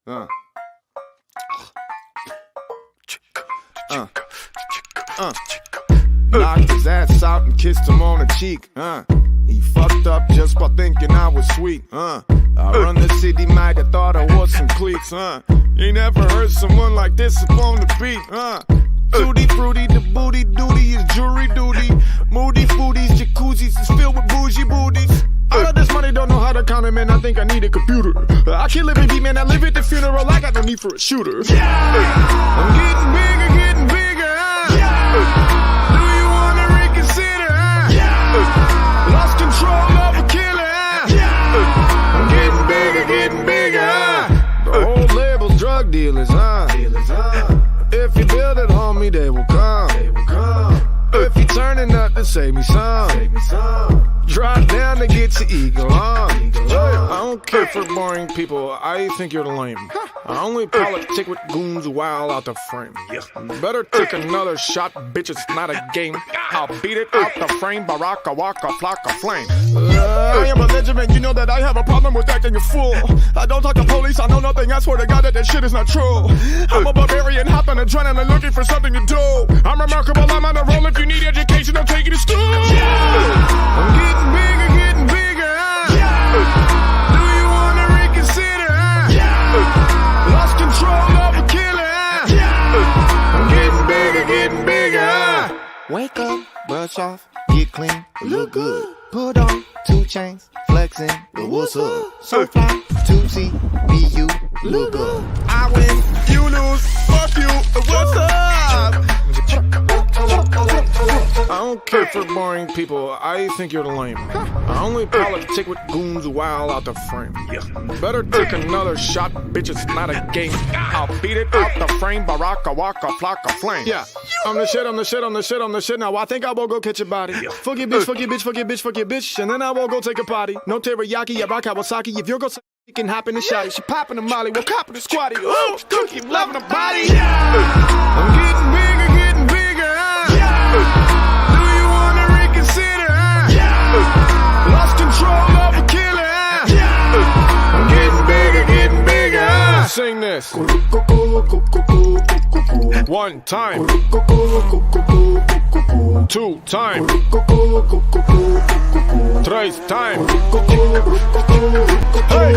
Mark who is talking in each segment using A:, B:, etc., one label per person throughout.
A: Uh. Knocked his ass out and kissed him on the cheek. He fucked up just by thinking I was sweet. I run the city, might have thought I was some cleats. You never heard someone like this upon the beat. Tutti fruity, the booty duty is jury duty. Moody foodies, jacuzzis is filled with bougie booties. All of this money don't know how to count it, man. I think I need a computer. I can't live in deep, man. I live at the funeral. I got no need for a shooter. I'm getting bigger. Do you wanna reconsider? Lost control of a killer. I'm getting bigger. The whole label's drug dealers, If you build it, homie, they will come. If you turning up to save me some. Drop down to get your ego on. I don't care for boring people. I think you're lame. I only politic with goons wild out the frame. Better take another shot, bitch. It's not a game. I'll beat it out the frame. Baraka, waka, flock of flame. I am a Benjamin. You know that I have a problem with acting a fool. I don't talk to police. I know nothing. I swear to God that shit is not true. I'm a barbarian, hopping adrenaline, looking for something to do. I'm remarkable. I'm on a roll. If you need education, I'll take you to school. I'm getting bigger. Do you wanna reconsider? Lost control of a killer. I'm getting bigger. Wake up, brush off, get clean, look good. Put on 2 chains, flexing, but what's up? So fly, 2C, be you, look good. I win, you lose, fuck you, what's up? I don't care for boring people. I think you're lame. I only politic with goons wild out the frame. Better take another shot, bitch. It's not a game. I'll beat it out the frame. Baraka, waka, flock of flame. Yeah, I'm the shit. Now I think I will go catch a body. Fuck your bitch. And then I will go take a potty. No teriyaki, ya rock Kawasaki. If you're go you can hop in the shotty. She popping the molly. We're copping the squatty. Oh, cookie, loving the body. I'm getting bigger. Do you wanna reconsider? Lost control of a killer. I'm getting bigger. Sing this. 1 time. 2 time. 3 time. Hey.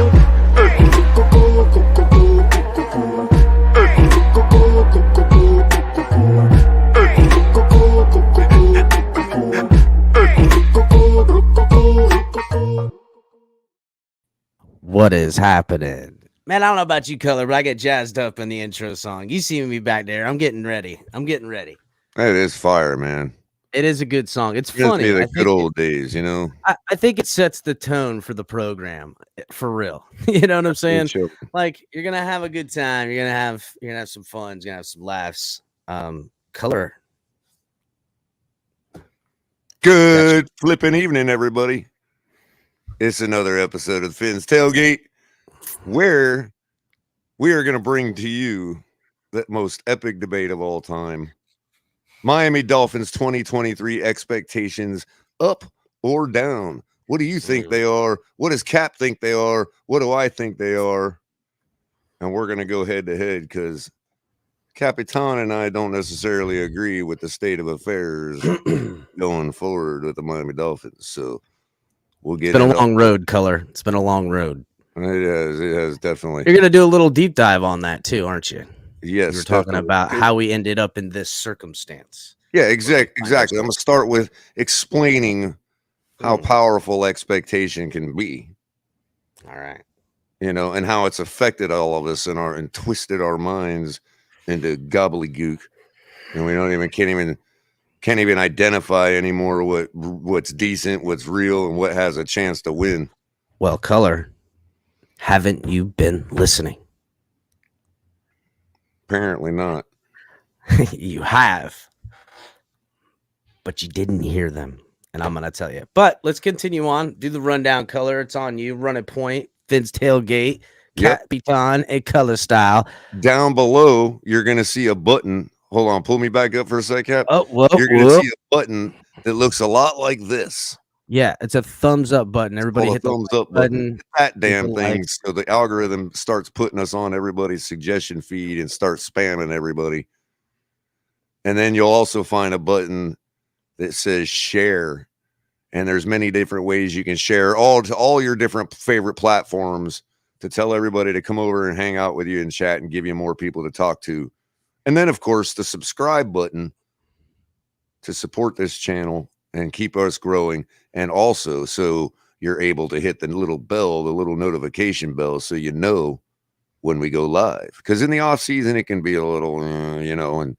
B: What is happening? Man, I don't know about you, Color, but I get jazzed up in the intro song. You see me back there. I'm getting ready.
C: It is fire, man.
B: It is a good song. It's funny.
C: The good old days, you know?
B: I think it sets the tone for the program, for real. You know what I'm saying?
C: Sure.
B: Like, you're going to have a good time. You're going to have some fun. You're going to have some laughs. Color.
C: Good flipping evening, everybody. It's another episode of Finn's Tailgate, where we are going to bring to you the most epic debate of all time. Miami Dolphins 2023 expectations, up or down? What do you think they are? What does Cap think they are? What do I think they are? And we're going to go head to head because Capitan and I don't necessarily agree with the state of affairs going forward with the Miami Dolphins. So we'll get
B: It's been a long road, Color. It's been a long road.
C: It has definitely.
B: You're going to do a little deep dive on that too, aren't you?
C: Yes.
B: We're talking about how we ended up in this circumstance.
C: Yeah, exactly. I'm going to start with explaining how powerful expectation can be.
B: All right.
C: You know, and how it's affected all of us and twisted our minds into gobbledygook. And we can't even identify anymore what's decent, what's real, and what has a chance to win.
B: Well, Color, haven't you been listening?
C: Apparently not.
B: You have, but you didn't hear them, and I'm gonna tell you. But let's continue on. Do the rundown, Color. It's on you. Run a point. Finn's Tailgate. Capitan and Color style.
C: Down below, you're gonna see a button. Hold on, pull me back up for a sec, Cap.
B: Oh, whoa,
C: you're gonna see a button that looks a lot like this.
B: Yeah, it's a thumbs up button. Everybody hit the
C: thumbs up button. That damn
B: the
C: thing.
B: like.
C: So the algorithm starts putting us on everybody's suggestion feed and starts spamming everybody. And then you'll also find a button that says share. And there's many different ways you can share all your different favorite platforms to tell everybody to come over and hang out with you and chat and give you more people to talk to. And then, of course, the subscribe button to support this channel and keep us growing. And also, so you're able to hit the little bell, the little notification bell, so you know when we go live. Because in the off season, it can be a little, and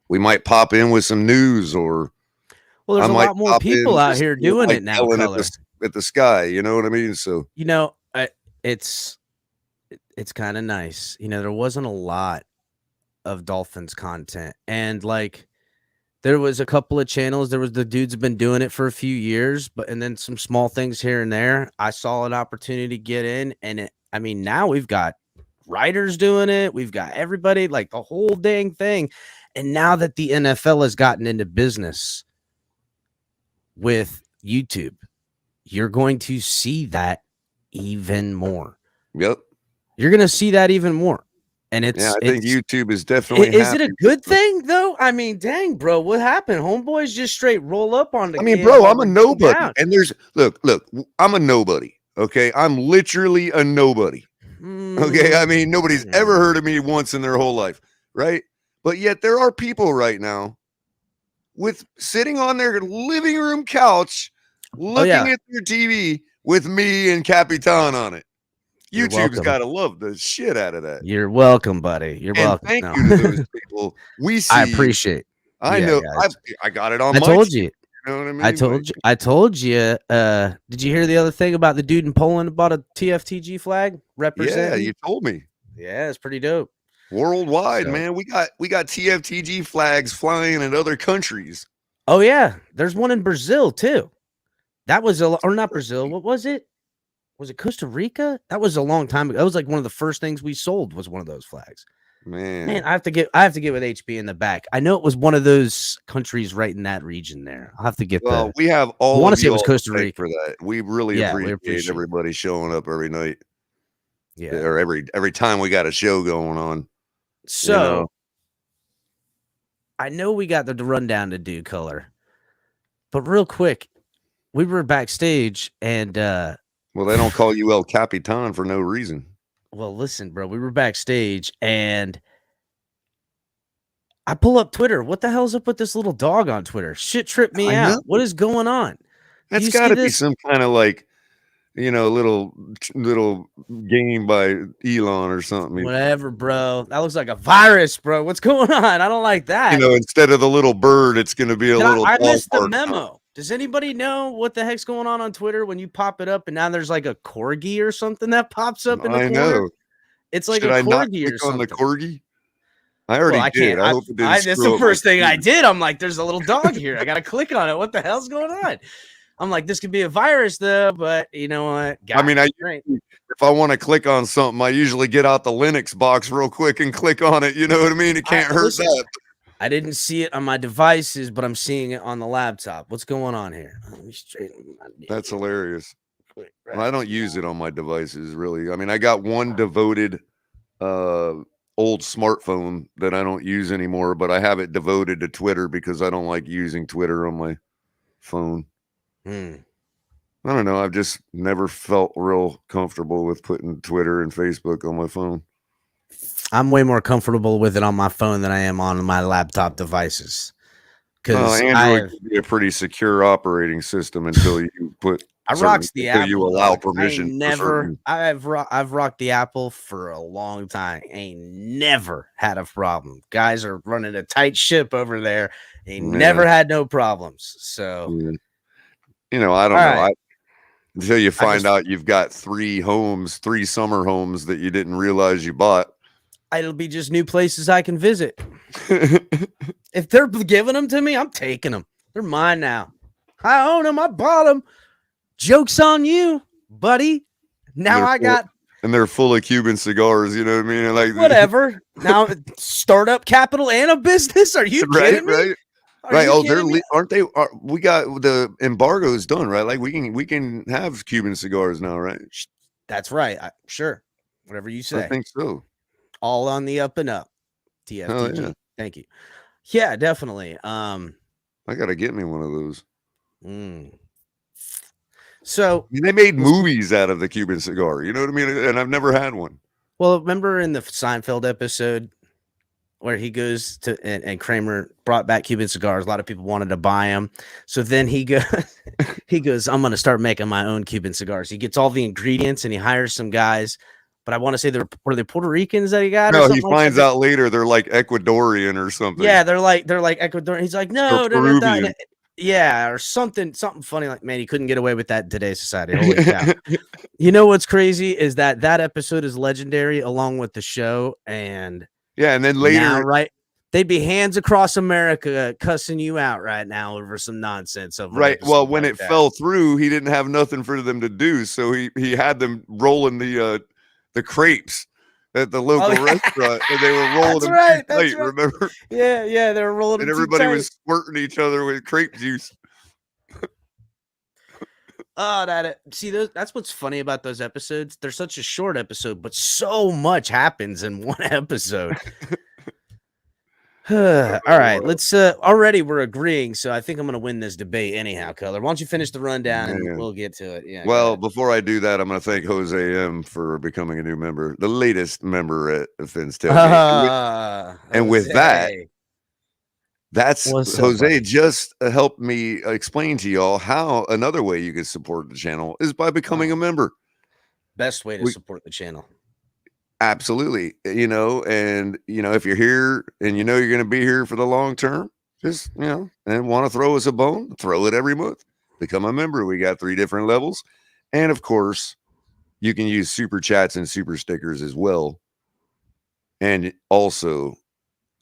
C: we might pop in with some news, or
B: well, there's a lot more people out here doing it now.
C: At the sky, you know what I mean? So
B: it's kind of nice. There wasn't a lot of Dolphins content, and like there was a couple of channels. There was the dudes have been doing it for a few years, and then some small things here and there. I saw an opportunity to get in, and now we've got writers doing it. We've got everybody, like the whole dang thing. And now that the NFL has gotten into business with YouTube, you're going to see that even more.
C: Yep.
B: You're going to see that even more. And I
C: think YouTube is definitely.
B: Is it a good thing though? I mean, dang, bro, what happened? Homeboys just straight roll up on the.
C: Bro, I'm a nobody, and there's look, I'm a nobody. Okay, I'm literally a nobody. Okay, nobody's ever heard of me once in their whole life, right? But yet there are people right now with sitting on their living room couch, looking at their TV with me and Capitan on it. YouTube's got to love the shit out of that.
B: You're welcome, buddy. You're welcome.
C: Thank you to those people. We see.
B: I appreciate.
C: I know. I got it on.
B: I told you.
C: You know what I mean?
B: I told you. Did you hear the other thing about the dude in Poland bought a TFTG flag representing?
C: Yeah, you told me.
B: Yeah, it's pretty dope.
C: Worldwide, man. We got TFTG flags flying in other countries.
B: Oh yeah, there's one in Brazil too. That was or not Brazil. What was it? Was it Costa Rica? That was a long time ago. That was like one of the first things we sold was one of those flags. Man, I have to get with HB in the back. I know it was one of those countries right in that region there. I'll have to get
C: we have all.
B: I want to say it was Costa Rica
C: for that. We really appreciate everybody showing up every night.
B: Yeah,
C: or every time we got a show going on.
B: So I know we got the rundown to do, Color, but real quick, we were backstage and
C: well, they don't call you El Capitan for no reason.
B: Well, listen, bro, we were backstage and I pull up Twitter. What the hell's up with this little dog on Twitter? Shit tripped me out. What is going on?
C: That's got to be some kind of like, little game by Elon or something.
B: Whatever, bro. That looks like a virus, bro. What's going on? I don't like that.
C: Instead of the little bird, it's going to be a little.
B: I missed the memo. Does anybody know what the heck's going on Twitter when you pop it up and now there's like a corgi or something that pops up in the corner?
C: Know.
B: It's like
C: Should
B: a
C: I
B: corgi
C: not
B: or
C: click
B: something.
C: on the corgi? I already did. I hope it didn't.
B: That's the first thing I did. I'm like, there's a little dog here. I got to click on it. What the hell's going on? I'm like, this could be a virus though, but you know what?
C: If I want to click on something, I usually get out the Linux box real quick and click on it. You know what I mean? It can't hurt that.
B: I didn't see it on my devices, but I'm seeing it on the laptop. What's going on here?
C: That's hilarious. Well, I don't use it on my devices, really. I got one devoted old smartphone that I don't use anymore, but I have it devoted to Twitter because I don't like using Twitter on my phone. I don't know. I've just never felt real comfortable with putting Twitter and Facebook on my phone.
B: I'm way more comfortable with it on my phone than I am on my laptop devices. Because
C: Android can be a pretty secure operating system until you put. You allow permission.
B: I've rocked the Apple for a long time. Ain't never had a problem. Guys are running a tight ship over there. Never had no problems. So,
C: I don't know. Until you find out you've got three summer homes that you didn't realize you bought.
B: It'll be just new places I can visit. If they're giving them to me, I'm taking them. They're mine now. I own them. I bought them. Joke's on you, buddy. Now
C: and they're full of Cuban cigars. You know what I mean? Like
B: whatever. Now startup capital and a business. Are you kidding me? Right? Are
C: Right.
B: you
C: Oh,
B: kidding me?
C: aren't they? We got the embargo's done, right? Like we can have Cuban cigars now, right?
B: That's right. Sure. Whatever you
C: I
B: say.
C: think so.
B: All on the up and up.
C: Oh
B: TFTG.
C: yeah.
B: Thank you. Yeah, definitely.
C: I gotta get me one of those.
B: So
C: I mean, they made movies out of the Cuban cigar. You know what I mean? And I've never had one.
B: well, remember in the Seinfeld episode where he goes to and Kramer brought back Cuban cigars. A lot of people wanted to buy them. So then he goes, I'm going to start making my own Cuban cigars. He gets all the ingredients and he hires some guys. But I want to say were they Puerto Ricans that he got?
C: No,
B: or
C: he
B: something
C: finds
B: like that?
C: out later they're like Ecuadorian or something.
B: Yeah, they're like Ecuador. He's like, no,
C: Or Peruvian.
B: yeah, or something funny. Like, man, he couldn't get away with that in today's society. Holy cow. You know what's crazy is that episode is legendary along with the show. And
C: yeah, and then later,
B: now, right, they'd be hands across America cussing you out right now over some nonsense.
C: Right. Well, when it fell through, he didn't have nothing for them to do, so he had them rolling the crepes at the local restaurant, and they were rolling them too tight, remember?
B: Yeah, they were rolling them
C: and everybody
B: too tight.
C: was squirting each other with crepe juice.
B: Oh, that's what's funny about those episodes. They're such a short episode, but so much happens in one episode. All right, let's already we're agreeing, so I think I'm gonna win this debate anyhow. Color, why don't you finish the rundown and we'll get to it. Yeah.
C: Well, before I do that, I'm gonna thank Jose M for becoming a new member, the latest member at Finn's Tailgate. And with that, that's Jose just helped me explain to y'all how another way you can support the channel is by becoming a member.
B: Best way to support the channel.
C: Absolutely. And if you're here and you're going to be here for the long term, just, and want to throw us a bone, throw it every month. Become a member. We got 3 different levels. And of course, you can use super chats and super stickers as well. And also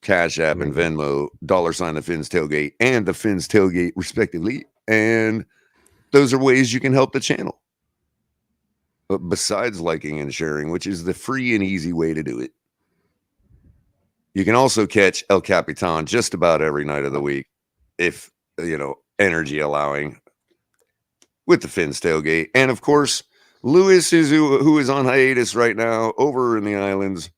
C: Cash App and Venmo, $ the Finn's Tailgate and the Finn's Tailgate respectively. And those are ways you can help the channel. But besides liking and sharing, which is the free and easy way to do it, you can also catch El Capitan just about every night of the week, if, energy allowing, with the Finn's Tailgate. And of course, Lewis is who is on hiatus right now over in the islands,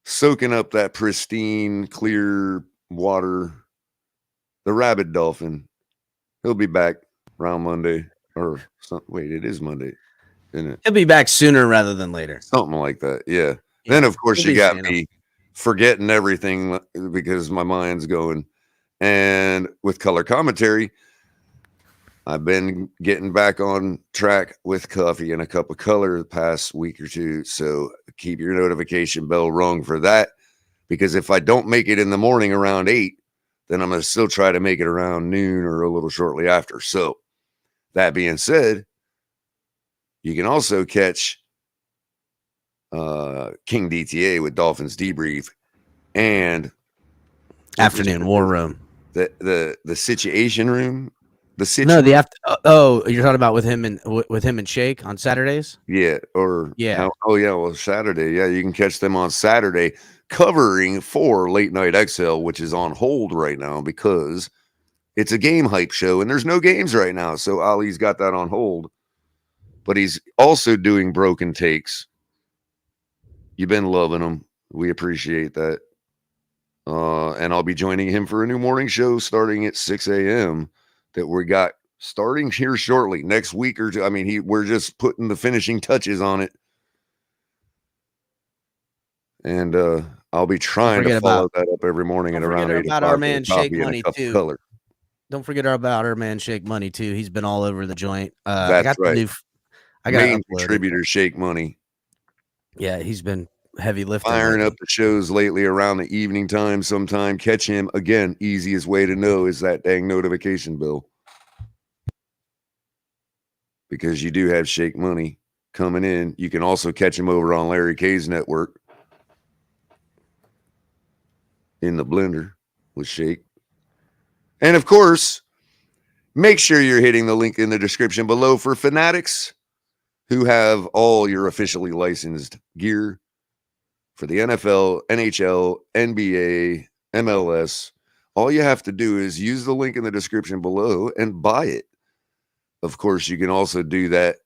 C: soaking up that pristine, clear water. The rabid dolphin. He'll be back around Monday. Or wait, it is Monday, isn't it?
B: He'll be back sooner rather than later.
C: Something like that. Yeah. Then of course you got me forgetting everything because my mind's going. And with color commentary, I've been getting back on track with coffee and a cup of color the past week or two. So keep your notification bell rung for that. Because if I don't make it in the morning around 8, then I'm going to still try to make it around noon or a little shortly after. So that being said, you can also catch King DTA with Dolphins Debrief and
B: Afternoon War Room.
C: The Situation Room.
B: You're talking about with him and Shake on Saturdays?
C: Yeah, well, Saturday. Yeah, you can catch them on Saturday covering for Late Night XL, which is on hold right now because it's a game hype show and there's no games right now. So Ali's got that on hold. But he's also doing broken takes. You've been loving them. We appreciate that. And I'll be joining him for a new morning show starting at 6 a.m. that we got starting here shortly, next week or two. I mean, we're just putting the finishing touches on it. And I'll be trying to follow that up every morning at around 8 o'clock.
B: Our man Shake Money too. Color. Don't forget about our man Shake Money too. He's been all over the joint.
C: That's right.
B: I got
C: main contributor Shake Money.
B: Yeah, he's been heavy lifting.
C: Firing up the shows lately around the evening time sometime. Catch him again. Easiest way to know is that dang notification bell. Because you do have Shake Money coming in. You can also catch him over on Larry K's network. In the blender with Shake. And of course, make sure you're hitting the link in the description below for Fanatics, who have all your officially licensed gear for the NFL, NHL, NBA, MLS, all you have to do is use the link in the description below and buy it. Of course, you can also do that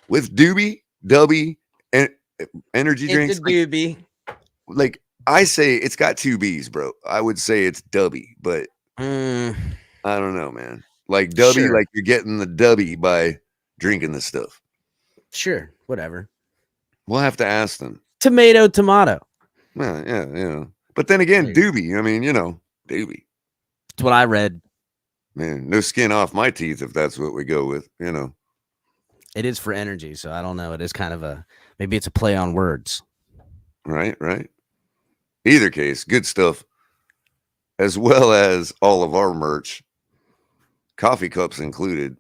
C: with Doobie, Dubby, and energy drinks.
B: It's a doobie.
C: Like I say, it's got 2 B's, bro. I would say it's Dubby, but I don't know, man. Like Dubby,
B: Sure.
C: like you're getting the Dubby by drinking this stuff.
B: Sure, whatever.
C: We'll have to ask them.
B: Tomato, tomato.
C: Well, yeah, you know. But then again, Doobie. I mean, you know, Doobie.
B: That's what I read.
C: Man, no skin off my teeth if that's what we go with, you know.
B: It is for energy, so I don't know. It is kind of maybe it's a play on words.
C: Right. Either case, good stuff. As well as all of our merch, coffee cups included.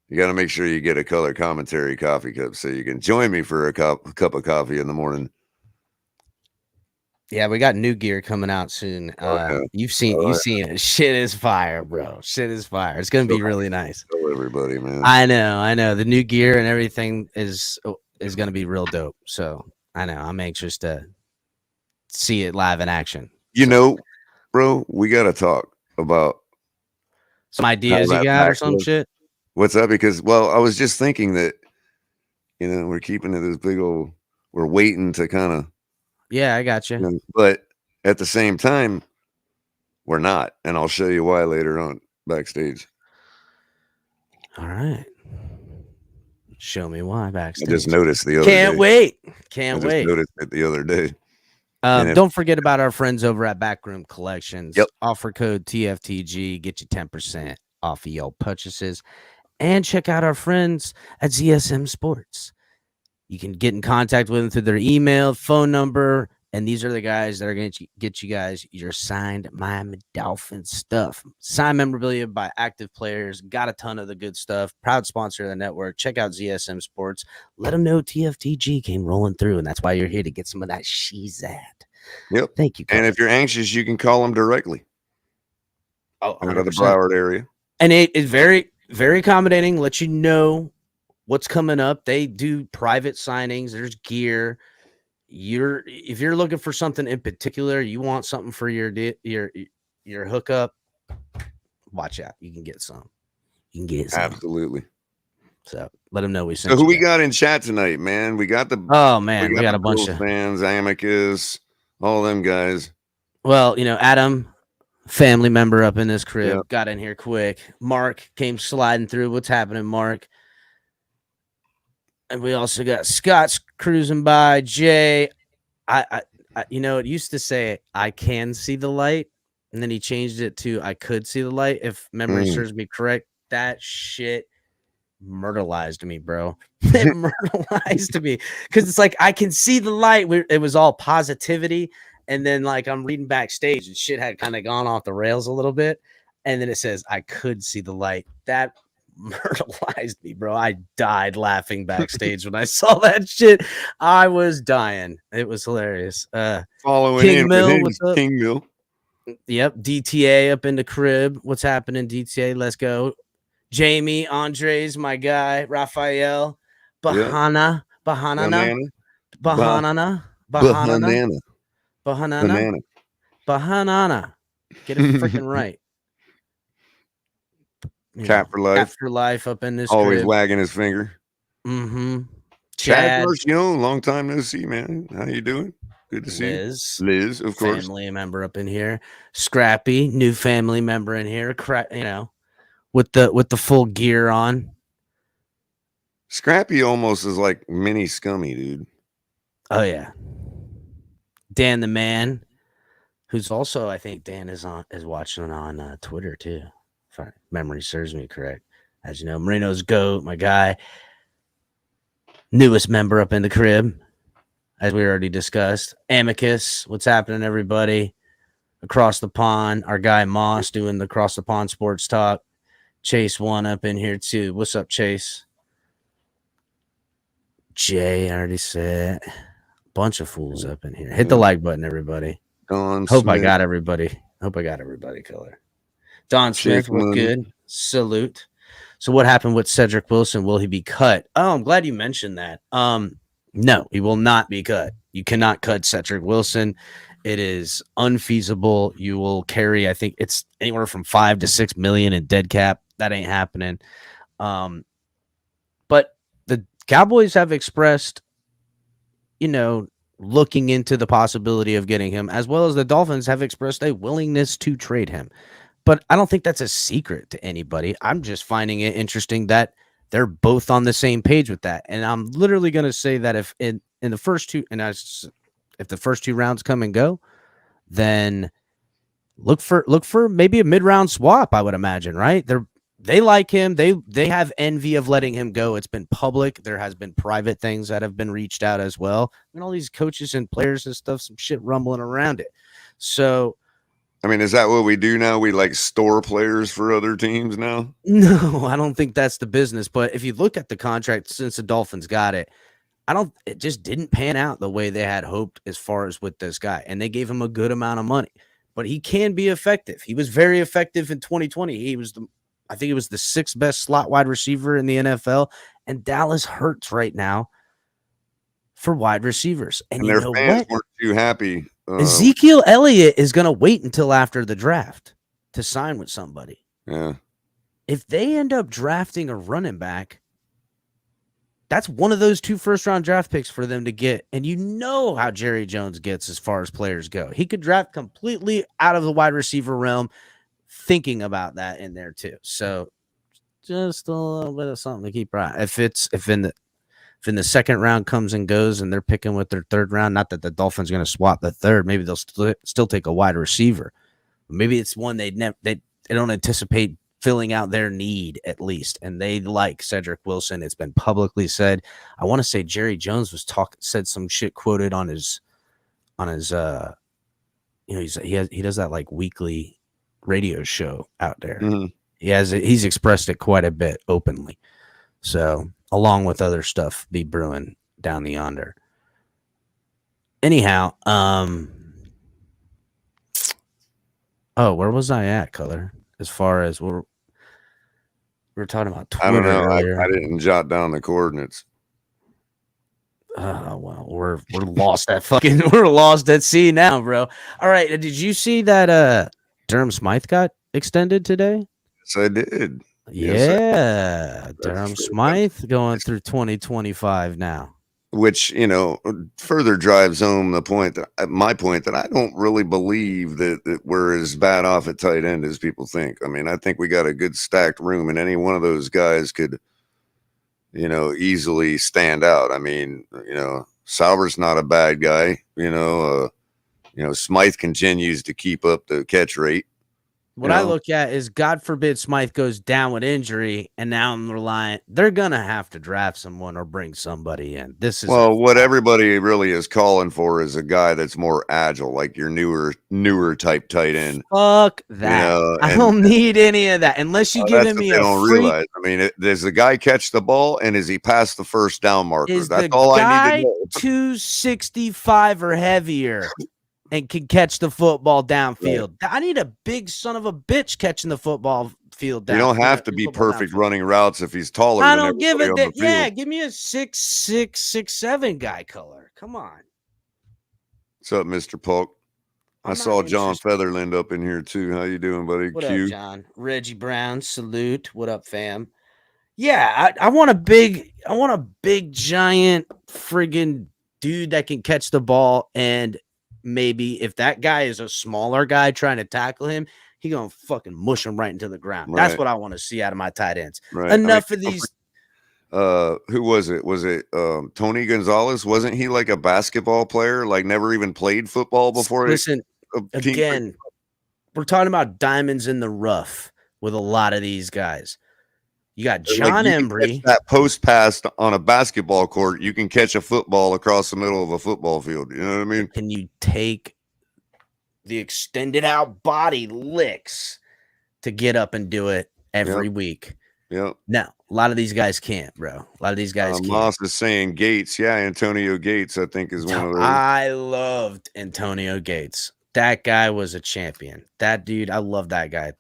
C: You got to make sure you get a color commentary coffee cup so you can join me for a cup of coffee in the morning.
B: Yeah, we got new gear coming out soon.
C: Yeah.
B: You've seen it. Shit is fire, bro. Shit is fire. It's gonna be really nice.
C: Tell everybody, man.
B: I know. The new gear and everything is gonna be real dope. So I know. I'm anxious to see it live in action.
C: You know, bro, we got to talk about
B: some ideas you got or some shit.
C: What's up? Because, well, I was just thinking that, you know, we're keeping it this big old, we're waiting to kind of.
B: Yeah, I got you.
C: But at the same time, we're not. And I'll show you why later on backstage.
B: All right. Show me why backstage.
C: I just noticed the other day.
B: Can't wait.
C: I noticed it the other day.
B: Don't forget about our friends over at Backroom Collections.
C: Yep.
B: Offer code TFTG. Get you 10% off of your purchases. And check out our friends at ZSM Sports. You can get in contact with them through their email, phone number, and these are the guys that are going to get you guys your signed Miami Dolphins stuff. Signed memorabilia by active players. Got a ton of the good stuff. Proud sponsor of the network. Check out ZSM Sports. Let them know TFTG came rolling through, and that's why you're here to get some of that she's at.
C: Yep.
B: Thank you,
C: Carl. And if you're anxious, you can call them directly.
B: Out
C: of the Broward area.
B: And it is very, very accommodating. Let you know what's coming up. They do private signings. There's gear. If you're looking for something in particular, you want something for your hookup, watch out. You can get some. You can get some.
C: Absolutely.
B: So let them know we sent.
C: So who we got in chat tonight, man? We got the.
B: Oh man, we got a bunch of
C: fans, Amicus, all them guys.
B: Well, you know, Adam, family member up in this crib, got in here quick. Mark came sliding through. What's happening, Mark? And we also got Scott's cruising by. Jay, I you know, it used to say I can see the light, and then he changed it to I could see the light. If memory serves me correct, that shit myrtleized me, bro. It myrtleized me because it's like I can see the light. It was all positivity, and then like I'm reading backstage, and shit had kind of gone off the rails a little bit, and then it says I could see the light. That myrtleized me, bro. I died laughing backstage when I saw that shit. I was dying. It was hilarious.
C: Following
B: King
C: in
B: Mill, what's up?
C: King Mill.
B: Yep. DTA up in the crib. What's happening, DTA? Let's go. Jamie, Andres, my guy, Raphael, Bahana, Bahanana, Bahanana, Bahanana, Bahanana, Bahanana. Get it freaking right.
C: Cat for life.
B: Cat for life up in this.
C: Always
B: crib.
C: wagging his finger.
B: Mm-hmm.
C: Chad Marcion, long time no see, man. How you doing? Good to see you. Liz, of course.
B: Family member up in here. Scrappy, new family member in here. You know, with the full gear on.
C: Scrappy almost is like mini Scummy, dude.
B: Oh yeah. Dan the man, who's also, I think Dan is watching on Twitter too. If memory serves me correct. As you know, Marino's GOAT, my guy. Newest member up in the crib, as we already discussed. Amicus, what's happening, everybody? Across the pond, our guy Moss doing the Across the Pond Sports Talk. Chase one up in here too. What's up, Chase? Jay, I already said. Bunch of fools up in here. Hit the like button, everybody. Hope I got everybody, Color. Don Smith, what's good? Salute. So what happened with Cedrick Wilson? Will he be cut? Oh, I'm glad you mentioned that. No, he will not be cut. You cannot cut Cedrick Wilson. It is unfeasible. You will carry, I think it's anywhere from 5 to 6 million in dead cap. That ain't happening. But the Cowboys have expressed, looking into the possibility of getting him, as well as the Dolphins have expressed a willingness to trade him. But I don't think that's a secret to anybody. I'm just finding it interesting that they're both on the same page with that. And I'm literally going to say that if in the first two, if the first 2 rounds come and go, then look for maybe a mid-round swap, I would imagine, right? They like him. They have envy of letting him go. It's been public. There has been private things that have been reached out as well. And all these coaches and players and stuff, some shit rumbling around it. So,
C: I mean, is that what we do now? We like store players for other teams now?
B: no, I don't think that's the business. But if you look at the contract since the Dolphins got it, it just didn't pan out the way they had hoped as far as with this guy. And they gave him a good amount of money. But he can be effective. He was very effective in 2020. I think he was the 6th best slot wide receiver in the NFL. And Dallas hurts right now for wide receivers. And
C: their fans weren't too happy.
B: Ezekiel Elliott is going to wait until after the draft to sign with somebody.
C: Yeah.
B: If they end up drafting a running back, that's one of those 2 first-round draft picks for them to get. And you know how Jerry Jones gets as far as players go. He could draft completely out of the wide receiver realm, thinking about that in there too. So just a little bit of something to keep right. If in the second round comes and goes and they're picking with their 3rd round, not that the Dolphins are going to swap the 3rd, maybe they'll still take a wide receiver. Maybe it's one they don't anticipate filling out their need at least. And they like Cedrick Wilson. It's been publicly said. I want to say Jerry Jones said some shit quoted on his he does that like weekly radio show out there.
C: Mm-hmm.
B: He's expressed it quite a bit openly. So along with other stuff be brewing down the yonder. Anyhow, where was I at, Color? As far as we're talking about Twitter.
C: I don't know.
B: Earlier.
C: I didn't jot down the coordinates.
B: Well, we're lost at we're lost at sea now, bro. All right, did you see that Durham Smythe got extended today?
C: Yes, I did.
B: Yeah, Durham Smythe going through 2025 now.
C: Which, further drives home my point that I don't really believe that we're as bad off at tight end as people think. I mean, I think we got a good stacked room, and any one of those guys could, easily stand out. I mean, Sauber's not a bad guy. Smythe continues to keep up the catch rate.
B: What I look at is, God forbid Smythe goes down with injury, and now I'm relying they're gonna have to draft someone or bring somebody in.
C: What everybody really is calling for is a guy that's more agile, like your newer type tight end.
B: Fuck that! I don't need any of that unless you giving me a free.
C: Realize. I mean, does the guy catch the ball and is he past the first down marker? That's all I need to know.
B: 265 or heavier. And can catch the football downfield. Right. I need a big son of a bitch catching the football field downfield.
C: You don't have to be perfect running routes if he's taller.
B: I don't give it that. Yeah, give me a 6'6", 6'7" guy, Color. Come on.
C: What's up, Mr. Polk? I saw John Featherland up in here too. How you doing, buddy?
B: What up, John? Reggie Brown, salute. What up, fam? Yeah, I want a big giant friggin' dude that can catch the ball, and maybe if that guy is a smaller guy trying to tackle him, he gonna fucking mush him right into the ground. Right. That's what I want to see out of my tight ends. Right. Enough of these.
C: Who was it? Was it Tony Gonzalez? Wasn't he like a basketball player? Like never even played football before?
B: Listen, again, we're talking about diamonds in the rough with a lot of these guys. You got John Embry.
C: That post pass on a basketball court, you can catch a football across the middle of a football field. You know what I mean?
B: Can you take the extended out body licks to get up and do it every week?
C: Yep.
B: No, a lot of these guys can't, bro. A lot of these guys can't.
C: Moss is saying Gates. Yeah, Antonio Gates, I think, is one of those.
B: I loved Antonio Gates. That guy was a champion. That dude, I love that guy.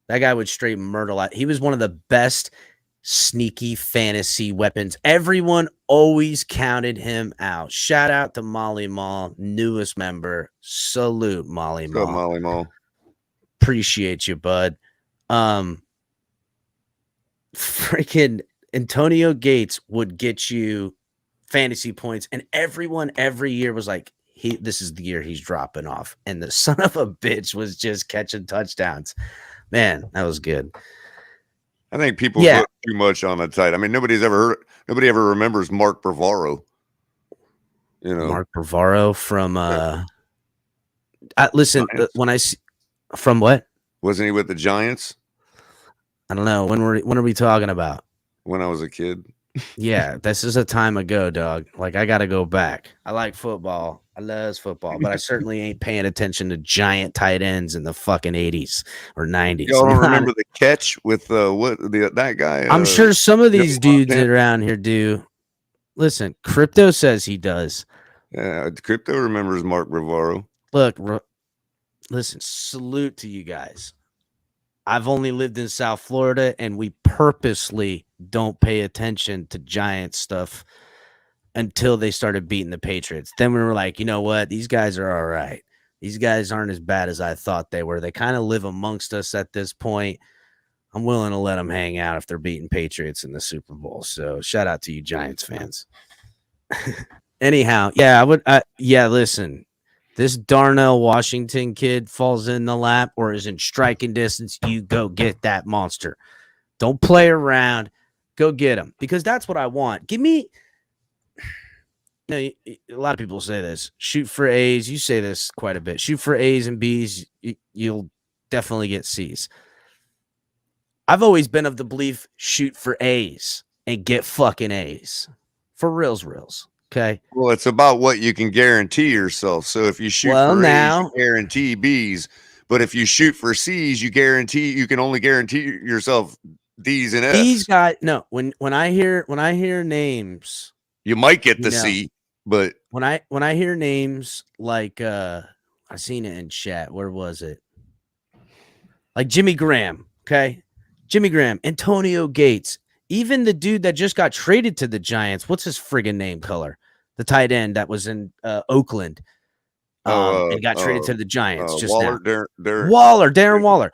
B: That guy would straight murder. He was one of the best sneaky fantasy weapons. Everyone always counted him out. Shout out to Molly Mall, newest member. Salute, Molly
C: What's up,
B: Mall.
C: Molly Mall?
B: Appreciate you, bud. Freaking Antonio Gates would get you fantasy points, and everyone every year was like, this is the year he's dropping off. And the son of a bitch was just catching touchdowns. Man, that was good.
C: I think people put too much on the tight. I mean, nobody ever remembers Mark Bavaro. You know,
B: Mark Bavaro from listen, when I see from what?
C: Wasn't he with the Giants?
B: I don't know. When are we talking about?
C: When I was a kid.
B: Yeah, this is a time ago, dog. Like, I gotta go back. I like football. I love football, but I certainly ain't paying attention to giant tight ends in the fucking 80s or 90s.
C: Y'all don't remember the catch with that guy?
B: I'm sure some of these dudes around here do. Listen, Crypto says he does.
C: Yeah, Crypto remembers Mark Bavaro.
B: Look, listen, salute to you guys. I've only lived in South Florida, and we purposely don't pay attention to Giant stuff until they started beating the Patriots. Then we were like, you know what? These guys are all right. These guys aren't as bad as I thought they were. They kind of live amongst us at this point. I'm willing to let them hang out if they're beating Patriots in the Super Bowl. So shout out to you Giants fans. Anyhow, yeah, I would. Listen, this Darnell Washington kid falls in the lap or is in striking distance. You go get that monster. Don't play around. Go get him, because that's what I want. Give me. A lot of people say this. Shoot for A's. You say this quite a bit. Shoot for A's and B's. You'll definitely get C's. I've always been of the belief, shoot for A's and get fucking A's. For reals. Okay.
C: Well, it's about what you can guarantee yourself. So if you shoot for A's, you guarantee B's. But if you shoot for C's, you can only guarantee yourself D's and F's.
B: These guys, no. When I hear names,
C: you might get the C. But
B: when I hear names like I seen it in chat, where was it? Like Jimmy Graham, okay? Jimmy Graham, Antonio Gates, even the dude that just got traded to the Giants. What's his friggin' name, Color? The tight end that was in Oakland and got traded to the Giants just
C: Waller,
B: now. Darren Waller.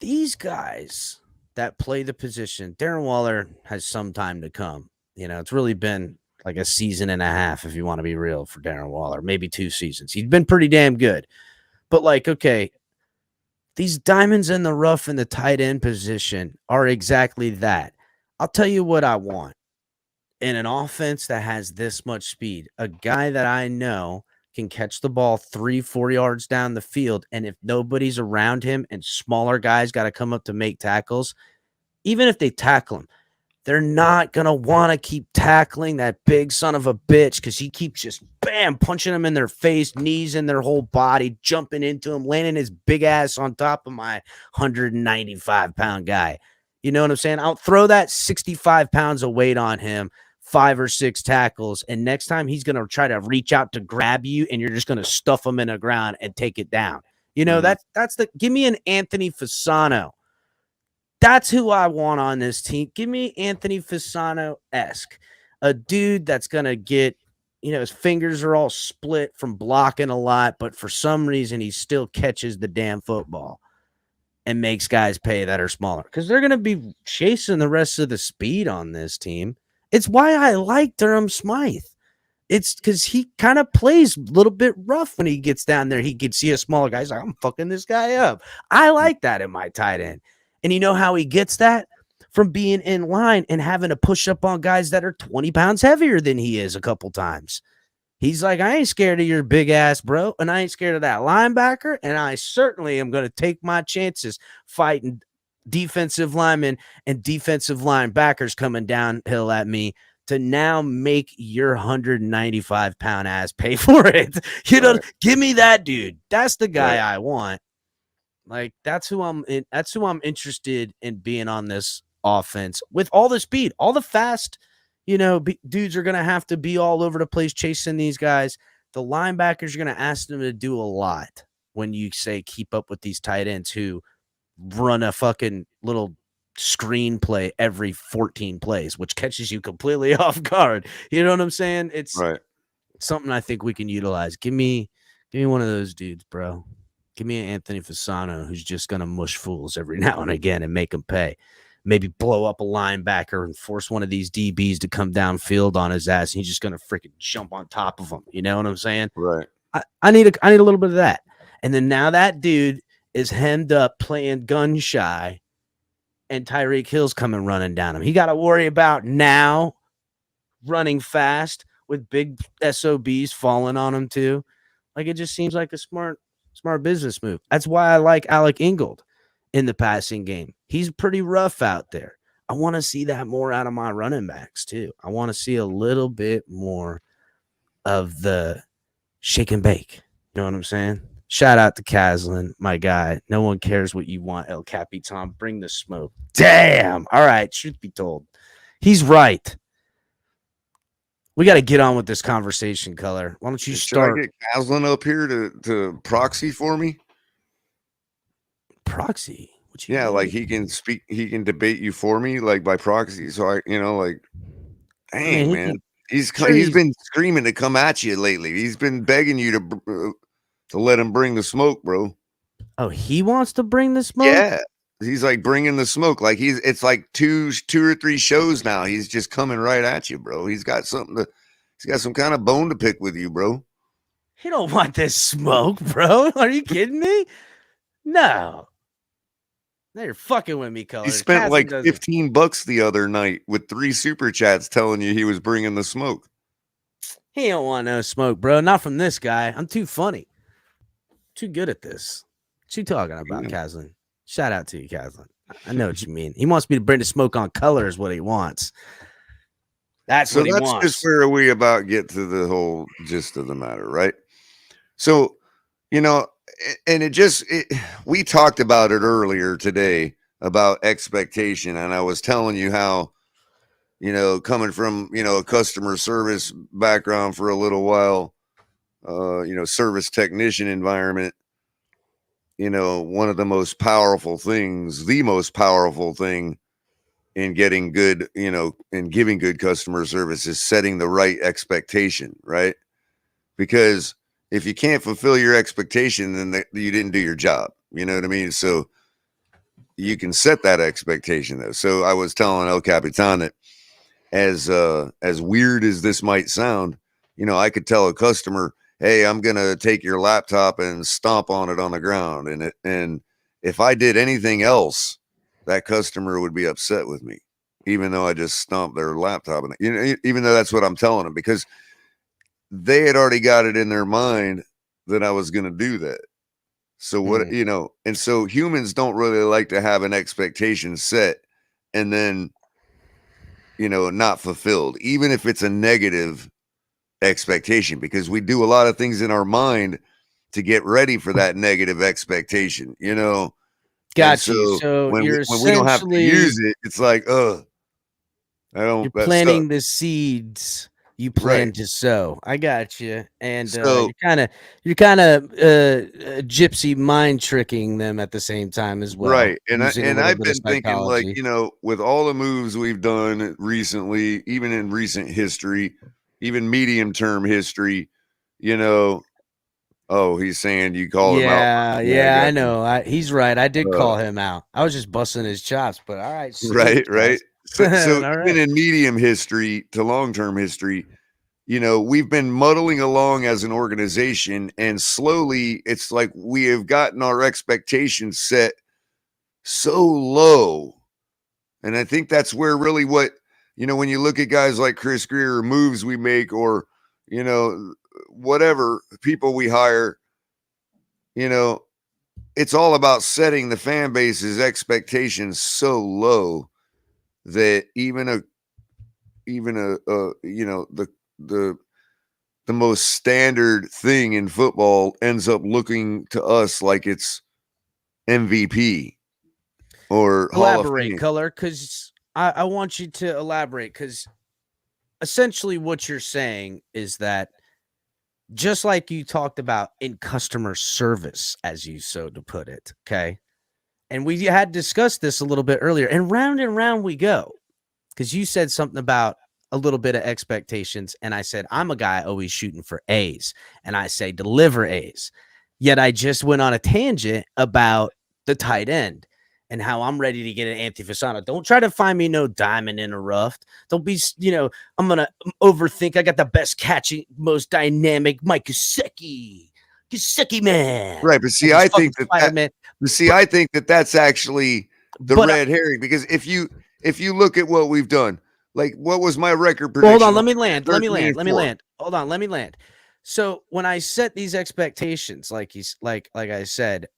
B: These guys that play the position, Darren Waller has some time to come. You know, it's really been like a season and a half, if you want to be real, for Darren Waller, maybe 2 seasons. He's been pretty damn good. But like, okay, these diamonds in the rough in the tight end position are exactly that. I'll tell you what I want. In an offense that has this much speed, a guy that I know can catch the ball 3-4 yards down the field, and if nobody's around him and smaller guys got to come up to make tackles, even if they tackle him, they're not going to want to keep tackling that big son of a bitch because he keeps just, bam, punching them in their face, knees in their whole body, jumping into him, landing his big ass on top of my 195-pound guy. You know what I'm saying? I'll throw that 65 pounds of weight on him, 5 or 6 tackles, and next time he's going to try to reach out to grab you, and you're just going to stuff him in the ground and take it down. You know, give me an Anthony Fasano. That's who I want on this team. Give me Anthony Fasano-esque, a dude that's going to get, you know, his fingers are all split from blocking a lot, but for some reason he still catches the damn football and makes guys pay that are smaller because they're going to be chasing the rest of the speed on this team. It's why I like Durham Smythe. It's because he kind of plays a little bit rough when he gets down there. He can see a smaller guy. He's like, I'm fucking this guy up. I like that in my tight end. And you know how he gets that? From being in line and having to push up on guys that are 20 pounds heavier than he is a couple times. He's like, I ain't scared of your big ass, bro. And I ain't scared of that linebacker. And I certainly am going to take my chances fighting defensive linemen and defensive linebackers coming downhill at me to now make your 195-pound ass pay for it. You know, give me that dude. That's the guy I want. Like, that's who I'm interested in being on this offense with all the speed, all the fast, you know, dudes are going to have to be all over the place chasing these guys. The linebackers are going to ask them to do a lot when you say keep up with these tight ends who run a fucking little screenplay every 14 plays, which catches you completely off guard. You know what I'm saying? It's
C: Right.
B: something I think we can utilize. Give me one of those dudes, bro. Give me an Anthony Fasano who's just gonna mush fools every now and again and make them pay. Maybe blow up a linebacker and force one of these DBs to come downfield on his ass. And he's just gonna freaking jump on top of him. You know what I'm saying?
C: Right.
B: I need a little bit of that. And then now that dude is hemmed up playing gun shy, and Tyreek Hill's coming running down him. He got to worry about now running fast with big SOBs falling on him too. Like, it just seems like a smart business move. That's why I like Alec Ingold in the passing game. He's pretty rough out there. I want to see that more out of my running backs too. I want to see a little bit more of the shake and bake. You know what I'm saying? Shout out to Caslin, my guy. No one cares what you want, El Capitan. Bring the smoke. Damn. All right. Truth be told, he's right. We got to get on with this conversation, Color. Why don't you start?
C: Should I get Caslin up here to proxy for me?
B: Proxy? What you
C: Yeah,
B: mean?
C: like he can debate you for me, like by proxy. So I, like, dang, man. He's been screaming to come at you lately. He's been begging you to let him bring the smoke, bro.
B: Oh, he wants to bring the smoke?
C: Yeah. He's like bringing the smoke. Like it's like two or three shows now. He's just coming right at you, bro. He's got some kind of bone to pick with you, bro.
B: He don't want this smoke, bro. Are you kidding me? No. Now you're fucking with me, Color.
C: He spent like $15 the other night with 3 super chats telling you he was bringing the smoke.
B: He don't want no smoke, bro. Not from this guy. I'm too funny. Too good at this. What you talking about, Caslin? Shout out to you, Caslin. I know what you mean. He wants me to bring the smoke on Color is what he wants. That's what he wants.
C: That's just where we about get to the whole gist of the matter, right? So, and we talked about it earlier today about expectation. And I was telling you how, coming from, a customer service background for a little while, service technician environment, one of the most powerful things, the most powerful thing in getting good, in giving good customer service is setting the right expectation, right? Because if you can't fulfill your expectation, then you didn't do your job. You know what I mean? So you can set that expectation though. So I was telling El Capitan that as weird as this might sound, I could tell a customer, hey, I'm going to take your laptop and stomp on it on the ground. And if I did anything else, that customer would be upset with me, even though I just stomped their laptop. And, even though that's what I'm telling them, because they had already got it in their mind that I was going to do that. So what, and so humans don't really like to have an expectation set and then, not fulfilled, even if it's a negative expectation, because we do a lot of things in our mind to get ready for that negative expectation,
B: Got you. So
C: when
B: you're
C: we don't have to use it, it's like, I don't.
B: You're planting the seeds you plan to sow. I got you. And you're kind of gypsy mind tricking them at the same time as well.
C: Right. And I've been thinking, like, with all the moves we've done recently, even in recent history, even medium term history, oh, he's saying you call him out.
B: Yeah, I know. He's right. I did call him out. I was just busting his chops, but all right.
C: Right. So
B: right.
C: Even in medium history to long-term history, we've been muddling along as an organization, and slowly it's like we have gotten our expectations set so low. And I think that's where really what, when you look at guys like Chris Greer, moves we make, or, whatever people we hire, it's all about setting the fan base's expectations so low that even the most standard thing in football ends up looking to us like it's MVP or
B: elaborate, Color, because I want you to elaborate, because essentially what you're saying is that just like you talked about in customer service, as you so to put it, okay, And we had discussed this a little bit earlier, and round we go. Because you said something about a little bit of expectations, and I said, I'm a guy always shooting for A's, and I say deliver A's. Yet I just went on a tangent about the tight end and how I'm ready to get an Anthony Fasano. Don't try to find me no diamond in the rough. Don't be, I'm going to overthink. I got the best catching, most dynamic Mike Gesicki man.
C: Right, but see, I think that's actually the red herring, because if you look at what we've done, like what was my record prediction?
B: Hold on, let me land. Hold on, let me land. So when I set these expectations, like I said,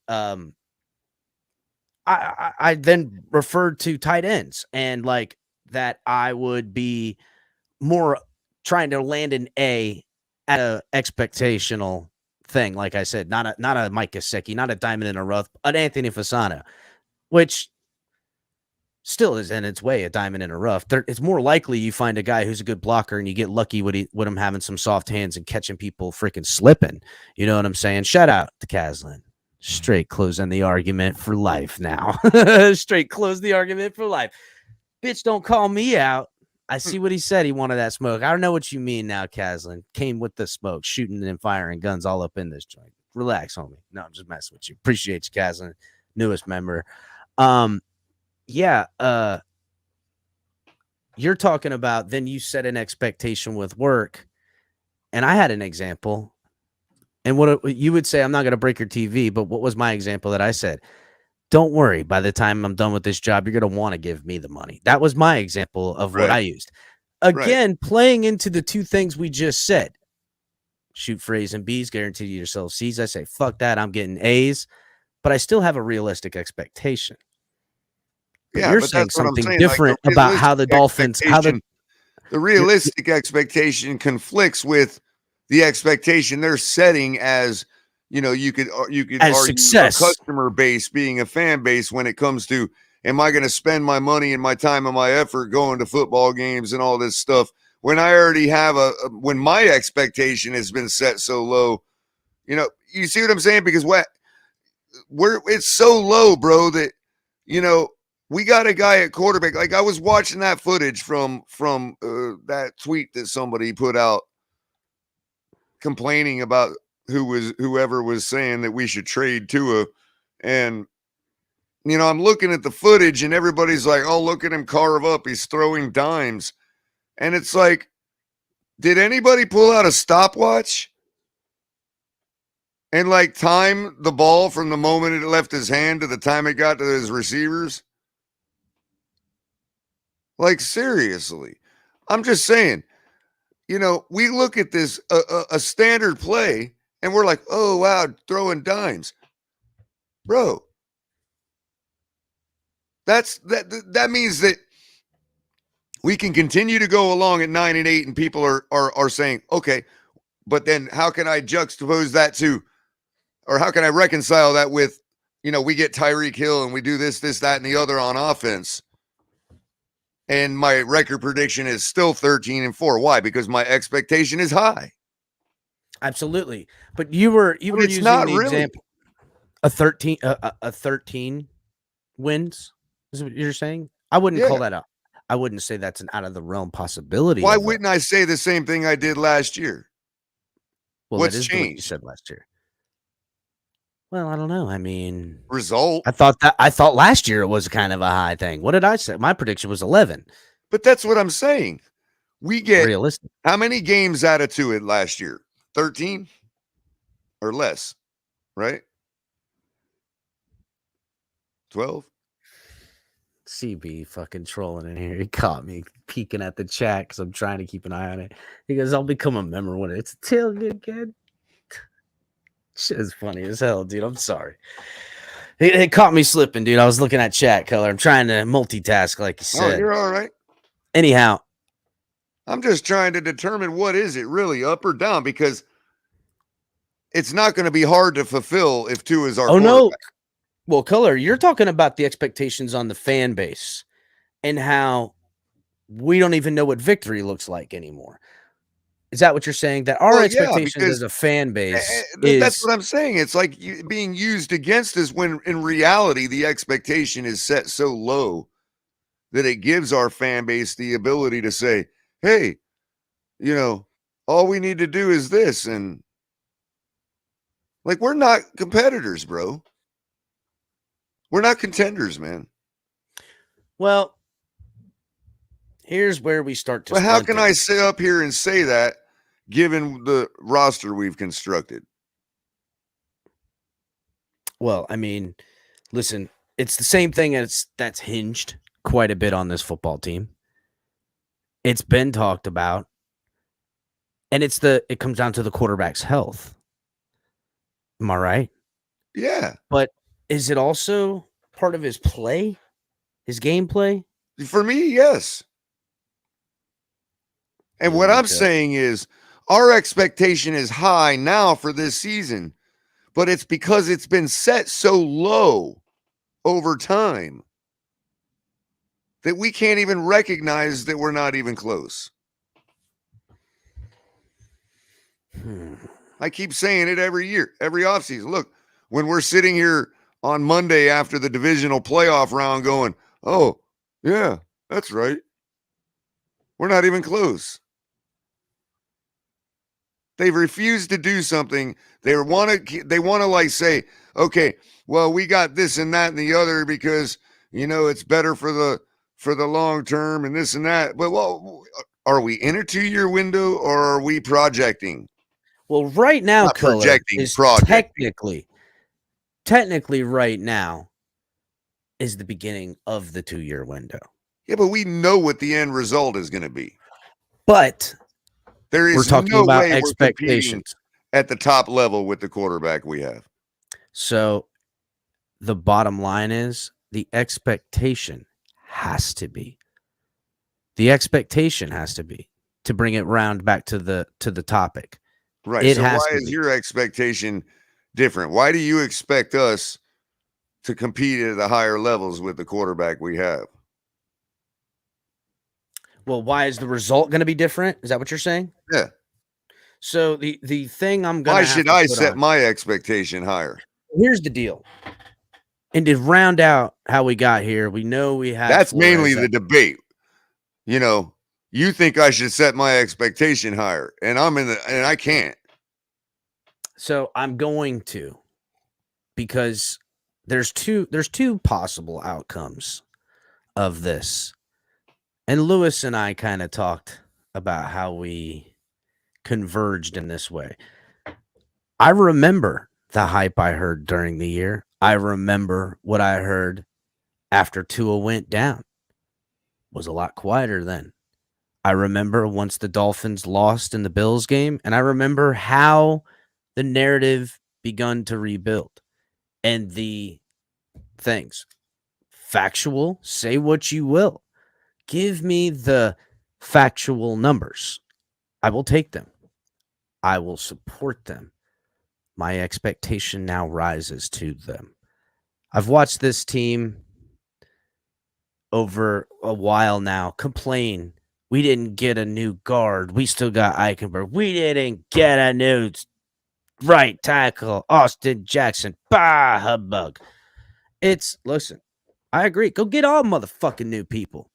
B: I then referred to tight ends and like that I would be more trying to land an A at a expectational thing. Like I said, not a Mike Gesicki, not a diamond in a rough, an Anthony Fasano, which still is in its way a diamond in a rough. It's more likely you find a guy who's a good blocker and you get lucky with him having some soft hands and catching people freaking slipping. You know what I'm saying? Shout out to Caslin. Straight closing the argument for life now. Straight close the argument for life. Bitch, don't call me out. I see what he said. He wanted that smoke. I don't know what you mean now, Caslin. Came with the smoke, shooting and firing guns all up in this joint. Relax, homie. No, I'm just messing with you. Appreciate you, Caslin. Newest member. You're talking about then you set an expectation with work, and I had an example. And what you would say, I'm not going to break your TV, but what was my example that I said? Don't worry, by the time I'm done with this job, you're going to want to give me the money. That was my example of what I used. Again, playing into the two things we just said. Shoot for A's and B's, guarantee yourself C's. I say, fuck that, I'm getting A's, but I still have a realistic expectation. But you're saying something different about how the Dolphins, the
C: realistic expectation conflicts with the expectation they're setting as, you could argue
B: success.
C: A customer base being a fan base when it comes to, am I going to spend my money and my time and my effort going to football games and all this stuff when I already have when my expectation has been set so low? You see what I'm saying? Because it's so low, bro, that, we got a guy at quarterback. Like I was watching that footage from that tweet that somebody put out complaining about whoever was saying that we should trade Tua. And, I'm looking at the footage and everybody's like, oh, look at him carve up. He's throwing dimes. And it's like, did anybody pull out a stopwatch and like time the ball from the moment it left his hand to the time it got to his receivers? Like, seriously, I'm just saying, we look at this, a standard play, and we're like, oh, wow, throwing dimes. Bro, that means that we can continue to go along at 9-8, and people are saying, okay, but then how can I juxtapose that to, or how can I reconcile that with, we get Tyreek Hill and we do this, that, and the other on offense. And my record prediction is still 13-4. Why? Because my expectation is high.
B: Absolutely. But you were using the example. A 13 wins is what you're saying? I wouldn't call that out. I wouldn't say that's an out of the realm possibility.
C: Why wouldn't I say the same thing I did last year?
B: Well, what's changed? What you said last year. Well, I don't know. I mean,
C: result.
B: I thought last year it was kind of a high thing. What did I say? My prediction was 11.
C: But that's what I'm saying. We get
B: realistic.
C: How many games added to it last year? 13 or less, right? 12.
B: CB fucking trolling in here. He caught me peeking at the chat because I'm trying to keep an eye on it. He goes, "I'll become a member when it's a tailgate kid." Shit is funny as hell, dude. I'm sorry. It caught me slipping, dude. I was looking at chat color. I'm trying to multitask, like you said.
C: Oh, you're all right.
B: Anyhow,
C: I'm just trying to determine what is it really, up or down, because it's not going to be hard to fulfill if Tua is our quarterback.
B: No. Well, Color, you're talking about the expectations on the fan base and how we don't even know what victory looks like anymore. Is that what you're saying? That our
C: Well, yeah,
B: expectations
C: because
B: as a fan base
C: that's
B: is
C: what I'm saying. It's like being used against us when in reality the expectation is set so low that it gives our fan base the ability to say, hey, all we need to do is this. And like, we're not competitors, bro. We're not contenders, man.
B: well. Here's where we start to
C: Well, how can
B: splinter.
C: I sit up here and say that given the roster we've constructed?
B: Well, I mean, listen, it's the same thing that's hinged quite a bit on this football team. It's been talked about, and it comes down to the quarterback's health. Am I right?
C: Yeah.
B: But is it also part of his play, his gameplay?
C: For me, yes. And what I'm saying is our expectation is high now for this season, but it's because it's been set so low over time that we can't even recognize that we're not even close. I keep saying it every year, every offseason. Look, when we're sitting here on Monday after the divisional playoff round going, oh, yeah, that's right. We're not even close. They've refused to do something. They want to like say, okay, well, we got this and that and the other because, it's better for the long term and this and that. But are we in a 2-year window or are we projecting?
B: Well, right now,
C: Not
B: CULLER
C: projecting,
B: is
C: projecting.
B: technically right now is the beginning of the 2-year window.
C: Yeah, but we know what the end result is going to be.
B: But
C: there is
B: we're talking
C: no
B: about
C: way
B: expectations
C: we're at the top level with the quarterback we have.
B: So the bottom line is the expectation has to be. The expectation has to be to bring it round back to the topic.
C: Right. So why is your expectation different? Why do you expect us to compete at the higher levels with the quarterback we have?
B: Well, why is the result going to be different? Is that what you're saying?
C: Yeah.
B: So the thing I'm going to
C: Why should I set my expectation higher?
B: Here's the deal. And to round out how we got here, we know we have.
C: That's mainly the debate. You think I should set my expectation higher, and and I can't.
B: So I'm going to, because there's two possible outcomes of this. And Lewis and I kind of talked about how we converged in this way. I remember the hype I heard during the year. I remember what I heard after Tua went down. It was a lot quieter then. I remember once the Dolphins lost in the Bills game, and I remember how the narrative begun to rebuild. And the things, factual, say what you will. Give me the factual numbers. I will take them. I will support them. My expectation now rises to them. I've watched this team over a while now complain, we didn't get a new guard. We still got Eichenberg. We didn't get a new right tackle, Austin Jackson. Bah, hubbub. Listen, I agree. Go get all motherfucking new people.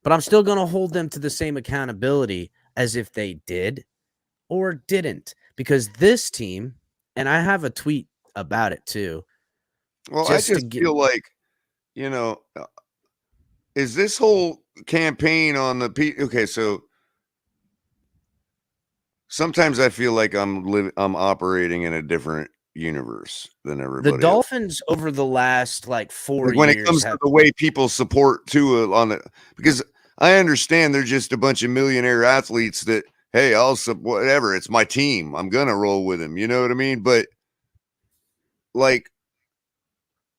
B: But I'm still going to hold them to the same accountability as if they did or didn't. Because this team, and I have a tweet about it too.
C: Well, I just feel like, is this whole campaign on the okay, so sometimes I feel like I'm operating in a different universe than everybody.
B: The Dolphins over the last 4 years,
C: when it comes to the way people support Tua on it, because I understand they're just a bunch of millionaire athletes that, hey, I'll support whatever. It's my team. I'm gonna roll with him. You know what I mean? But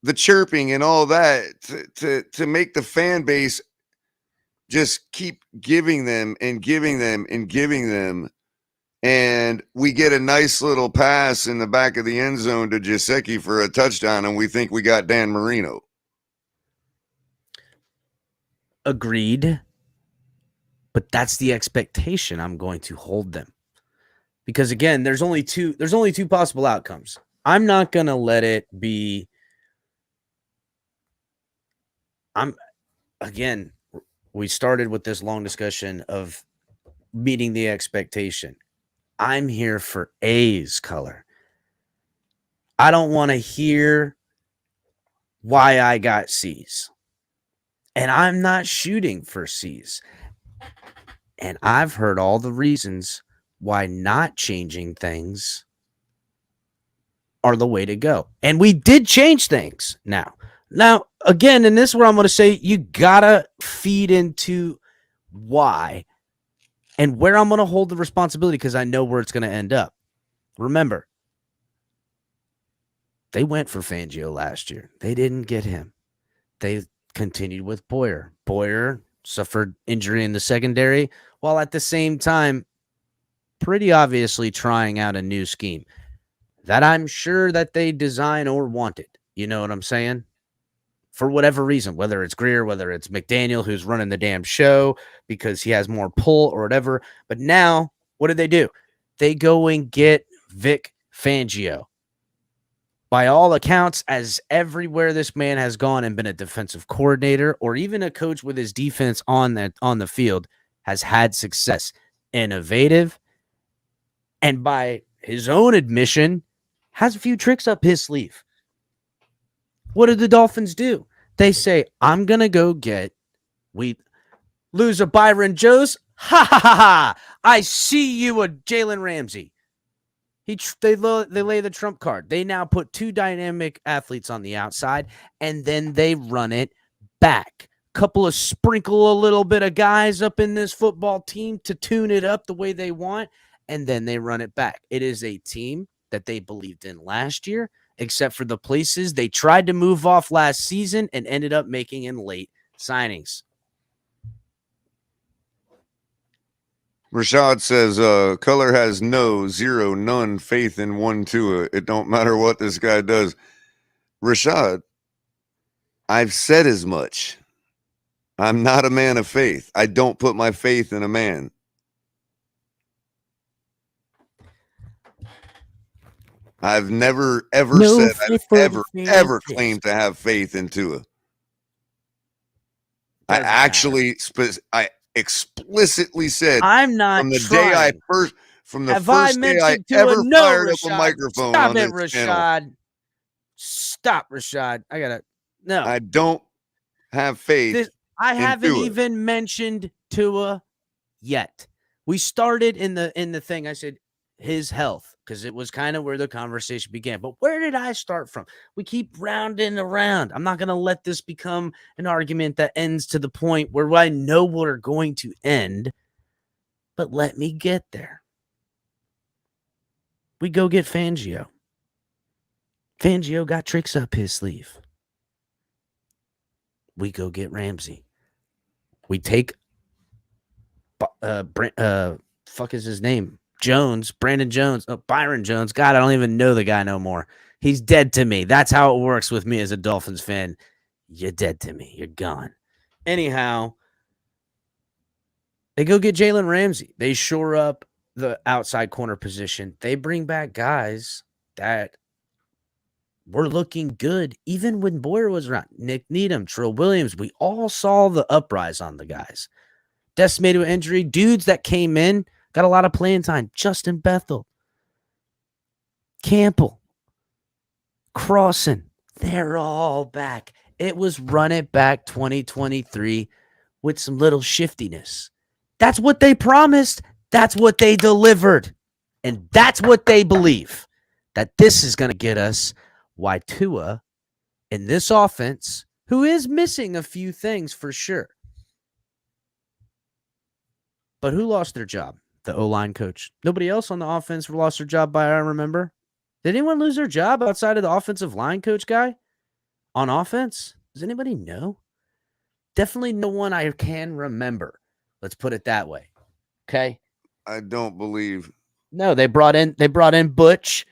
C: the chirping and all that to make the fan base just keep giving them and giving them and giving them. And we get a nice little pass in the back of the end zone to Gesicki for a touchdown, and we think we got Dan Marino.
B: Agreed. But that's the expectation I'm going to hold them. Because again, there's only two possible outcomes. I'm not gonna let it be. We started with this long discussion of meeting the expectation. I'm here for A's, color. I don't want to hear why I got C's. And I'm not shooting for C's. And I've heard all the reasons why not changing things are the way to go. And we did change things now. Now, again, and this is where I'm going to say you got to feed into why and where I'm going to hold the responsibility because I know where it's going to end up. Remember, they went for Fangio last year. They didn't get him. They continued with Boyer. Boyer suffered injury in the secondary while at the same time pretty obviously trying out a new scheme that I'm sure that they designed or wanted. You know what I'm saying? For whatever reason, whether it's Greer, whether it's McDaniel, who's running the damn show because he has more pull or whatever. But now, what do? They go and get Vic Fangio. By all accounts, as everywhere this man has gone and been a defensive coordinator or even a coach with his defense on the field, has had success. Innovative, and by his own admission, has a few tricks up his sleeve. What did the Dolphins do? They say, I'm going to go we lose a Byron Jones. Ha, ha, ha, ha. I see you a Jalen Ramsey. They lay the trump card. They now put two dynamic athletes on the outside, and then they run it back. Sprinkle a little bit of guys up in this football team to tune it up the way they want, and then they run it back. It is a team that they believed in last year, except for the places they tried to move off last season and ended up making in late signings.
C: Rashad says, Color has none faith in 1-2. It don't matter what this guy does. Rashad, I've said as much. I'm not a man of faith. I don't put my faith in a man. I've never, ever said I've ever claimed to have faith in Tua. I explicitly said
B: I'm not
C: from the
B: trying.
C: day I first from the
B: Have
C: first day I ever fired up a microphone
B: Stop
C: on
B: it,
C: this
B: Rashad.
C: channel.
B: Stop, Rashad. No.
C: I don't have faith.
B: I haven't
C: Tua.
B: even mentioned Tua yet. We started in the thing. I said his health because it was kind of where the conversation began. But where did I start from? We keep rounding around. I'm not going to let this become an argument that ends to the point where I know we're going to end. But let me get there. We go get Fangio. Fangio got tricks up his sleeve. We go get Ramsey. We take fuck is his name? Brandon Jones. Oh, Byron Jones. God, I don't even know the guy no more. He's dead to me. That's how it works with me as a Dolphins fan. You're dead to me. You're gone. Anyhow, they go get Jalen Ramsey. They shore up the outside corner position. They bring back guys that were looking good even when Boyer was around. Nick Needham, Trill Williams. We all saw the uprise on the guys. Decimated with injury. Dudes that came in, got a lot of playing time. Justin Bethel. Campbell. Crossan. They're all back. It was run it back 2023 with some little shiftiness. That's what they promised. That's what they delivered. And that's what they believe. That this is going to get us why Tua in this offense, who is missing a few things for sure. But who lost their job? The O-line coach. Nobody else on the offense lost their job by I remember. Did anyone lose their job outside of the offensive line coach guy on offense? Does anybody know? Definitely no one I can remember. Let's put it that way. Okay.
C: I don't believe.
B: No, they brought in Butch,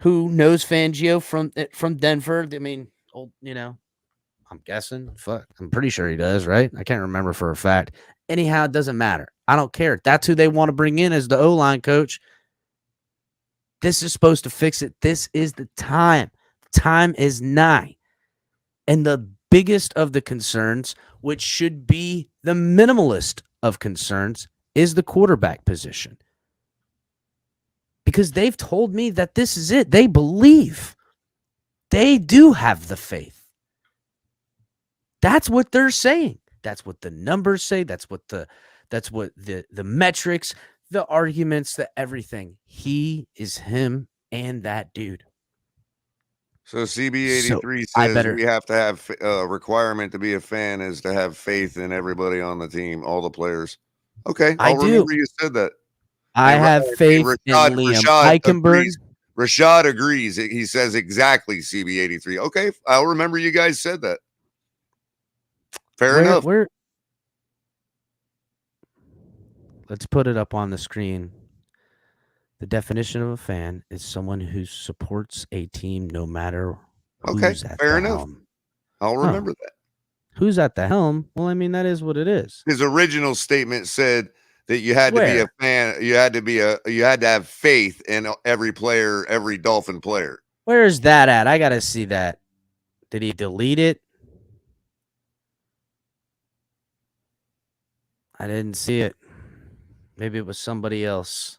B: who knows Fangio from Denver. I mean, I'm guessing. Fuck, I'm pretty sure he does, right? I can't remember for a fact. Anyhow, it doesn't matter. I don't care. That's who they want to bring in as the O-line coach. This is supposed to fix it. This is the time. Time is nigh. And the biggest of the concerns, which should be the minimalist of concerns, is the quarterback position. Because they've told me that this is it. They believe. They do have the faith. That's what they're saying. That's what the numbers say. That's what the metrics, the arguments, the everything. He is him and that dude.
C: So CB83
B: So
C: says we have to have a requirement to be a fan is to have faith in everybody on the team, all the players. Okay, I'll remember you said that.
B: I have faith in Liam Eichenberg.
C: Rashad agrees. He says exactly CB83. Okay, I'll remember you guys said that. Fair enough.
B: Let's put it up on the screen. The definition of a fan is someone who supports a team no matter who's at the helm.
C: I'll remember that.
B: Who's at the helm? Well, I mean, that is what it is.
C: His original statement said that you had to be a fan. You had to have faith in every player, every Dolphin player.
B: Where is that at? I got to see that. Did he delete it? I didn't see it. Maybe it was somebody else.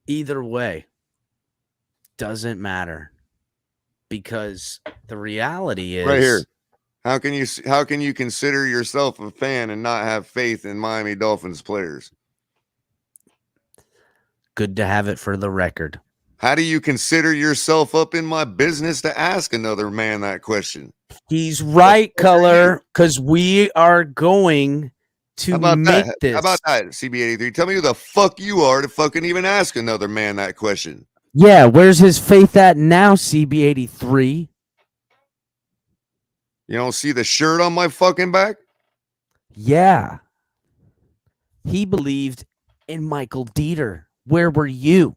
B: Either way, doesn't matter, because the reality is
C: right here. How can you consider yourself a fan and not have faith in Miami Dolphins players?
B: Good to have it for the record.
C: How do you consider yourself up in my business to ask another man that question?
B: He's right, Color, because we are going to make this.
C: How about that, CB83? Tell me who the fuck you are to fucking even ask another man that question.
B: Yeah, where's his faith at now, CB83?
C: You don't see the shirt on my fucking back?
B: Yeah. He believed in Michael Dieter. Where were you?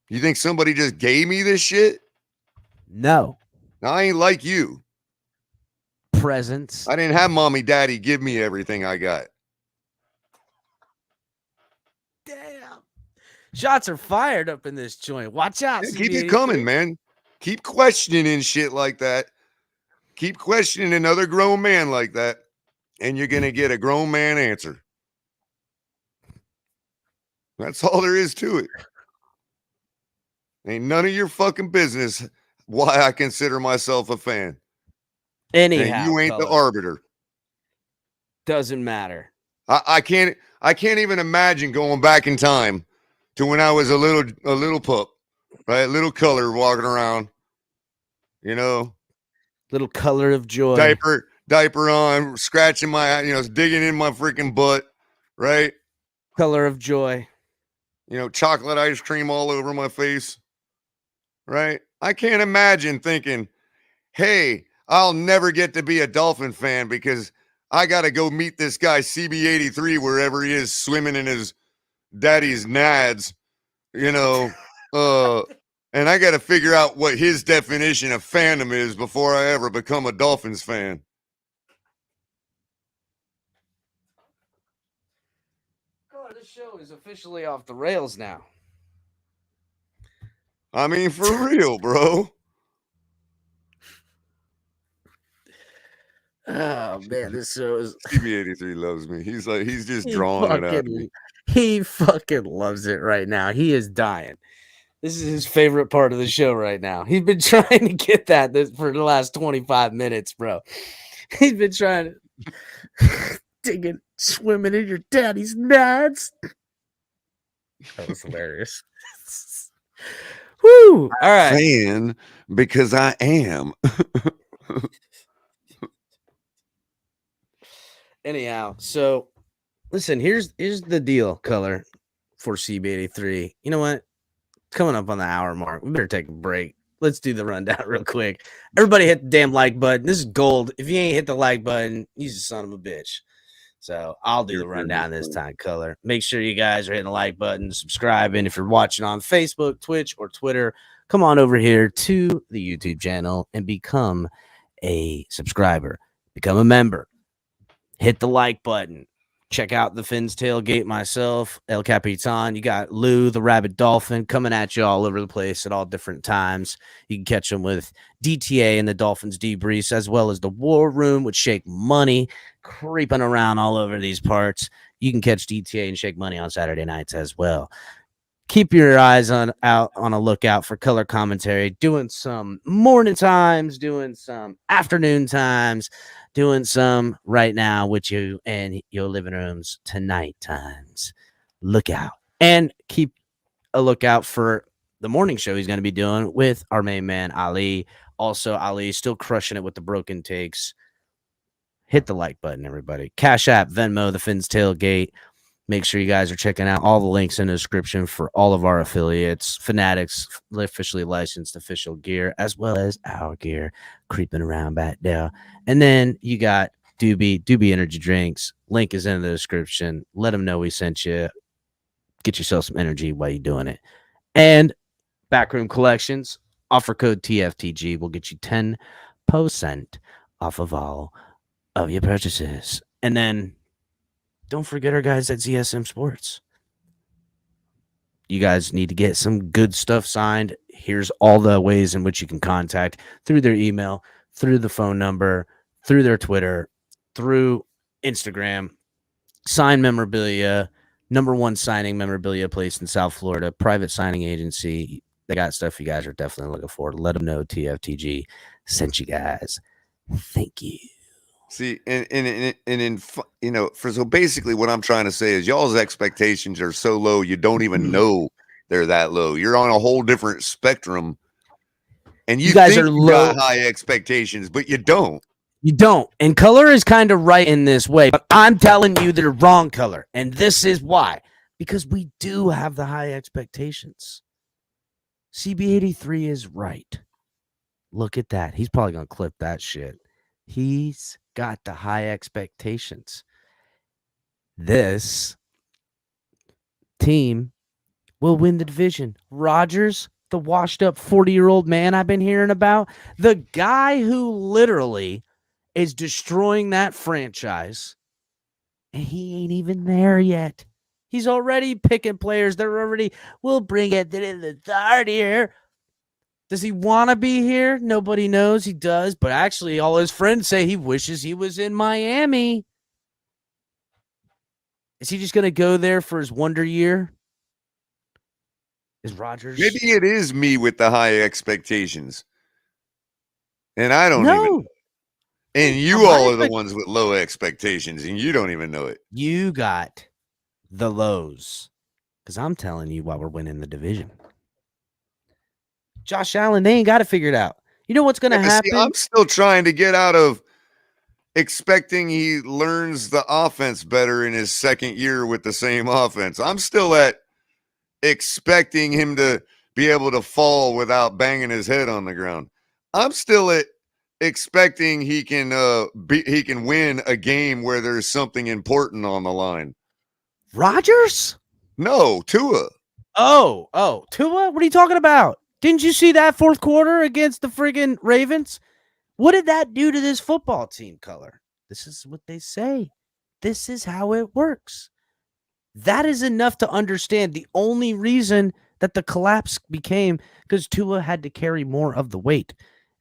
C: You think somebody just gave me this shit?
B: No.
C: I ain't like you.
B: Presents.
C: I didn't have mommy, daddy give me everything I got.
B: Damn. Shots are fired up in this joint. Watch out.
C: Yeah, keep it coming, man. Keep questioning shit like that. Keep questioning another grown man like that, and you're going to get a grown man answer. That's all there is to it. Ain't none of your fucking business why I consider myself a fan.
B: Anyhow,
C: and you ain't the arbiter.
B: Doesn't matter.
C: I can't even imagine going back in time to when I was a little pup, right? Little color walking around, you know,
B: little color of joy.
C: Diaper on, scratching my, digging in my freaking butt, right?
B: Color of joy.
C: Chocolate ice cream all over my face, right? I can't imagine thinking, hey, I'll never get to be a Dolphin fan because I got to go meet this guy CB83 wherever he is swimming in his daddy's nads, and I got to figure out what his definition of fandom is before I ever become a Dolphins fan.
B: Oh, this show is officially off the rails now.
C: I mean, for real, bro.
B: Oh man, this show is.
C: CB83 loves me. He's just drawing it out of me.
B: He fucking loves it right now. He is dying. This is his favorite part of the show right now. He's been trying to get that for the last 25 minutes, bro. He's been trying to swimming in your daddy's nads. That was hilarious. Woo! All right.
C: Fan because I am.
B: Anyhow, so listen, here's the deal, Color, for CB83. You know what? Coming up on the hour mark. We better take a break. Let's do the rundown real quick. Everybody hit the damn like button. This is gold. If you ain't hit the like button, you's a son of a bitch. So I'll do the rundown this time, Color. Make sure you guys are hitting the like button, subscribing. If you're watching on Facebook, Twitch, or Twitter, come on over here to the YouTube channel and become a subscriber. Become a member. Hit the like button. Check out the Fins Tailgate, myself, El Capitan. You got Lou, the Rabid Dolphin, coming at you all over the place at all different times. You can catch them with DTA and the Dolphins Debriefs, as well as the War Room with Shake Money, creeping around all over these parts. You can catch DTA and Shake Money on Saturday nights as well. Keep your eyes out on a lookout for color commentary, doing some morning times, doing some afternoon times, doing some right now with you and your living rooms tonight times. Look out. And keep a lookout for the morning show he's going to be doing with our main man, Ali. Also, Ali still crushing it with the broken takes. Hit the like button, everybody. Cash App, Venmo, the Fins Tailgate. Make sure you guys are checking out all the links in the description for all of our affiliates, Fanatics, officially licensed official gear, as well as our gear creeping around back there. And then you got Doobie energy drinks. Link is in the description. Let them know we sent you. Get yourself some energy while you're doing it. And Backroom Collections, offer code TFTG will get you 10% off of all of your purchases. And then don't forget our guys at ZSM Sports. You guys need to get some good stuff signed. Here's all the ways in which you can contact through their email, through the phone number, through their Twitter, through Instagram. Sign memorabilia, #1 signing memorabilia place in South Florida, private signing agency. They got stuff you guys are definitely looking for. Let them know TFTG sent you guys. Thank you.
C: See, so basically what I'm trying to say is y'all's expectations are so low you don't even know they're that low. You're on a whole different spectrum, and you
B: guys
C: think
B: are
C: you
B: low.
C: got high expectations, but you don't.
B: You don't. And Color is kind of right in this way, but I'm telling you they're wrong, Color. And this is why. Because we do have the high expectations. CB83 is right. Look at that. He's probably going to clip that shit. He's got the high expectations. This team will win the division. Rodgers, the washed up 40-year-old man I've been hearing about, the guy who literally is destroying that franchise, and he ain't even there yet. He's already picking players. They're already, we'll bring it in the third year. Does he want to be here? Nobody knows. He does, but actually all his friends say he wishes he was in Miami. Is he just going to go there for his wonder year? Is Rodgers?
C: Maybe it is me with the high expectations, and I don't even. And you all are the ones with low expectations, and you don't even know it.
B: You got the lows, because I'm telling you why we're winning the division. Josh Allen, they ain't got to figure it out. You know what's going to happen?
C: See, I'm still trying to get out of expecting he learns the offense better in his second year with the same offense. I'm still at expecting him to be able to fall without banging his head on the ground. I'm still at expecting he can win a game where there's something important on the line.
B: Rodgers?
C: No, Tua.
B: Oh, Tua? What are you talking about? Didn't you see that fourth quarter against the friggin' Ravens? What did that do to this football team, Color? This is what they say. This is how it works. That is enough to understand the only reason that the collapse became because Tua had to carry more of the weight,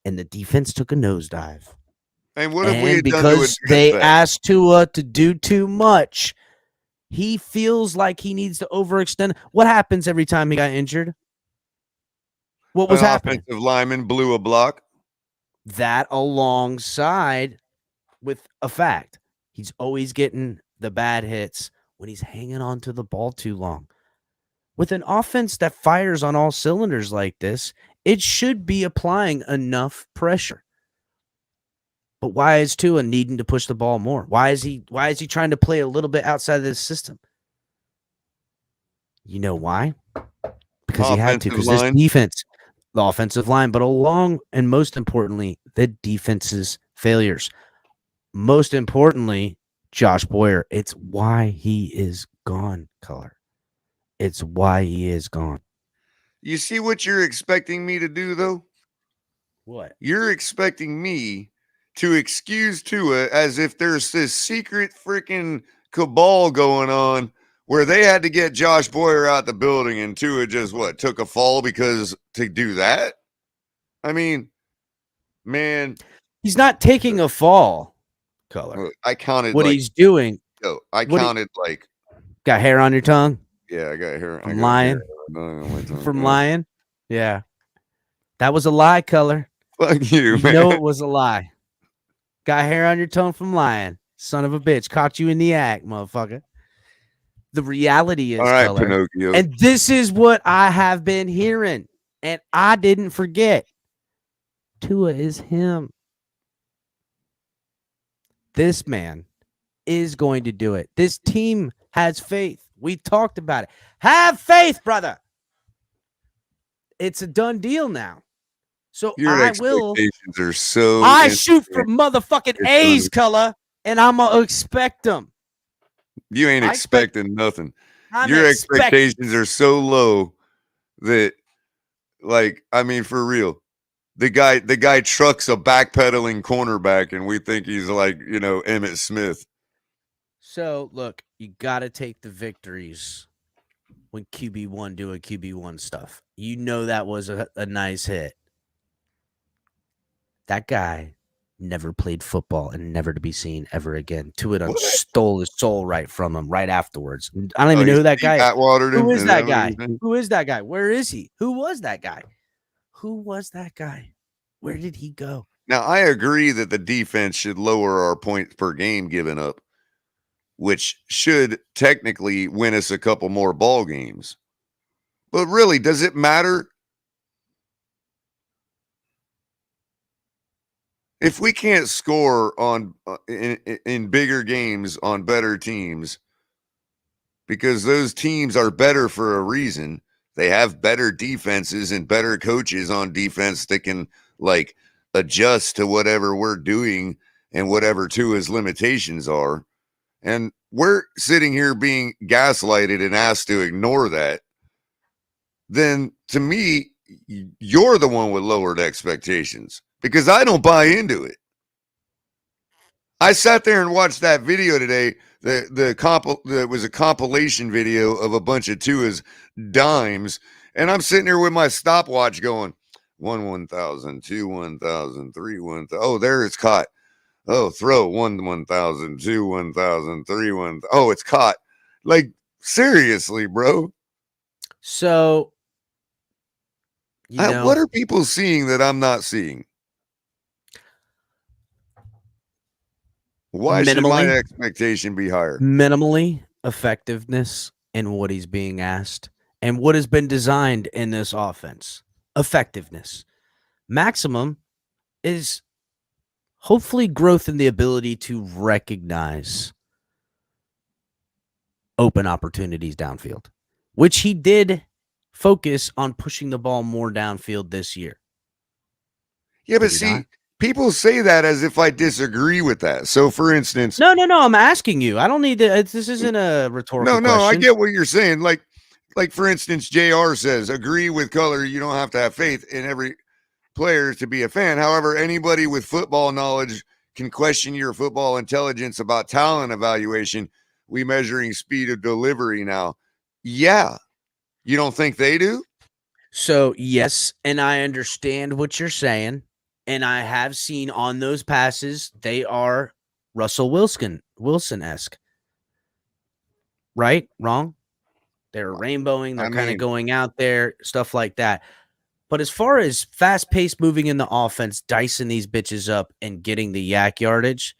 B: and the defense took a nosedive.
C: And what if we had
B: because they asked Tua to do too much, he feels like he needs to overextend. What happens every time he got injured? What was happening?
C: Offensive lineman blew a block.
B: That alongside with a fact, he's always getting the bad hits when he's hanging on to the ball too long. With an offense that fires on all cylinders like this, it should be applying enough pressure. But why is Tua needing to push the ball more? Why is he trying to play a little bit outside of this system? You know why? Because he had to. Because this defense, the offensive line, but along and most importantly, the defense's failures. Most importantly, Josh Boyer. It's why he is gone, Color. It's why he is gone.
C: You see what you're expecting me to do, though?
B: What?
C: You're expecting me to excuse Tua as if there's this secret freaking cabal going on where they had to get Josh Boyer out the building and Tua just took a fall because to do that? I mean, man,
B: he's not taking a fall, Color.
C: I counted
B: what
C: like,
B: he's doing.
C: I counted like,
B: got hair on your tongue?
C: Yeah, I got hair.
B: From lying? From lying? Yeah. That was a lie, Color.
C: Fuck you, man.
B: know it was a lie. Got hair on your tongue from lying. Son of a bitch. Caught you in the act, motherfucker. The reality is,
C: all right,
B: Color,
C: Pinocchio.
B: and this is what I have been hearing, and I didn't forget. Tua is him. This man is going to do it. This team has faith. We talked about it. Have faith, brother. It's a done deal now. So
C: Your expectations are so.
B: I shoot for motherfucking A's, Color, and I'm going to expect them.
C: You ain't expecting nothing. Your expectations are so low that, like, I mean, for real, the guy trucks a backpedaling cornerback, and we think he's like, Emmitt Smith.
B: So look, you got to take the victories when QB1 doing QB1 stuff. That was a nice hit. That guy never played football and never to be seen ever again. Tua done stole his soul right from him right afterwards. I don't even know who that guy is. Who is that guy? Who is that guy? Where is he? Who was that guy? Who was that guy? Where did he go?
C: Now, I agree that the defense should lower our points per game given up, which should technically win us a couple more ball games. But really, does it matter? If we can't score on in bigger games on better teams, because those teams are better for a reason, they have better defenses and better coaches on defense that can like adjust to whatever we're doing and whatever Tua's limitations are. And we're sitting here being gaslighted and asked to ignore that. Then to me, you're the one with lowered expectations. Because I don't buy into it. I sat there and watched that video today. There was a compilation video of a bunch of Tua's dimes, and I'm sitting there with my stopwatch going 1,000, 2 1,000, 3 1,000. Oh, there it's caught. Oh, throw 1,000, 2 1,000, 3 1,000. Oh, it's caught. Like seriously, bro.
B: So,
C: what are people seeing that I'm not seeing? Why should my expectation be higher?
B: Minimally effectiveness in what he's being asked and what has been designed in this offense. Effectiveness. Maximum is hopefully growth in the ability to recognize open opportunities downfield, which he did focus on pushing the ball more downfield this year.
C: Yeah, but see, people say that as if I disagree with that. So, for instance,
B: no, I'm asking you. I don't need to. This isn't a rhetorical.
C: No, I get what you're saying. Like for instance, JR says, agree with Color. You don't have to have faith in every player to be a fan. However, anybody with football knowledge can question your football intelligence about talent evaluation. We measuring speed of delivery now. Yeah, you don't think they do?
B: So yes, and I understand what you're saying. And I have seen on those passes, they are Russell Wilson-esque. Right? Wrong? They're rainbowing. They're kind of going out there, stuff like that. But as far as fast-paced moving in the offense, dicing these bitches up and getting the yak yardage,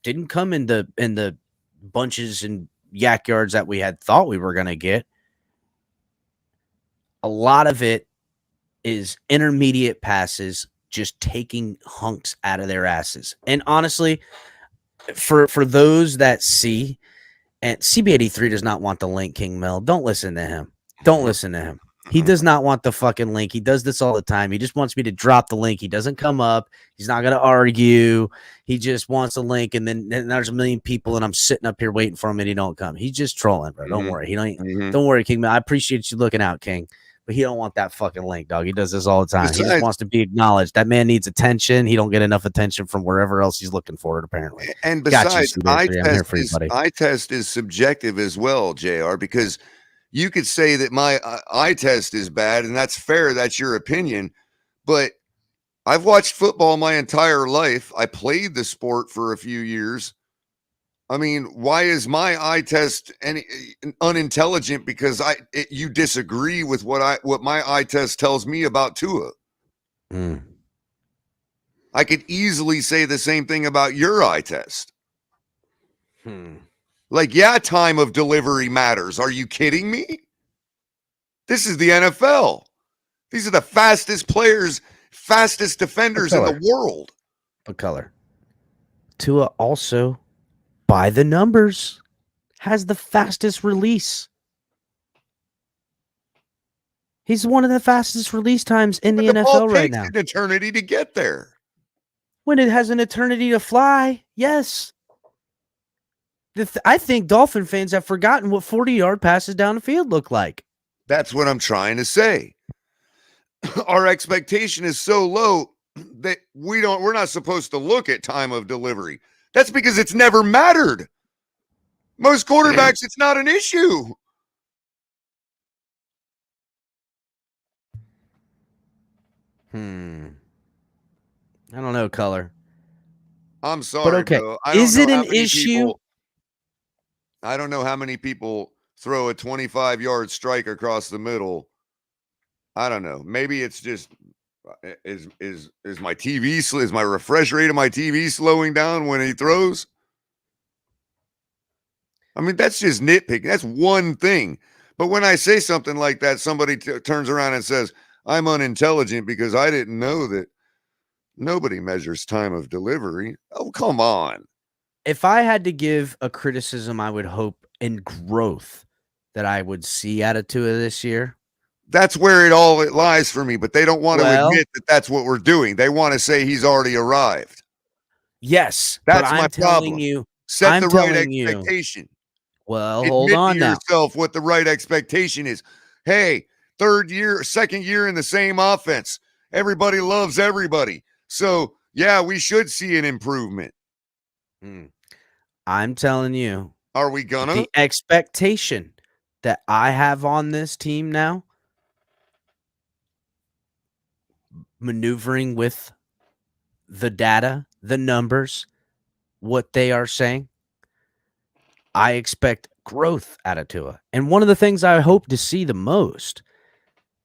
B: didn't come in the bunches and yak yards that we had thought we were going to get. A lot of it is intermediate passes, just taking hunks out of their asses. And honestly, for those that see, and CB83 does not want the link, King Mel. Don't listen to him. Don't listen to him. He does not want the fucking link. He does this all the time. He just wants me to drop the link. He doesn't come up. He's not going to argue. He just wants a link, and then there's a million people, and I'm sitting up here waiting for him, and he don't come. He's just trolling, bro. Don't worry. Don't worry, King Mel. I appreciate you looking out, King. he don't want that fucking link, dog. He does this all the time. He just
C: Besides-
B: wants to be acknowledged. That man needs attention. He don't get enough attention from wherever else he's looking for it, apparently.
C: And
B: Got you,
C: besides,
B: Cedrick. I'm here for you, buddy.
C: eye test is subjective as well, JR, because you could say that my eye test is bad, and that's fair. That's your opinion. But I've watched football my entire life. I played the sport for a few years. I mean, why is my eye test unintelligent? Because you disagree with what my eye test tells me about Tua. I could easily say the same thing about your eye test. Like, yeah, time of delivery matters. Are you kidding me? This is the NFL. These are the fastest players, fastest defenders in the world.
B: But color. Tua also, by the numbers, has the fastest release. He's one of the fastest release times in the NFL right now.
C: It takes an eternity to get there.
B: When it has an eternity to fly, yes. I think Dolphin fans have forgotten what 40-yard passes down the field look like.
C: That's what I'm trying to say. Our expectation is so low that we're not supposed to look at time of delivery. That's because it's never mattered. Most quarterbacks, it's not an issue.
B: I don't know, color.
C: I'm sorry,
B: but okay.
C: bro.
B: Is it an issue?
C: I don't know how many people throw a 25-yard strike across the middle. I don't know. Maybe it's just is my TV is my refresh rate of my TV slowing down when he throws? I mean, that's just nitpicking. That's one thing. But when I say something like that, somebody turns around and says, I'm unintelligent because I didn't know that nobody measures time of delivery. Oh, come on.
B: If I had to give a criticism, I would hope in growth that I would see out of Tua this year.
C: That's where it lies for me, but they don't want to admit that that's what we're doing. They want to say he's already arrived.
B: Yes.
C: That's my problem. Set the right expectation.
B: Well, hold on now.
C: Admit to yourself what the right expectation is. Hey, second year in the same offense. Everybody loves everybody. So, yeah, we should see an improvement.
B: I'm telling you.
C: Are we gonna?
B: The expectation that I have on this team now, maneuvering with the data, the numbers, what they are saying, I expect growth out of Tua. And one of the things I hope to see the most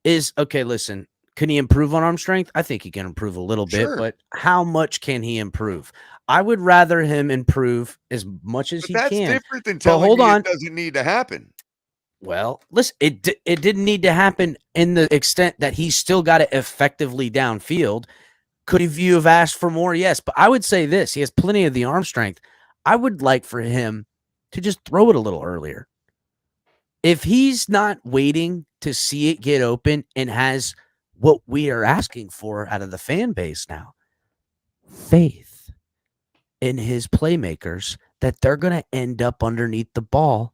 B: is, okay, listen, can he improve on arm strength? I think he can improve a little bit, but how much can he improve? I would rather him improve as much as he can.
C: That's different than telling me it doesn't need to happen.
B: Well, listen, it didn't need to happen in the extent that he's still got it effectively downfield. Could you have asked for more? Yes, but I would say this. He has plenty of the arm strength. I would like for him to just throw it a little earlier. If he's not waiting to see it get open and has what we are asking for out of the fan base now, faith in his playmakers that they're going to end up underneath the ball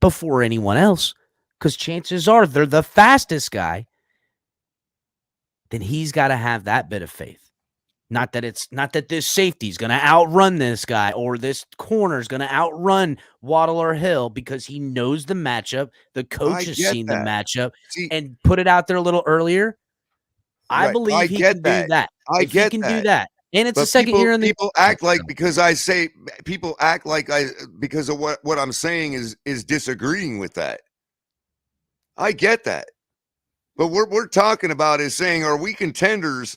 B: before anyone else, because chances are they're the fastest guy, then he's got to have that bit of faith. Not that this safety is going to outrun this guy or this corner is going to outrun Waddle or Hill, because he knows the matchup. The coach has seen the matchup and put it out there a little earlier. I believe he can do that.
C: I get that.
B: Do that. And it's the second year in the
C: people act like because of what I'm saying is disagreeing with that. I get that. But what we're talking about is saying, are we contenders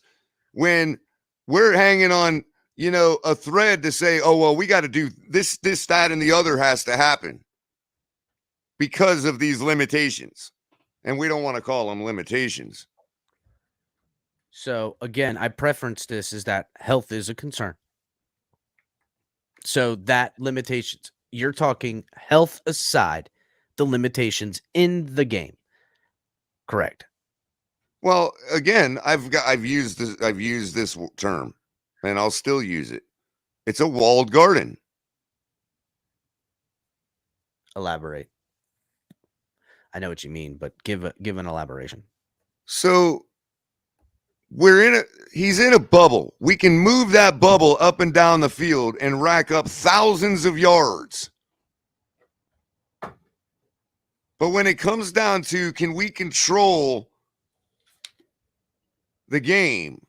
C: when we're hanging on, a thread to say, oh, well, we got to do this, that, and the other has to happen because of these limitations. And we don't want to call them limitations.
B: So, again, I preference this is that health is a concern. So that limitations, you're talking health aside, the limitations in the game. Correct.
C: Well, again, I've used this term, and I'll still use it. It's a walled garden.
B: Elaborate. I know what you mean, but give an elaboration.
C: So he's in a bubble. We can move that bubble up and down the field and rack up thousands of yards. But when it comes down to, can we control the game?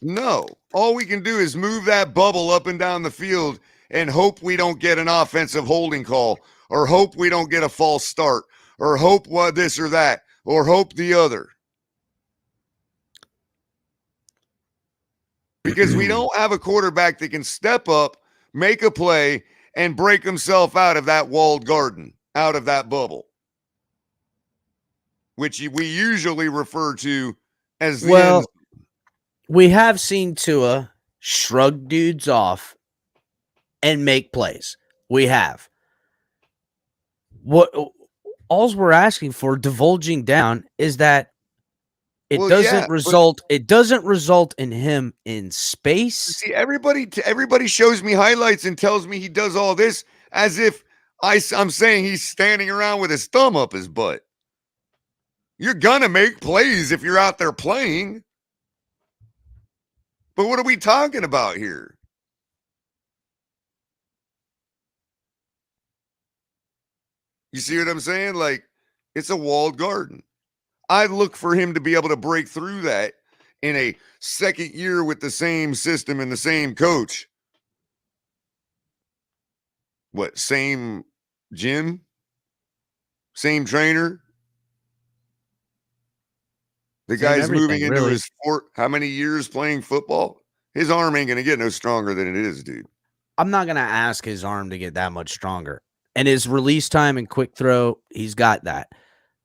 C: No. All we can do is move that bubble up and down the field and hope we don't get an offensive holding call, or hope we don't get a false start, or hope what this or that, or hope the other. Because we don't have a quarterback that can step up, make a play, and break himself out of that walled garden, out of that bubble, which we usually refer to as the end.
B: We have seen Tua shrug dudes off and make plays. We have. What all we're asking for, divulging down, is that it doesn't result in him in space.
C: See, everybody shows me highlights and tells me he does all this as if I'm saying he's standing around with his thumb up his butt. You're gonna make plays if you're out there playing. But what are we talking about here? You see what I'm saying? Like, it's a walled garden. I look for him to be able to break through that in a second year with the same system and the same coach. What, same gym? Same trainer? The guy's moving into his how many years playing football? His arm ain't going to get no stronger than it is, dude.
B: I'm not going to ask his arm to get that much stronger. And his release time and quick throw, he's got that.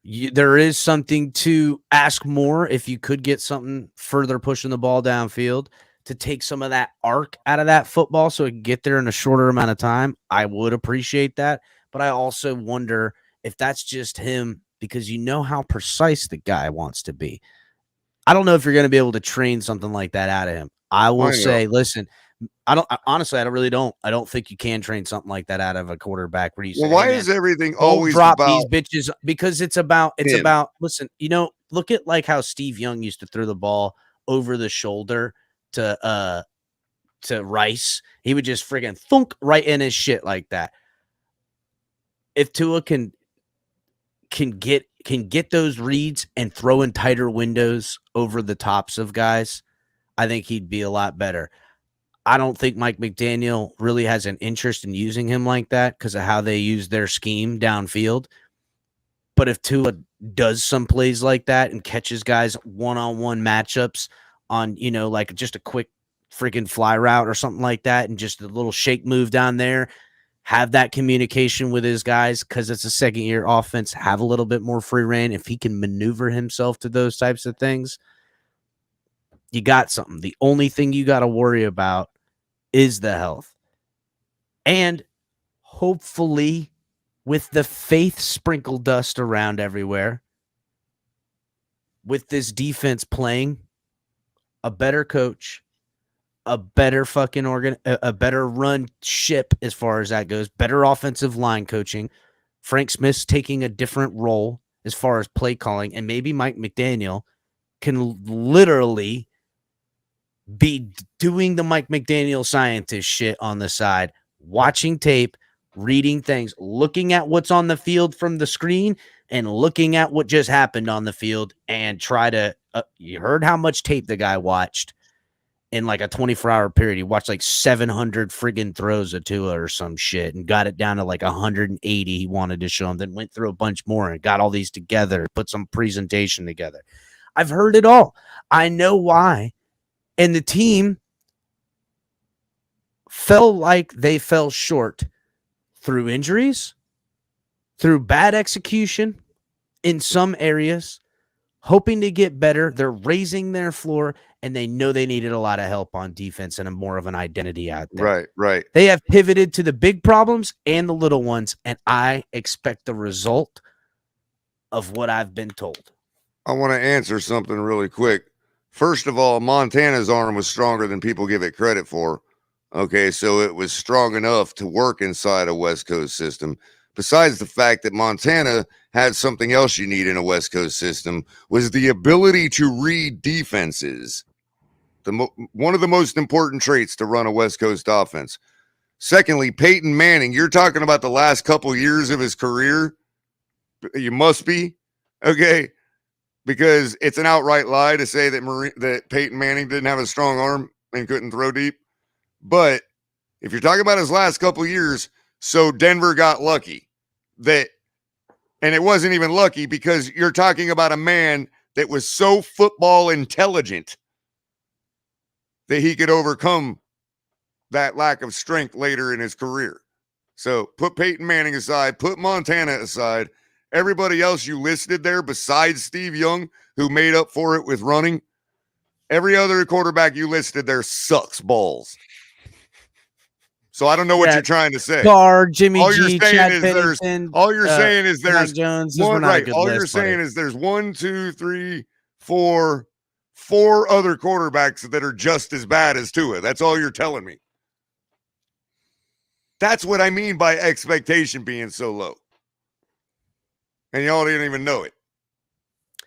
B: There is something to ask more if you could get something further pushing the ball downfield to take some of that arc out of that football so it can get there in a shorter amount of time. I would appreciate that. But I also wonder if that's just him, because you know how precise the guy wants to be. I don't know if you're going to be able to train something like that out of him. I will say, listen, I don't think you can train something like that out of a quarterback. Where you say,
C: why is everything always
B: drop
C: about
B: these bitches? Because it's about listen, look at like how Steve Young used to throw the ball over the shoulder to Rice. He would just friggin' thunk right in his shit like that. If Tua can get those reads and throw in tighter windows over the tops of guys, I think he'd be a lot better. I don't think Mike McDaniel really has an interest in using him like that because of how they use their scheme downfield. But if Tua does some plays like that and catches guys one-on-one matchups on, like just a quick freaking fly route or something like that, and just a little shake move down there, have that communication with his guys because it's a second-year offense, have a little bit more free reign. If he can maneuver himself to those types of things, you got something. The only thing you got to worry about is the health. And hopefully, with the faith sprinkle dust around everywhere, with this defense playing, a better coach, a better a better run ship as far as that goes, better offensive line coaching, Frank Smith's taking a different role as far as play calling, and maybe Mike McDaniel can literally be doing the Mike McDaniel scientist shit on the side, watching tape, reading things, looking at what's on the field from the screen and looking at what just happened on the field and try to you heard how much tape the guy watched in like a 24-hour period. He watched like 700 friggin' throws of Tua or some shit and got it down to like 180 he wanted to show him, then went through a bunch more and got all these together, put some presentation together. I've heard it all. I know why. And the team felt like they fell short through injuries, through bad execution in some areas, hoping to get better. They're raising their floor, and they know they needed a lot of help on defense and more of an identity out there.
C: Right.
B: They have pivoted to the big problems and the little ones, and I expect the result of what I've been told.
C: I want to answer something really quick. First of all, Montana's arm was stronger than people give it credit for. Okay, so it was strong enough to work inside a West Coast system. besides the fact that Montana had something else you need in a West Coast system, was the ability to read defenses. One of the most important traits to run a West Coast offense. Secondly, Peyton Manning, you're talking about the last couple years of his career. You must be, okay, because it's an outright lie to say that Peyton Manning didn't have a strong arm and couldn't throw deep. But if you're talking about his last couple years, so Denver got lucky. And it wasn't even lucky because you're talking about a man that was so football intelligent that he could overcome that lack of strength later in his career. So put Peyton Manning aside, put Montana aside. Everybody else you listed there besides Steve Young, who made up for it with running, every other quarterback you listed there sucks balls. So I don't know what you're trying to say.
B: Jimmy
C: all
B: G,
C: you're saying
B: Chad
C: is
B: Pennington,
C: there's
B: Jones.
C: One, right. All you're saying is there's 1, 2, 3, 4 other quarterbacks that are just as bad as Tua. That's all you're telling me. That's what I mean by expectation being so low. And y'all didn't even know it.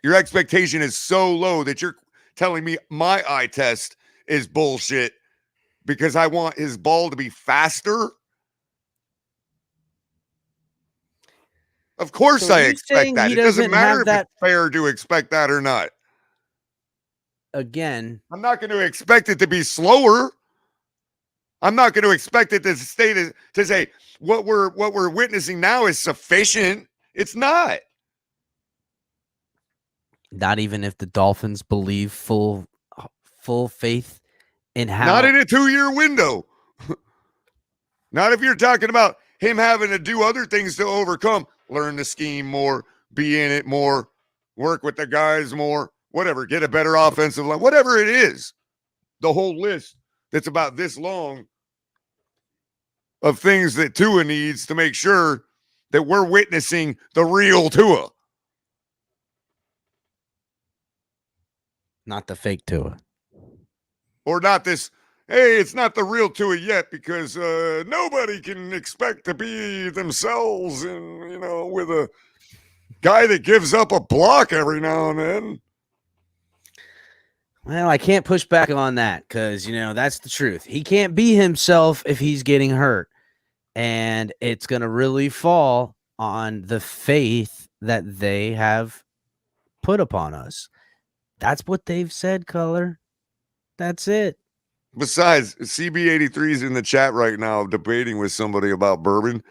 C: Your expectation is so low that you're telling me my eye test is bullshit because I want his ball to be faster. Of course I expect that. It doesn't matter if it's fair to expect that or not.
B: Again,
C: I'm not going to expect it to be slower. I'm not going to expect it to say what we're witnessing now is sufficient. It's not.
B: Not even if the Dolphins believe full faith in how.
C: Not in a 2-year window. Not if you're talking about him having to do other things to overcome, learn the scheme more, be in it more, work with the guys more, whatever, get a better offensive line, whatever it is. The whole list that's about this long of things that Tua needs to make sure that we're witnessing the real Tua.
B: Not the fake Tua.
C: Or not this, hey, it's not the real Tua yet because nobody can expect to be themselves and, with a guy that gives up a block every now and then.
B: Well, I can't push back on that because, that's the truth. He can't be himself if he's getting hurt. And it's going to really fall on the faith that they have put upon us. That's what they've said, Color. That's it.
C: Besides, CB83 is in the chat right now debating with somebody about bourbon,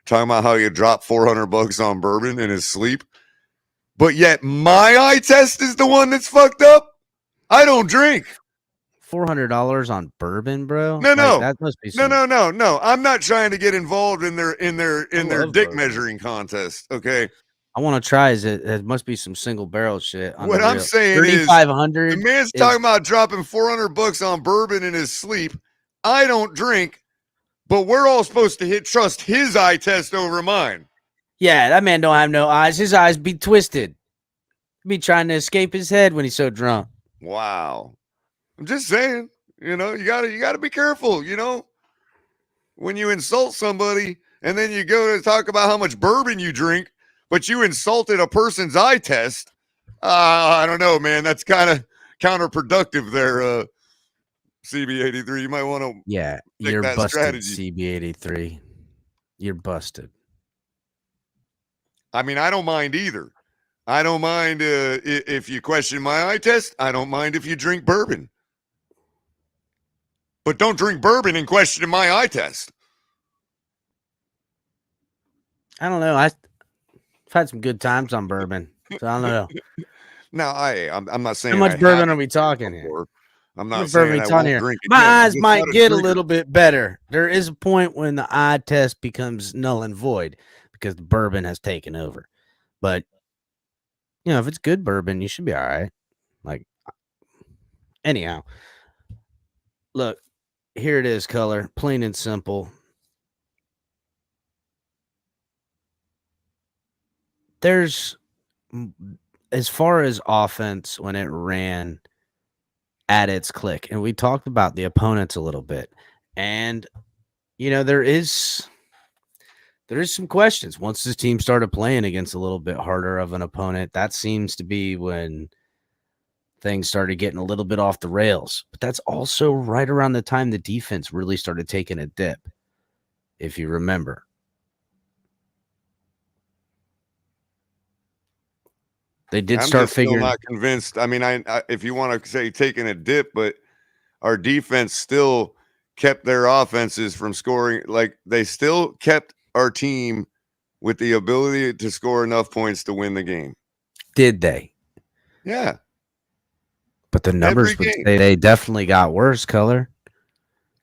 C: talking about how you dropped $400 on bourbon in his sleep. But yet my eye test is the one that's fucked up. I don't drink.
B: $400 on bourbon, bro?
C: No.
B: That must be
C: No. I'm not trying to get involved in their dick
B: bourbon.
C: Measuring contest. Okay.
B: I want to try. It must be some single barrel shit.
C: What I'm saying is,
B: 3,500.
C: The man's talking about dropping $400 on bourbon in his sleep. I don't drink, but we're all supposed to trust his eye test over mine.
B: Yeah, that man don't have no eyes. His eyes be twisted. Be trying to escape his head when he's so drunk.
C: Wow. I'm just saying, you gotta be careful, when you insult somebody and then you go to talk about how much bourbon you drink, but you insulted a person's eye test. I don't know, man. That's kind of counterproductive there, CB83. You might want to
B: you're busted,
C: strategy.
B: CB83. You're busted.
C: I mean, I don't mind either. I don't mind if you question my eye test. I don't mind if you drink bourbon. But don't drink bourbon and question my eye test.
B: I don't know. I've had some good times on bourbon. So I don't know.
C: Now, I'm not saying
B: how much bourbon are we talking here?
C: I'm not saying I won't drink it.
B: My eyes might get a little bit better. There is a point when the eye test becomes null and void because the bourbon has taken over. But, if it's good bourbon, you should be all right. Anyhow, look, here it is, Color, plain and simple. There's, as far as offense, when it ran at its click, and we talked about the opponents a little bit, and, there is There is some questions. Once this team started playing against a little bit harder of an opponent, that seems to be when things started getting a little bit off the rails. But that's also right around the time the defense really started taking a dip, if you remember. They did
C: I'm
B: start
C: just still
B: figuring.
C: not convinced. I mean, I if you want to say taking a dip, but our defense still kept their offenses from scoring. Like, they still kept our team with the ability to score enough points to win the game.
B: Did they?
C: Yeah.
B: But the numbers would
C: game.
B: say they definitely got worse, Color.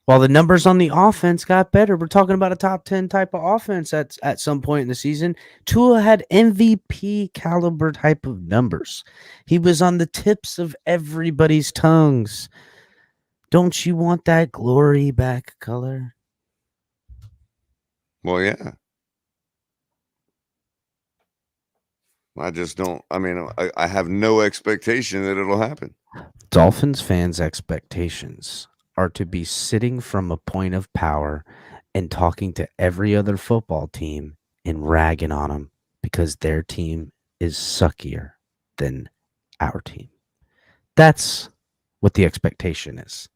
B: While the numbers on the offense got better. We're talking about a top 10 type of offense at some point in the season. Tua had MVP caliber type of numbers. He was on the tips of everybody's tongues. Don't you want that glory back, Color?
C: Well, yeah. I just don't. I mean, I have no expectation that it'll happen.
B: Dolphins fans' expectations are to be sitting from a point of power and talking to every other football team and ragging on them because their team is suckier than our team. That's what the expectation is.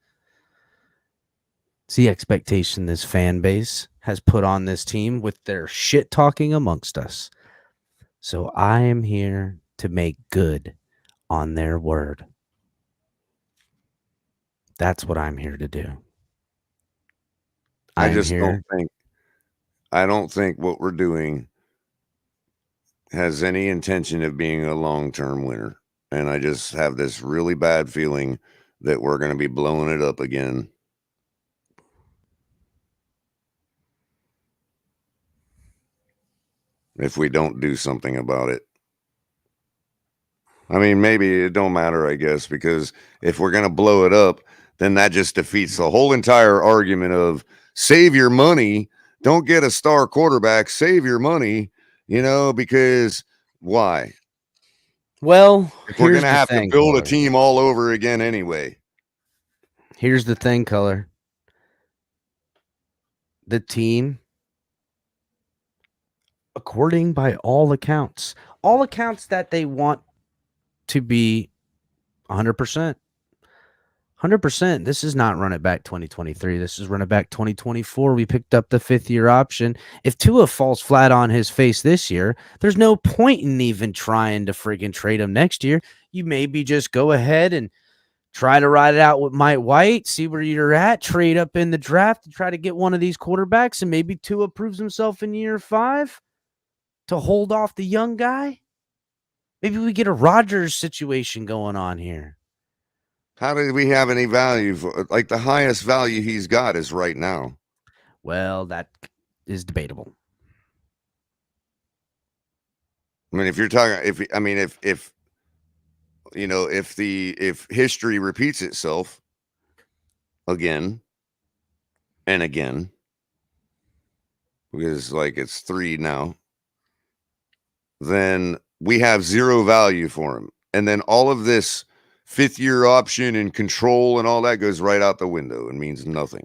B: It's the expectation this fan base has put on this team with their shit talking amongst us. So I am here to make good on their word. That's what I'm here to do.
C: I don't think what we're doing has any intention of being a long-term winner. And I just have this really bad feeling that we're going to be blowing it up again. If we don't do something about it. I mean, maybe it don't matter, I guess, because if we're going to blow it up, then that just defeats the whole entire argument of save your money. Don't get a star quarterback. Save your money, because why?
B: Well,
C: if we're going to have to build a team all over again anyway.
B: Here's the thing, Color. The team, according by all accounts that they want to be 100%. 100%. This is not run it back 2023. This is run it back 2024. We picked up the 5th-year option. If Tua falls flat on his face this year, there's no point in even trying to friggin' trade him next year. You maybe just go ahead and try to ride it out with Mike White, see where you're at, trade up in the draft and try to get one of these quarterbacks, and maybe Tua proves himself in year 5 to hold off the young guy. Maybe we get a Rodgers situation going on here.
C: How did we have any value for, like, the highest value he's got is right now?
B: Well, that is debatable.
C: I mean, if you're talking, if history repeats itself again and again, because like it's 3 now, then we have zero value for him. And then all of this 5th-year option and control and all that goes right out the window and means nothing.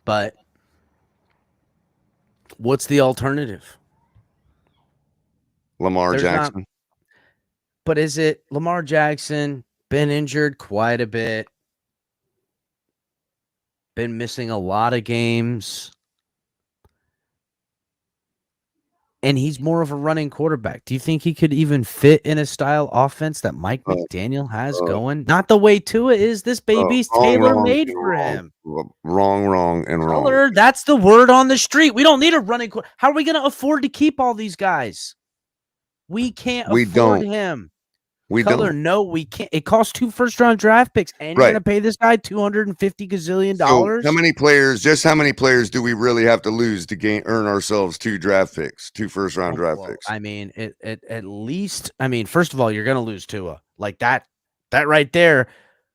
B: But what's the alternative?
C: Lamar Jackson.
B: But is it Lamar Jackson? Been injured quite a bit. Been missing a lot of games. And he's more of a running quarterback. Do you think he could even fit in a style offense that Mike McDaniel has going? Not the way Tua is. This baby's tailor-made for him.
C: Wrong, and wrong.
B: Color, that's the word on the street. We don't need a running quarterback. How are we going to afford to keep all these guys? We can't afford him.
C: We
B: Color,
C: don't.
B: no, we can't. It costs 2 first-round draft picks, and you're going to pay this guy $250 gazillion.
C: So how many players do we really have to lose to earn ourselves 2 draft picks, 2 first-round draft picks?
B: I mean, at least, first of all, you're going to lose Tua. Like that right there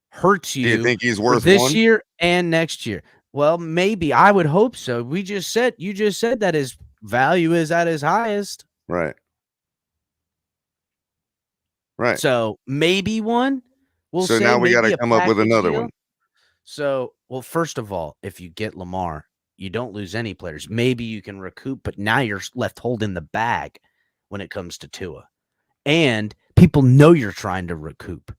B: hurts you.
C: Do you think he's worth
B: this
C: one?
B: year and next year? Well, maybe. I would hope so. You just said that his value is at his highest.
C: Right.
B: So maybe one, We'll
C: So
B: say
C: now we got
B: maybe
C: to
B: a
C: come up with
B: package
C: another
B: deal.
C: one.
B: So, well, first of all, if you get Lamar, you don't lose any players. Maybe you can recoup, but now you're left holding the bag when it comes to Tua. And people know you're trying to recoup.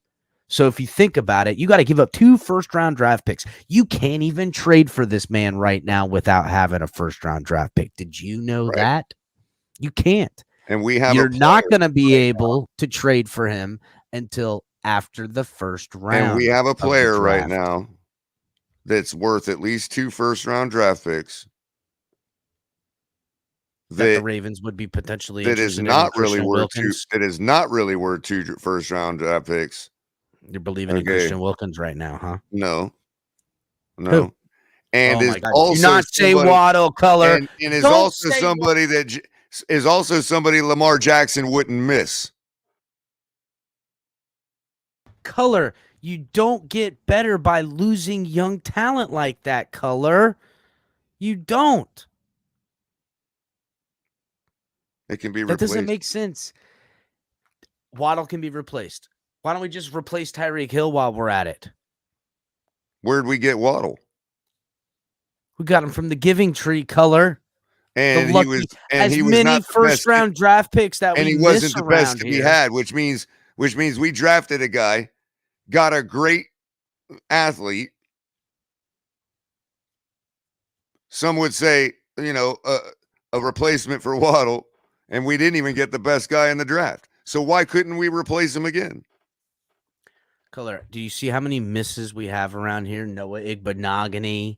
B: So if you think about it, you got to give up 2 first-round draft picks. You can't even trade for this man right now without having a first-round draft pick. Did you know that? You can't.
C: And we have
B: You're not going to be able to trade for him until after the first round.
C: And we have a player right
B: draft.
C: now that's worth at least 2 first-round draft picks
B: that the Ravens would be potentially
C: that is
B: interested
C: not
B: in
C: really worth
B: Wilkins.
C: that is not really worth 2 first-round draft picks.
B: You're believing in Christian Wilkins right now, huh?
C: No.
B: Who?
C: And
B: oh
C: is
B: my God.
C: also
B: do not say Waddle, Color.
C: and is
B: Don't
C: also somebody that is also somebody Lamar Jackson wouldn't miss.
B: Color, you don't get better by losing young talent like that, Color. You don't.
C: It can be
B: replaced. That doesn't make sense. Waddle can be replaced. Why don't we just replace Tyreek Hill while we're at it?
C: Where'd we get Waddle?
B: We got him from the Giving Tree, Color.
C: And he was
B: many
C: not
B: first round draft picks that
C: and
B: we
C: he wasn't the best
B: to
C: be had, which means we drafted a guy, got a great athlete. Some would say, a replacement for Waddle, and we didn't even get the best guy in the draft. So why couldn't we replace him again?
B: Color, do you see how many misses we have around here? Noah Igbenogany.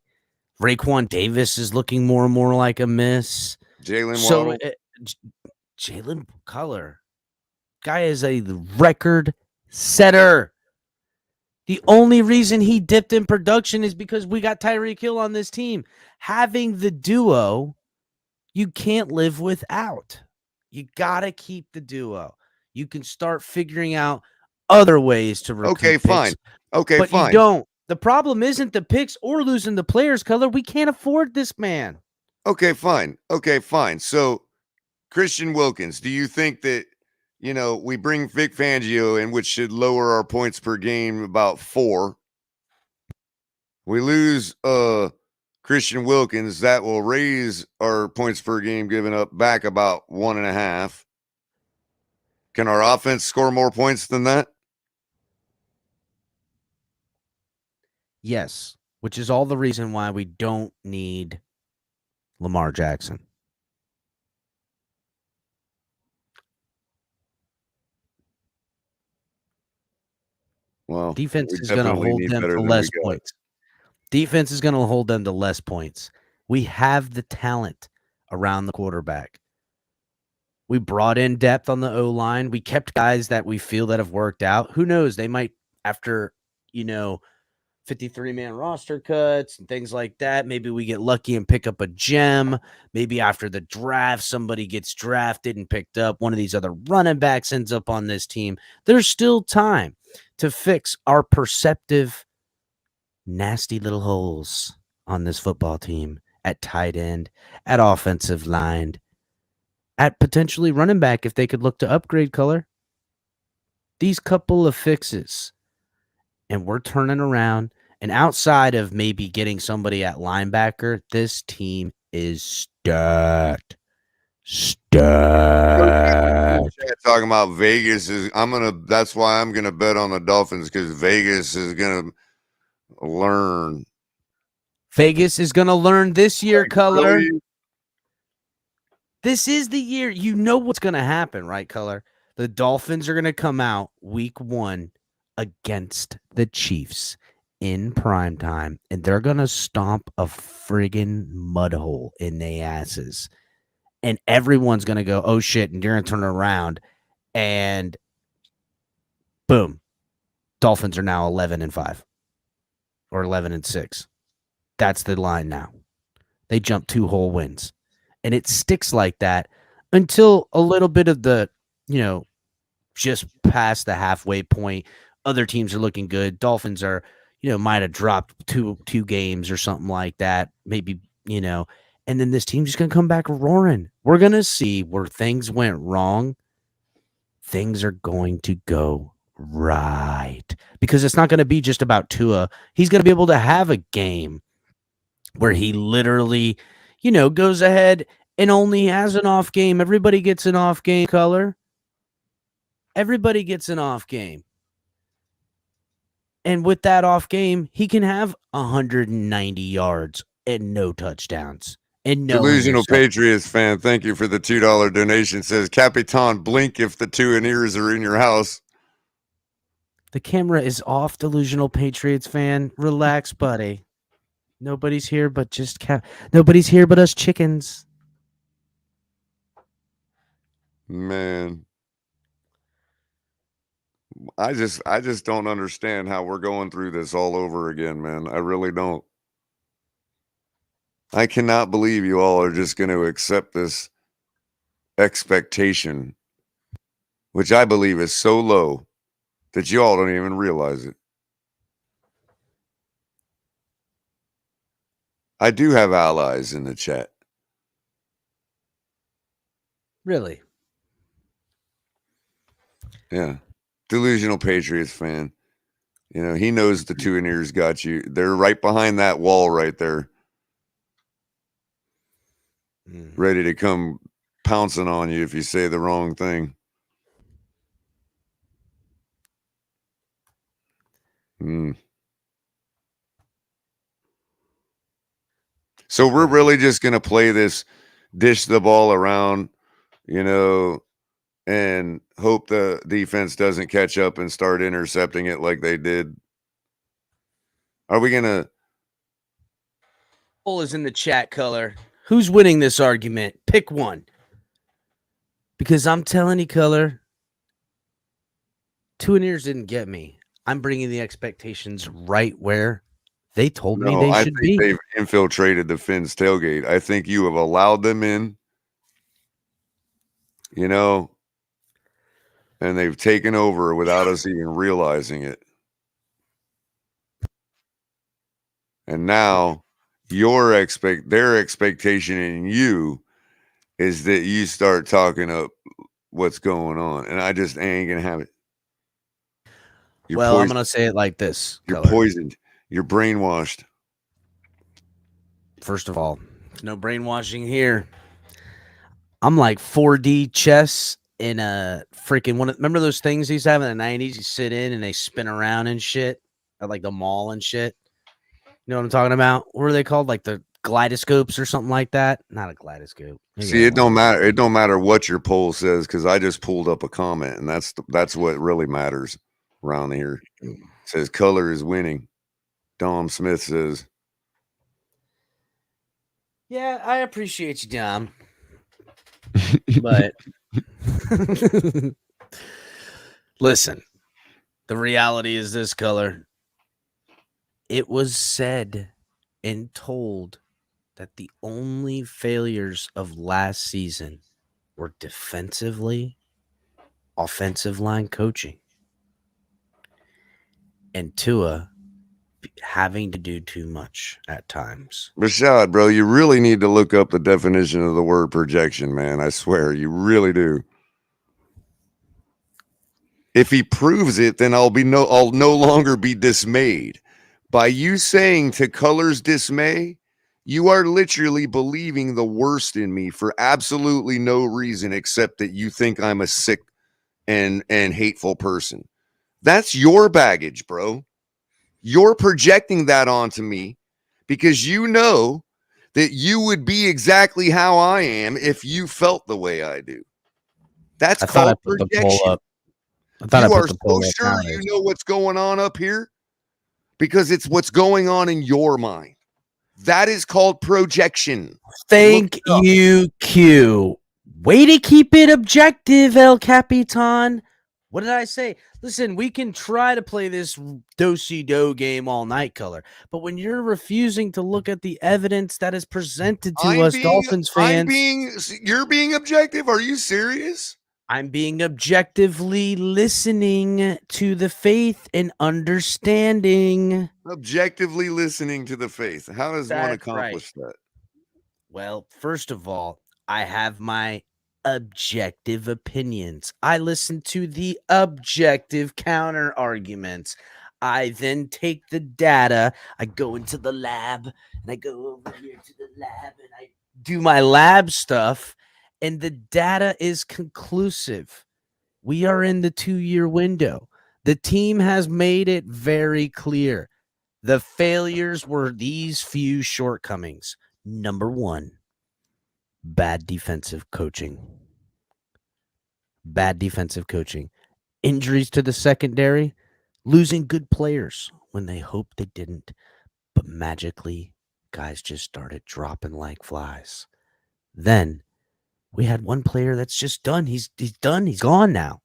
B: Raekwon Davis is looking more and more like a miss.
C: Jalen Waddle.
B: Jalen Color. Guy is a record setter. The only reason he dipped in production is because we got Tyreek Hill on this team. Having the duo, you can't live without. You got to keep the duo. You can start figuring out other ways to recoup
C: Okay, fine. Okay,
B: but
C: fine.
B: You don't. The problem isn't the picks or losing the players, Color. We can't afford this man.
C: Okay, fine. So, Christian Wilkins, do you think that, we bring Vic Fangio in, which should lower our points per game about 4? We lose Christian Wilkins, that will raise our points per game given up back about 1.5. Can our offense score more points than that?
B: Yes, which is all the reason why we don't need Lamar Jackson.
C: Well,
B: defense is going to hold them to less points. Defense is going to hold them to less points. We have the talent around the quarterback. We brought in depth on the O-line. We kept guys that we feel that have worked out. Who knows? They might, after, 53-man roster cuts and things like that. Maybe we get lucky and pick up a gem. Maybe after the draft, somebody gets drafted and picked up. One of these other running backs ends up on this team. There's still time to fix our perceptive, nasty little holes on this football team at tight end, at offensive line, at potentially running back if they could look to upgrade, Color. These couple of fixes. And we're turning around. And outside of maybe getting somebody at linebacker, this team is stacked.
C: Talking about Vegas that's why I'm gonna bet on the Dolphins, because Vegas is gonna learn.
B: Vegas is gonna learn this year, Color. Really? This is the year. You know what's gonna happen, right, Color? The Dolphins are gonna come out week 1 against the Chiefs in prime time, and they're gonna stomp a friggin' mud hole in their asses, and everyone's gonna go, oh shit, and you're gonna turn around, and boom, Dolphins are now 11-5 or 11-6. That's the line now. They jumped 2 whole wins, and it sticks like that until a little bit of the, just past the halfway point. Other teams are looking good. Dolphins are, might have dropped two games or something like that. Maybe, and then this team's just going to come back roaring. We're going to see where things went wrong. Things are going to go Right. Because it's not going to be just about Tua. He's going to be able to have a game where he literally, goes ahead and only has an off game. Everybody gets an off game, Color. Everybody gets an off game. And with that off game, he can have 190 yards and no touchdowns. And no
C: Delusional
B: interceptions.
C: Patriots fan, thank you for the $2 donation. Says, Capitan, blink if the 2 and ears are in your house.
B: The camera is off, Delusional Patriots fan. Relax, buddy. Nobody's here but nobody's here but us chickens.
C: Man. I just don't understand how we're going through this all over again, man. I really don't. I cannot believe you all are just going to accept this expectation, which I believe is so low that you all don't even realize it. I do have allies in the chat.
B: Really?
C: Yeah. Delusional Patriots fan. He knows the 2 and ears got you. They're right behind that wall right there. Ready to come pouncing on you if you say the wrong thing. So we're really just going to play this, dish the ball around, and hope the defense doesn't catch up and start intercepting it like they did. Are we going to?
B: Poll is in the chat, Color. Who's winning this argument? Pick one. Because I'm telling you, Color, 2 and ears didn't get me. I'm bringing the expectations right where they told me they should be.
C: They've infiltrated the Finns tailgate. I think you have allowed them in, and they've taken over without us even realizing it. And now their expectation in you is that you start talking up what's going on. And I just ain't going to have it.
B: I'm going to say it like this.
C: You're poisoned. You're brainwashed.
B: First of all, there's no brainwashing here. I'm like 4D chess in a freaking one. Remember those things he used to have in the 90s? You sit in and they spin around and shit at like the mall and shit. You know what I'm talking about? What are they called? Like the glidoscopes or something like that? Not a glidoscope.
C: See, it don't matter. It don't matter what your poll says because I just pulled up a comment, and that's what really matters around here. It says color is winning. Dom Smith says.
B: Yeah, I appreciate you, Dom. But listen, the reality is this, Color. It was said and told that the only failures of last season were defensively, offensive line coaching, and Tua having to do too much at times.
C: Rashad, bro, you really need to look up the definition of the word projection, man. I swear, you really do. If he proves it, then I'll no longer be dismayed. By you saying to Color's dismay, you are literally believing the worst in me for absolutely no reason except that you think I'm a sick and hateful person. That's your baggage, bro. You're projecting that onto me because you know that you would be exactly how I am if you felt the way I do. That's called projection. You are so sure you know what's going on up here because it's what's going on in your mind. That is called projection.
B: Thank you, Q. Way to keep it objective, El Capitan. What did I say? Listen, we can try to play this do-si-do game all night, Color. But when you're refusing to look at the evidence that is presented to us, Dolphins fans.
C: You're being objective? Are you serious?
B: I'm being objectively listening to the faith and understanding.
C: Objectively listening to the faith. How does one accomplish that?
B: Well, first of all, I have my objective opinions. I listen to the objective counter arguments. I then take the data, I go into the lab, and I go over here to the lab, and I do my lab stuff, and the data is conclusive. We are in the 2-year window. The team has made it very clear. The failures were these few shortcomings. Number 1, bad defensive coaching. Bad defensive coaching. Injuries to the secondary. Losing good players when they hoped they didn't. But magically, guys just started dropping like flies. Then we had one player that's just done. He's done. He's gone now.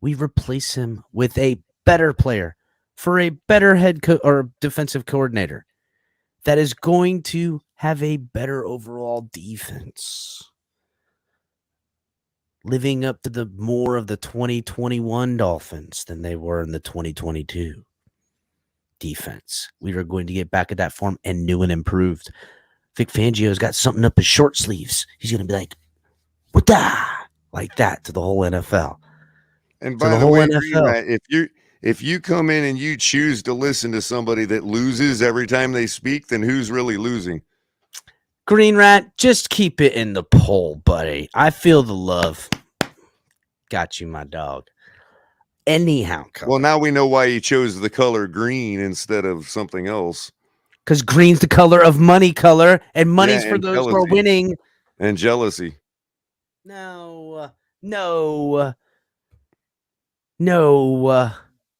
B: We replace him with a better player for a better head coach or defensive coordinator that is going to have a better overall defense. Living up to the more of the 2021 Dolphins than they were in the 2022 defense. We are going to get back at that form and new and improved. Vic Fangio's got something up his short sleeves. He's going to be like, what da? Like that to the whole NFL.
C: And by the way, Matt, if you come in and you choose to listen to somebody that loses every time they speak, then who's really losing?
B: Green Rat, just keep it in the poll, buddy. I feel the love. Got you, my dog. Anyhow,
C: well, now we know why he chose the color green instead of something else.
B: Because green's the color of money color, and money's for those who are winning.
C: And jealousy.
B: No.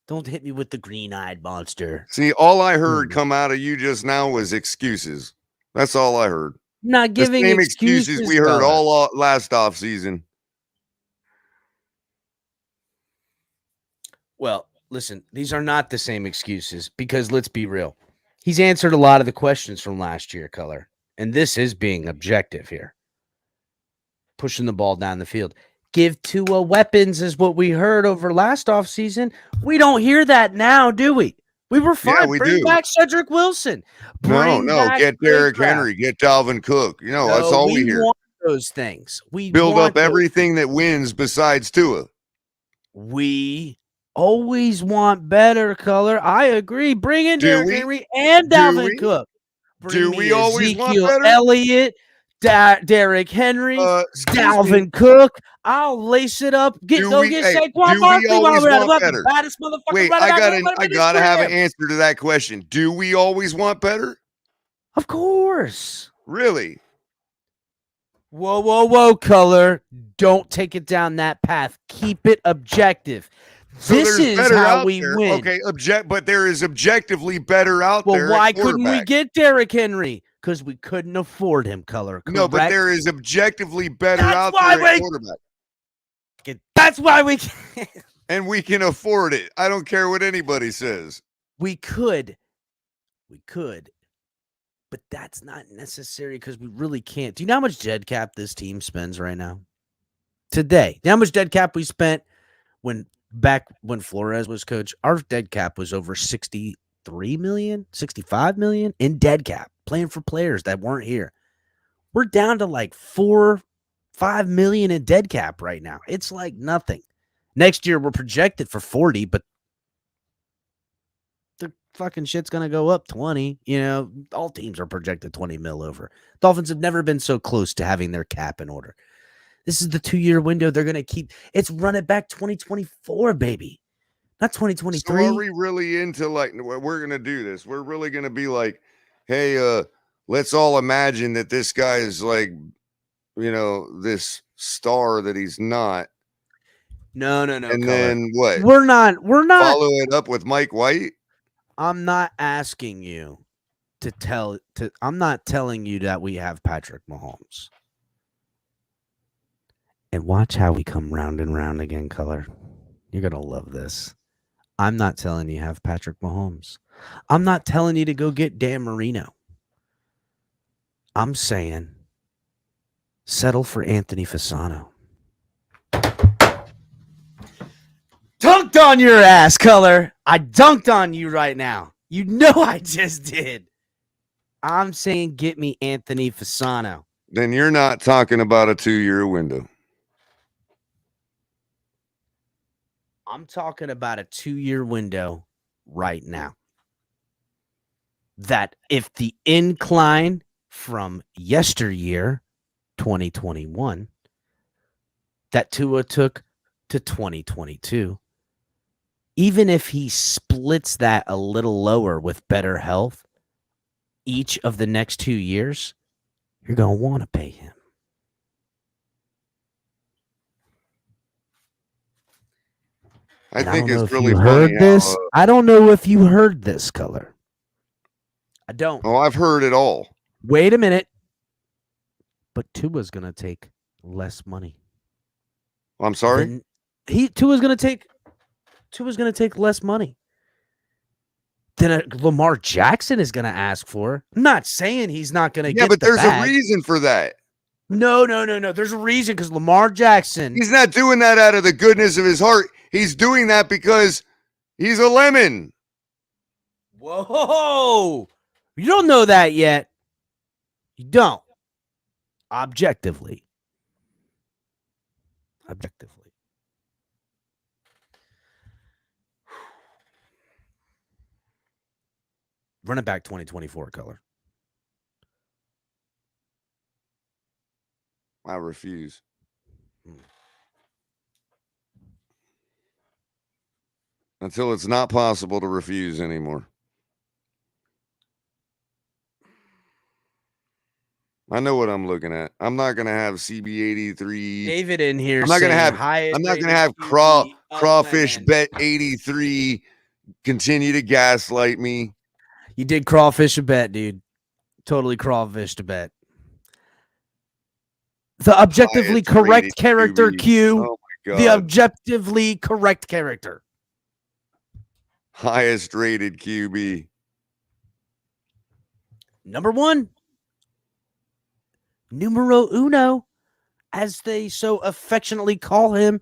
B: Don't hit me with the green-eyed monster.
C: See, all I heard come out of you just now was excuses. That's all I heard.
B: Not giving
C: the same excuses we heard all last off season.
B: Well, listen, these are not the same excuses because let's be real. He's answered a lot of the questions from last year, Color, and this is being objective here. Pushing the ball down the field. Give Tua weapons is what we heard over last offseason. We don't hear that now, do we? We were fine.
C: Yeah, we
B: Bring back Cedrick Wilson.
C: No. Get Derrick Henry. Get Dalvin Cook. You know, that's all we hear.
B: Want those things. We
C: build up everything that wins besides Tua.
B: We always want better, Color. I agree. Bring in Derrick Henry and Dalvin Cook.
C: Do we always want better?
B: Elliott, Derrick Henry, Dalvin Cook. I'll lace it up. Get Saquon Barkley. Baddest motherfucker.
C: Wait, I gotta have an answer to that question. Do we always want better?
B: Of course.
C: Really?
B: Whoa, Color. Don't take it down that path. Keep it objective.
C: So
B: this is how we win.
C: Okay, but there is objectively better out there.
B: Well, why couldn't we get Derrick Henry? Because we couldn't afford him, Color. Correct?
C: No, but there is objectively better out there at quarterback.
B: That's why we can.
C: And we can afford it. I don't care what anybody says.
B: We could. But that's not necessary because we really can't. Do you know how much dead cap this team spends right now? Today. Do you know how much dead cap we spent when Flores was coach? Our dead cap was over 63 million, 65 million in dead cap, playing for players that weren't here. We're down to like 4-5 million in dead cap right now. It's like nothing. Next year we're projected for 40, but the fucking shit's gonna go up 20. You know, all teams are projected 20 mil over. Dolphins have never been so close to having their cap in order. This is the 2-year window. They're gonna keep it's running back 2024, baby. Not 2023.
C: So are we really into like we're gonna do this? We're really gonna be like, hey, let's all imagine that this guy is like, you know, this star that he's not.
B: No.
C: And then what?
B: We're not
C: follow it up with Mike White.
B: I'm not asking you I'm not telling you that we have Patrick Mahomes. And watch how we come round and round again, Color. You're gonna love this. I'm not telling you have Patrick Mahomes. I'm not telling you to go get Dan Marino. I'm saying settle for Anthony Fasano. Dunked on your ass, Color. I dunked on you right now. You know I just did. I'm saying get me Anthony Fasano.
C: Then you're not talking about a 2-year window.
B: I'm talking about a 2-year window right now. That if the incline from yesteryear, 2021, that Tua took to 2022, even if he splits that a little lower with better health each of the next 2 years, you're going to want to pay him.
C: I
B: don't
C: think
B: know
C: it's
B: if
C: really
B: you
C: funny
B: heard this.
C: how,
B: I don't know if you heard this, Color. I don't.
C: oh, I've heard it all.
B: Wait a minute. But Tua's going to take less money.
C: I'm sorry?
B: Tua's going to take less money than Lamar Jackson is going to ask for. I'm not saying he's not going to get
C: Yeah, but
B: the
C: there's
B: bag.
C: a reason for that.
B: No. There's a reason because Lamar Jackson.
C: He's not doing that out of the goodness of his heart. He's doing that because he's a lemon.
B: Whoa. You don't know that yet. You don't. Objectively. Running back 2024 Color.
C: I refuse. Until it's not possible to refuse anymore. I know what I'm looking at. I'm not gonna have CB83.
B: David in here.
C: I'm not gonna have.
B: Highest
C: I'm not gonna
B: rated
C: have
B: QB
C: crawfish
B: Upland.
C: bet 83 continue to gaslight me.
B: You did crawfish a bet, dude. Totally crawfish a bet. The objectively
C: Highest
B: correct
C: rated
B: character
C: QB.
B: Q.
C: Oh my
B: The
C: god.
B: objectively correct character.
C: Highest rated QB.
B: Number one. Numero uno, as they so affectionately call him.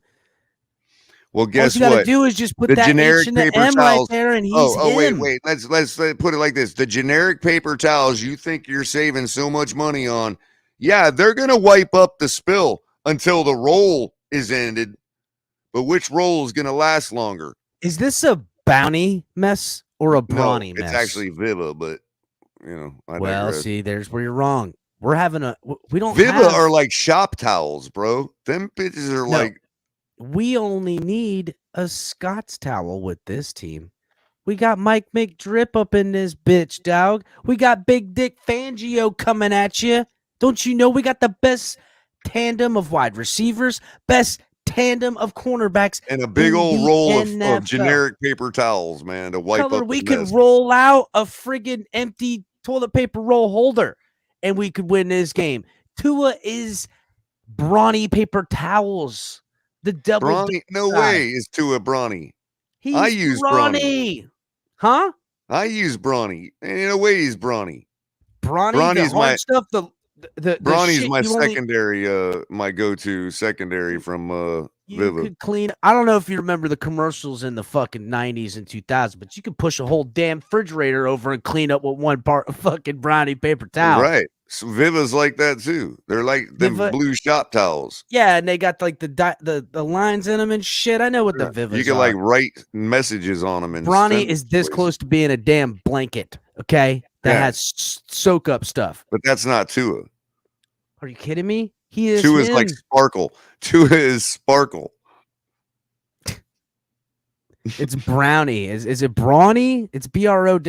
C: Well, guess
B: All you got
C: what?
B: to do is just put
C: The
B: that
C: generic
B: H and the
C: paper
B: M
C: towels.
B: right there, and he's him.
C: Wait. Let's put it like this. The generic paper towels you think you're saving so much money on, yeah, they're gonna wipe up the spill until the roll is ended. But which roll is gonna last longer?
B: Is this a bounty mess or a brawny
C: No,
B: mess?
C: it's actually Viva, but I digress.
B: See, there's where you're wrong. We don't
C: Viva
B: have,
C: are like shop towels, bro. Them bitches are like.
B: We only need a Scott's towel with this team. We got Mike McDrip up in this bitch, dog. We got Big Dick Fangio coming at you. Don't you know we got the best tandem of wide receivers, best tandem of cornerbacks,
C: And a big
B: in
C: old
B: the
C: roll of
B: NFL.
C: generic paper towels, man, to wipe
B: Color,
C: up
B: we
C: the
B: could
C: mess.
B: roll out a friggin' empty toilet paper roll holder, and we could win this game. Tua is brawny paper towels. The double.
C: Brawny, no way is Tua brawny.
B: He's
C: I use brawny.
B: Huh?
C: I use brawny. And in a way, he's brawny.
B: Brawny's
C: my
B: stuff. The
C: Brawny's
B: shit
C: my
B: you only-
C: secondary, my go-to secondary from
B: You
C: Viva.
B: could clean. I don't know if you remember the commercials in the fucking 90s and 2000s, but you could push a whole damn refrigerator over and clean up with one part of fucking brownie paper towel.
C: Right. So Viva's like that too. They're like them
B: Viva-
C: blue shop towels.
B: Yeah, and they got like the lines in them and shit. I know what the Vivas
C: You can
B: are.
C: like write messages on them. And
B: Brawny
C: send
B: is this
C: places.
B: close to being a damn blanket, okay? That
C: Yeah.
B: has soak up stuff.
C: But that's not Tua.
B: Are you kidding me? He is
C: Tua is
B: him.
C: like sparkle. Tua is sparkle.
B: It's brownie. Is it brawny? It's BROAWN,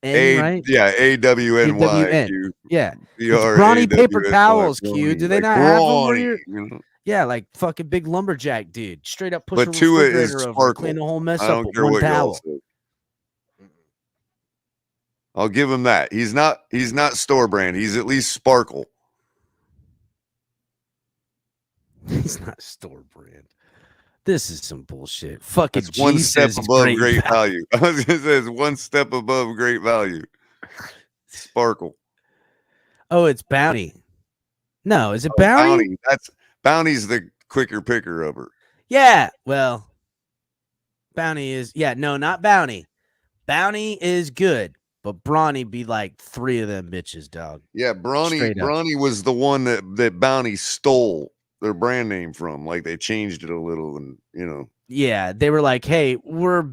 B: right?
C: Yeah, AWNY. Q.
B: Yeah. It's brawny paper towels, Q. Do they
C: Like
B: not have them where
C: brawny,
B: you're?
C: you know?
B: Yeah, like fucking big lumberjack dude. Straight up push
C: But
B: a
C: Tua is
B: refrigerator over,
C: sparkle.
B: clean the whole mess
C: I
B: up
C: don't
B: with
C: care
B: one
C: what y'all
B: towel.
C: say. I'll give him that. He's not store brand. He's at least sparkle.
B: He's not store brand. This is some bullshit. Fucking
C: It's one step
B: Jesus,
C: above
B: great
C: great value. I was gonna say it's one step above great value. Sparkle.
B: Oh, it's bounty. No, is it bounty?
C: Bounty. Bounty's the quicker picker of her.
B: Yeah. Well, bounty is no, not bounty. Bounty is good. but Brawny be like 3 of them bitches, dog.
C: Yeah,
B: Straight up.
C: Brawny was the one that Bounty stole their brand name from. Like they changed it a little, and
B: Yeah, they were like, "Hey, we're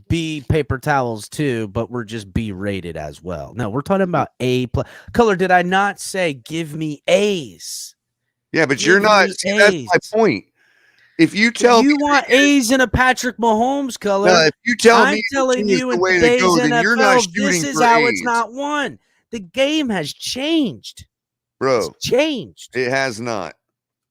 B: B paper towels too, but we're just B rated as well." No, we're talking about A plus. Color, did I not say give me A's?
C: Yeah, but
B: Give
C: you're not.
B: me
C: See, that's
B: A's.
C: my point. If you tell
B: You
C: me
B: want A's in a Patrick Mahomes color,
C: if you tell
B: I'm
C: me
B: telling
C: is
B: you
C: the
B: in
C: way to
B: today's
C: go, then you're not
B: NFL, this
C: shooting
B: is
C: for
B: how
C: A's,
B: it's not won. The game has changed.
C: bro.
B: It's changed.
C: It has not.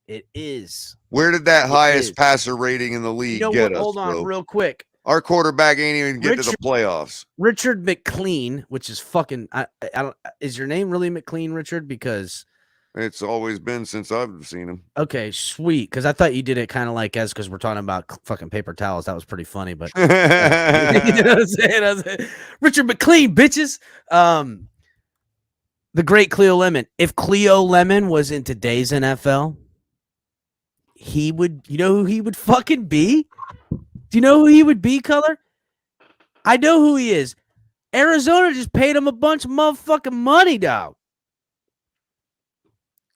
B: It is.
C: Where did that
B: It
C: highest
B: is.
C: passer rating in the league
B: You know
C: get
B: what?
C: us,
B: Hold on,
C: bro?
B: real quick.
C: Our quarterback ain't even get to the playoffs.
B: Richard McLean, which is fucking. I don't. Is your name really McLean, Richard? Because
C: It's always been since I've seen him.
B: okay, sweet. Because I thought you did it kind of like as because we're talking about fucking paper towels. That was pretty funny, but you know what I'm saying? Richard McLean, bitches. The great Cleo Lemon. If Cleo Lemon was in today's NFL, he would. You know who he would fucking be? Do you know who he would be, Color? I know who he is. Arizona just paid him a bunch of motherfucking money, dog.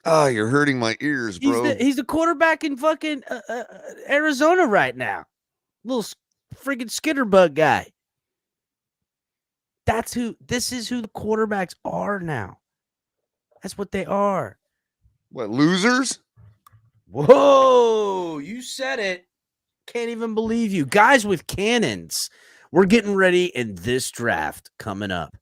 C: Oh, you're hurting my ears, bro.
B: He's the quarterback in fucking Arizona right now. Little friggin' skitterbug guy. This is who the quarterbacks are now. That's what they are.
C: What, losers?
B: Whoa, you said it. Can't even believe you. Guys with cannons. We're getting ready in this draft coming up.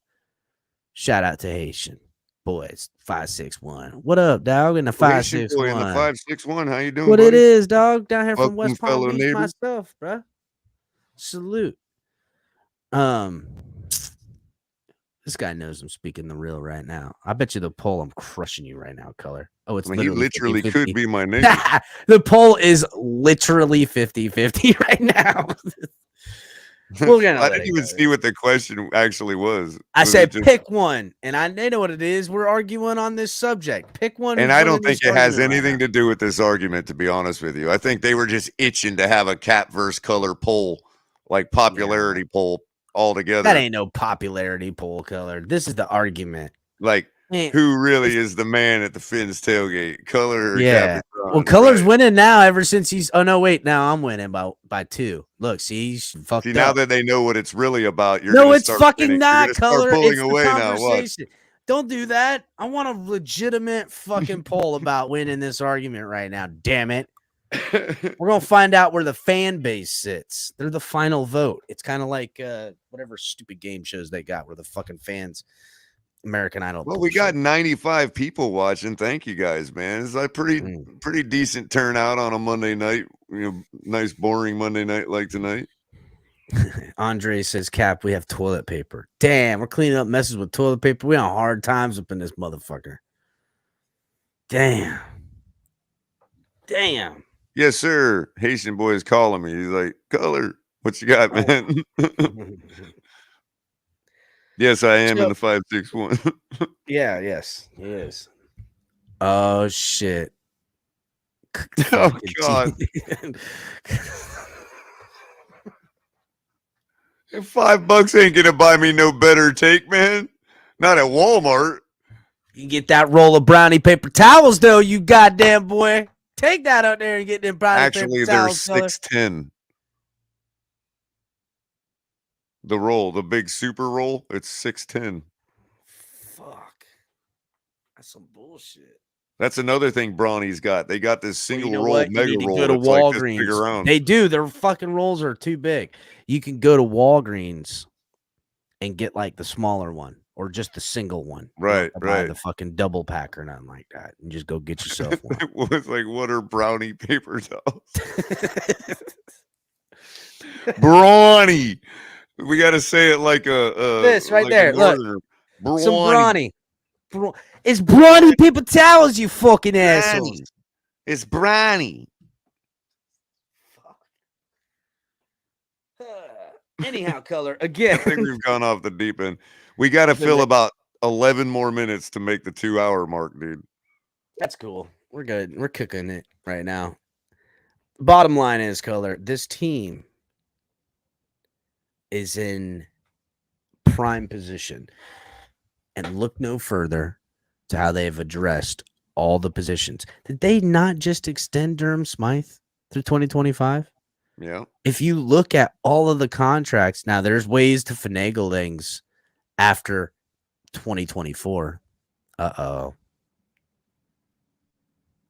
B: Shout out to Haitian boys 561. What up, dog? In the 561.
C: In the 561. How you doing?
B: What
C: buddy?
B: it is, dog? Down here
C: Welcome,
B: from West
C: fellow
B: Palm Beach
C: neighbor.
B: myself, bro. Salute. This guy knows I'm speaking the real right now. I bet you the poll I'm crushing you right now, Color. Oh, it's
C: he literally
B: 50-50.
C: could be my neighbor.
B: The poll is literally 50-50 right now. We're gonna
C: I
B: let
C: didn't
B: it
C: even
B: go.
C: see what the question actually was.
B: I
C: Was
B: said
C: it just-
B: pick one, and they know what it is. We're arguing on this subject. Pick one.
C: And
B: who's
C: I don't
B: winning
C: think
B: this
C: it has
B: argument right
C: anything
B: now.
C: to do with this argument, to be honest with you. I think they were just itching to have a cat versus color poll, like popularity poll altogether.
B: That ain't no popularity poll, Color. This is the argument.
C: Like, who really is the man at the Fins tailgate? Color or
B: Yeah.
C: Capitron,
B: Well, Color's
C: right?
B: winning now ever since he's. Oh no, wait. Now I'm winning by 2. Look, see, he's fucked
C: See,
B: up.
C: now that they know what it's really about, you're
B: No,
C: gonna
B: it's
C: start
B: fucking
C: winning.
B: not,
C: You're gonna start
B: Color.
C: pulling
B: It's the
C: away now. Watch.
B: conversation. Don't do that. I want a legitimate fucking poll about winning this argument right now. Damn it. We're gonna find out where the fan base sits. They're the final vote. It's kind of like whatever stupid game shows they got where the fucking fans, American Idol.
C: Well, we got 95 people watching. Thank you guys, man. It's like pretty decent turnout on a Monday night. Nice boring Monday night like tonight.
B: Andre says, Cap, we have toilet paper. Damn, we're cleaning up messes with toilet paper. We on hard times up in this motherfucker. Damn.
C: Yes, sir. Haitian boy is calling me. He's like, Color, what you got, man? Yes, I am in the 561.
B: Yeah, yes, he is. Oh shit.
C: Oh God. $5 ain't gonna buy me no better take, man. Not at Walmart.
B: You can get that roll of brownie paper towels, though, you goddamn boy. Take that out there and get them brownie
C: Actually,
B: paper
C: they're
B: towels.
C: $6.10. The roll, the big super roll, it's $6.10.
B: Fuck. That's some bullshit.
C: That's another thing Brawny's got. They got this single roll,
B: what?
C: mega
B: You need to
C: roll.
B: go to
C: That's like this big
B: Walgreens.
C: around.
B: They do. Their fucking rolls are too big. You can go to Walgreens and get like the smaller one or just the single one.
C: Right,
B: Buy
C: right.
B: the fucking double pack or nothing like that, and just go get yourself one.
C: It was like, what are brownie paper towels? Brawny. We got to say it like a
B: this right
C: like
B: there. Look,
C: Brawny.
B: some brawny. It's brawny paper towels, you fucking assholes.
C: It's Brawny.
B: Anyhow, Color again.
C: I think we've gone off the deep end. We got to fill about 11 more minutes to make the 2-hour mark, dude.
B: That's cool. We're good. We're cooking it right now. Bottom line is, Color, this team is in prime position. And look no further to how they have addressed all the positions. Did they not just extend Durham Smythe through 2025?
C: Yeah.
B: If you look at all of the contracts, now there's ways to finagle things after 2024. Uh-oh.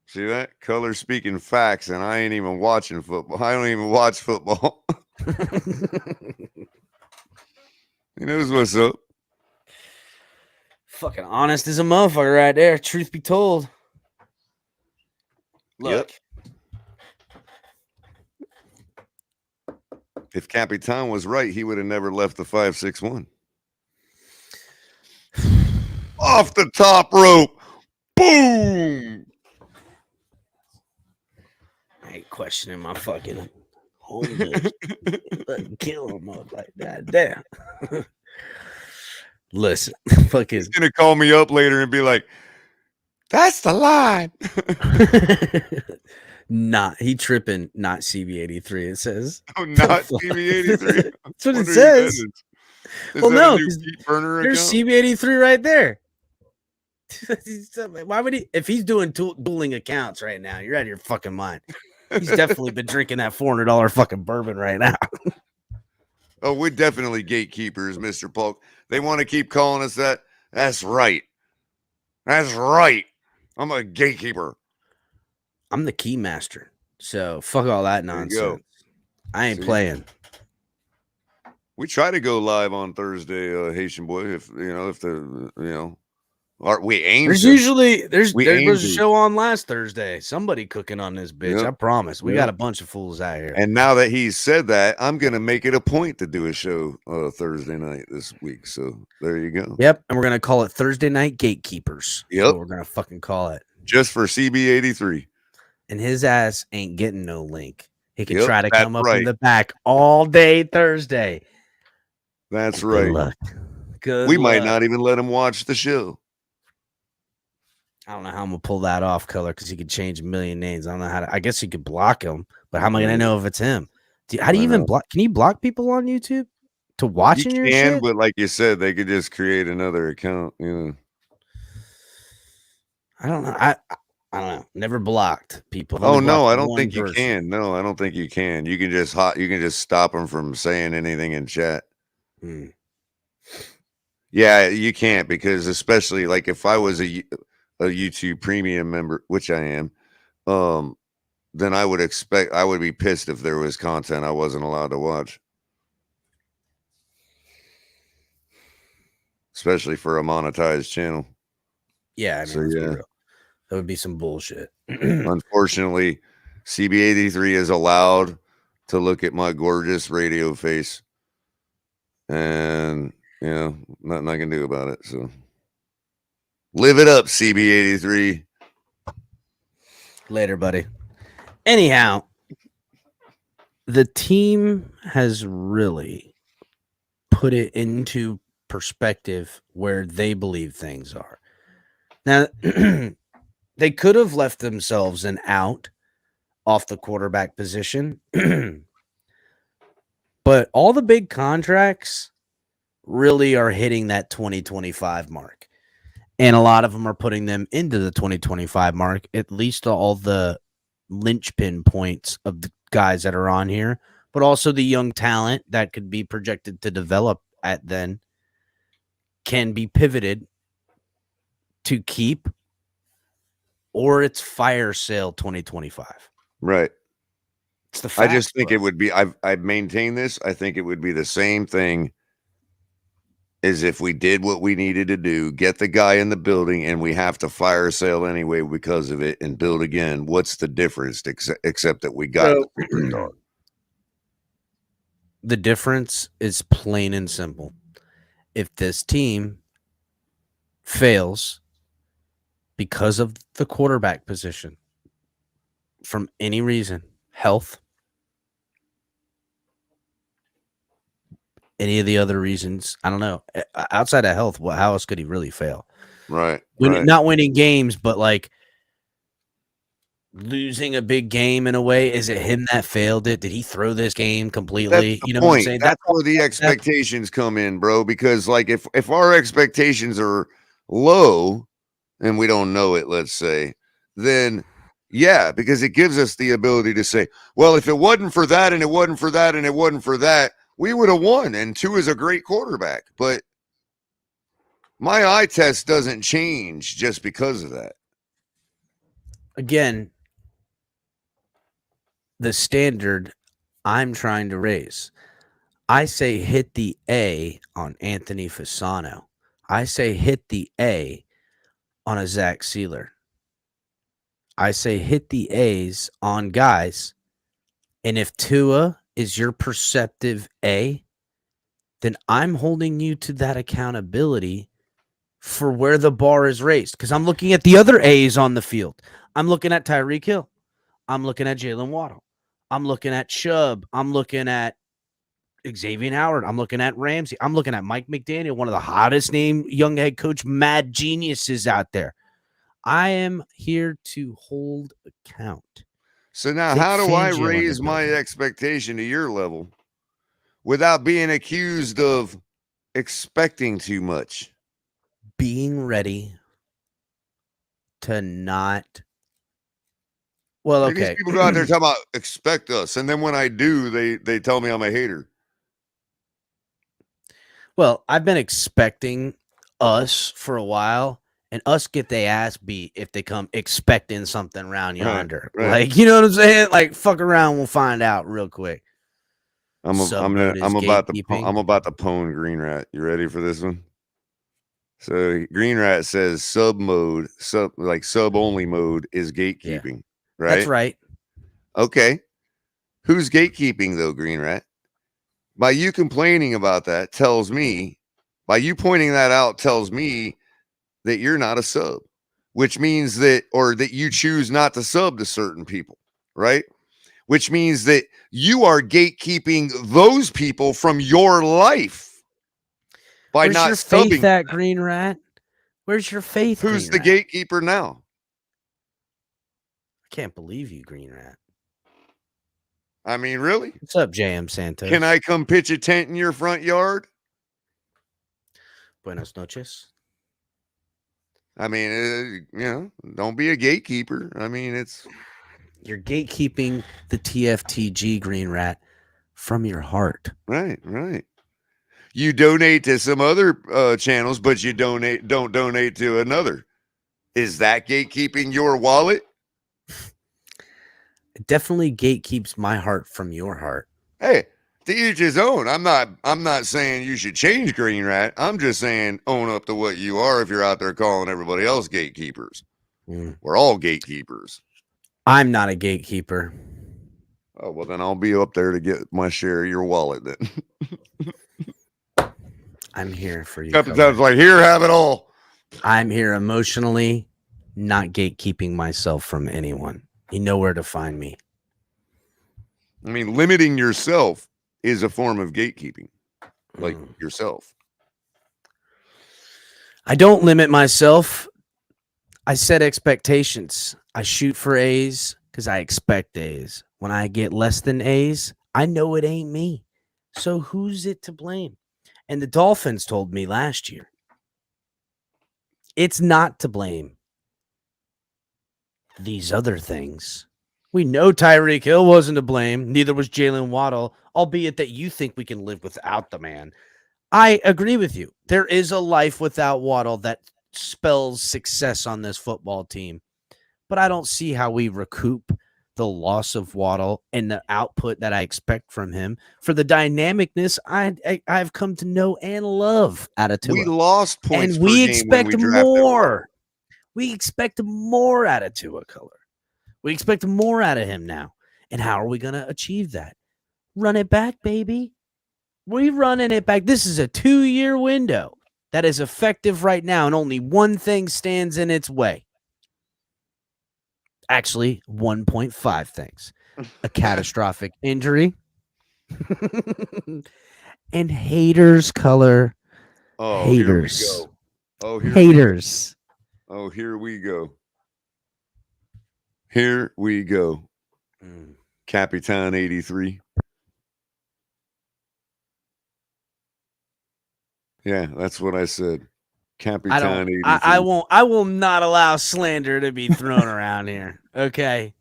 C: See that? Color speaking facts, and I ain't even watching football. I don't even watch football. He knows what's up.
B: Fucking honest as a motherfucker right there. Truth be told. Look.
C: If Capitan was right, he would have never left the 5-6-1. Off the top rope. Boom.
B: I ain't questioning my fucking home. Kill him up like that. Damn. Listen, fucking.
C: He's gonna call me up later and be like, "That's the line."
B: Not he tripping. Not CB83. It says.
C: Oh, not CB83.
B: That's what it says.
C: Is
B: Well,
C: that
B: no,
C: a new Pete Burner
B: there's
C: account?
B: CB83 right there. Why would he? If he's doing dueling accounts right now, you're out of your fucking mind. He's definitely been drinking that $400 fucking bourbon right now.
C: Oh, we're definitely gatekeepers, Mr. Polk. They want to keep calling us that. That's right. That's right. I'm a gatekeeper.
B: I'm the key master. So fuck all that
C: There you
B: nonsense.
C: go.
B: I ain't
C: See?
B: playing.
C: We try to go live on Thursday, Haitian boy. If the we aim.
B: There's
C: to.
B: usually there
C: aim
B: was a
C: to.
B: show on last Thursday. Somebody cooking on this bitch.
C: Yep.
B: I promise. We
C: Yep.
B: got a bunch of fools out here.
C: And now that he's said that, I'm gonna make it a point to do a show Thursday night this week. So there you go.
B: Yep. And we're gonna call it Thursday Night Gatekeepers.
C: Yep.
B: That's what we're gonna fucking call it.
C: Just for CB83.
B: And his ass ain't getting no link. He can
C: Yep,
B: try to
C: that's
B: come up
C: right.
B: in the back all day Thursday.
C: That's
B: Good
C: right.
B: luck. Good
C: We might
B: luck.
C: not even let him watch the show.
B: I don't know how I'm gonna pull that off, Color, because he could change a million names. I don't know how to. I guess you could block him, but how am I gonna know if it's him? How do you even block? Can you block people on YouTube to watching
C: You
B: your
C: can,
B: shit?
C: but like you said, they could just create another account.
B: I don't know. I don't know. Never blocked people. I've
C: Oh
B: only
C: no,
B: blocked
C: I don't
B: one
C: think you
B: person.
C: can. No, I don't think you can. You can just stop them from saying anything in chat.
B: Hmm.
C: Yeah, you can't, because especially like if I was a YouTube premium member, which I am, then I would be pissed if there was content I wasn't allowed to watch. Especially for a monetized channel.
B: Yeah, I mean,
C: So,
B: let's be
C: yeah.
B: real. That would be some bullshit.
C: Unfortunately, CB83 is allowed to look at my gorgeous radio face, and nothing I can do about it. So live it up, CB83.
B: Later, buddy. Anyhow, the team has really put it into perspective where they believe things are. Now, they could have left themselves an out off the quarterback position, but all the big contracts really are hitting that 2025 mark. And a lot of them are putting them into the 2025 mark, at least all the linchpin points of the guys that are on here, but also the young talent that could be projected to develop at then can be pivoted to keep, or it's fire sale 2025.
C: Right.
B: It's the
C: I just
B: facts,
C: think
B: bro.
C: it would be, I've maintained this. I think it would be the same thing as if we did what we needed to do, get the guy in the building, and we have to fire sale anyway because of it and build again. What's the difference except that we got the superstar?
B: The difference is plain and simple. If this team fails because of the quarterback position from any reason, health, any of the other reasons, I don't know. Outside of health, how else could he really fail?
C: Right.
B: Not winning games, but like losing a big game in a way? Is it him that failed it? Did he throw this game
C: That's
B: completely?
C: the
B: You know what I'm
C: point.
B: saying?
C: That's where the expectations come in, bro. Because like if our expectations are low and we don't know it, let's say, then yeah, because it gives us the ability to say, well, if it wasn't for that and it wasn't for that and it wasn't for that, we would have won. And Tua is a great quarterback. But my eye test doesn't change just because of that.
B: Again, the standard I'm trying to raise. I say hit the A on Anthony Fasano. I say hit the A on a Zach Sealer. I say hit the A's on guys. And if Tua is your perceptive A, then I'm holding you to that accountability for where the bar is raised. Because I'm looking at the other A's on the field. I'm looking at Tyreek Hill. I'm looking at Jalen Waddle. I'm looking at Chubb. I'm looking at Xavier Howard. I'm looking at Ramsey. I'm looking at Mike McDaniel, one of the hottest named young head coach mad geniuses out there. I am here to hold account.
C: So now
B: Vic
C: how do I
B: Fangio in the
C: raise my
B: building.
C: expectation to your level without being accused of expecting too much?
B: Being ready to not. Well,
C: Like,
B: okay.
C: these people go out there talking about expect us, and then when I do, they tell me I'm a hater.
B: Well, I've been expecting us for a while, and us get their ass beat if they come expecting something around yonder.
C: right.
B: Like, you know what I'm saying? Like, fuck around, we'll find out real quick.
C: I'm
B: Submode is
C: about to
B: gatekeeping.
C: pwn Green Rat. You ready for this one? So Green Rat says sub only mode is gatekeeping, right?
B: That's right.
C: Okay. Who's gatekeeping though, Green Rat? By you complaining about that tells me, by you pointing that out tells me that you're not a sub, which means that you choose not to sub to certain people, right? Which means that you are gatekeeping those people from your life by
B: Where's
C: not
B: your faith
C: subbing.
B: at, Green Rat? Where's your faith,
C: Who's
B: Green
C: the
B: Rat?
C: gatekeeper now?
B: I can't believe you, Green Rat.
C: I mean, really?
B: What's up, JM Santos?
C: Can I come pitch a tent in your front yard?
B: Buenos noches.
C: I mean, don't be a gatekeeper. I mean,
B: You're gatekeeping the TFTG, Green Rat, from your heart.
C: right. You donate to some other channels, but you don't donate to another. Is that gatekeeping your wallet?
B: It definitely gatekeeps my heart from your heart.
C: Hey, to each his own. I'm not saying you should change, Green Rat. I'm just saying own up to what you are if you're out there calling everybody else gatekeepers. We're all gatekeepers.
B: I'm not a gatekeeper.
C: Oh, well, then I'll be up there to get my share of your wallet then.
B: I'm here for you.
C: Sounds like, here, have it all.
B: I'm here emotionally, not gatekeeping myself from anyone. You know where to find me.
C: I mean, limiting yourself is a form of gatekeeping, like yourself.
B: I don't limit myself. I set expectations. I shoot for A's because I expect A's. When I get less than A's, I know it ain't me. So who's it to blame? And the Dolphins told me last year, it's not to blame these other things. We know Tyreek Hill wasn't to blame. Neither was Jalen Waddle, albeit that you think we can live without the man. I agree with you. There is a life without Waddle that spells success on this football team. But I don't see how we recoup the loss of Waddle and the output that I expect from him for the dynamicness I've come to know and love out of Tua.
C: We lost points
B: and we
C: per game
B: expect
C: when we drafted
B: more. We expect more out of Tua Color. We expect more out of him now. And how are we going to achieve that? Run it back, baby. We're running it back. This is a 2-year window that is effective right now, and only one thing stands in its way. Actually, 1.5 things. A catastrophic injury and haters color.
C: Oh,
B: haters.
C: Here we go. Oh, here
B: haters.
C: Oh, here we go. Here we go.
B: Mm.
C: Capitan 83. Yeah, that's what I said. Capitan 83.
B: I will not allow slander to be thrown around here. Okay.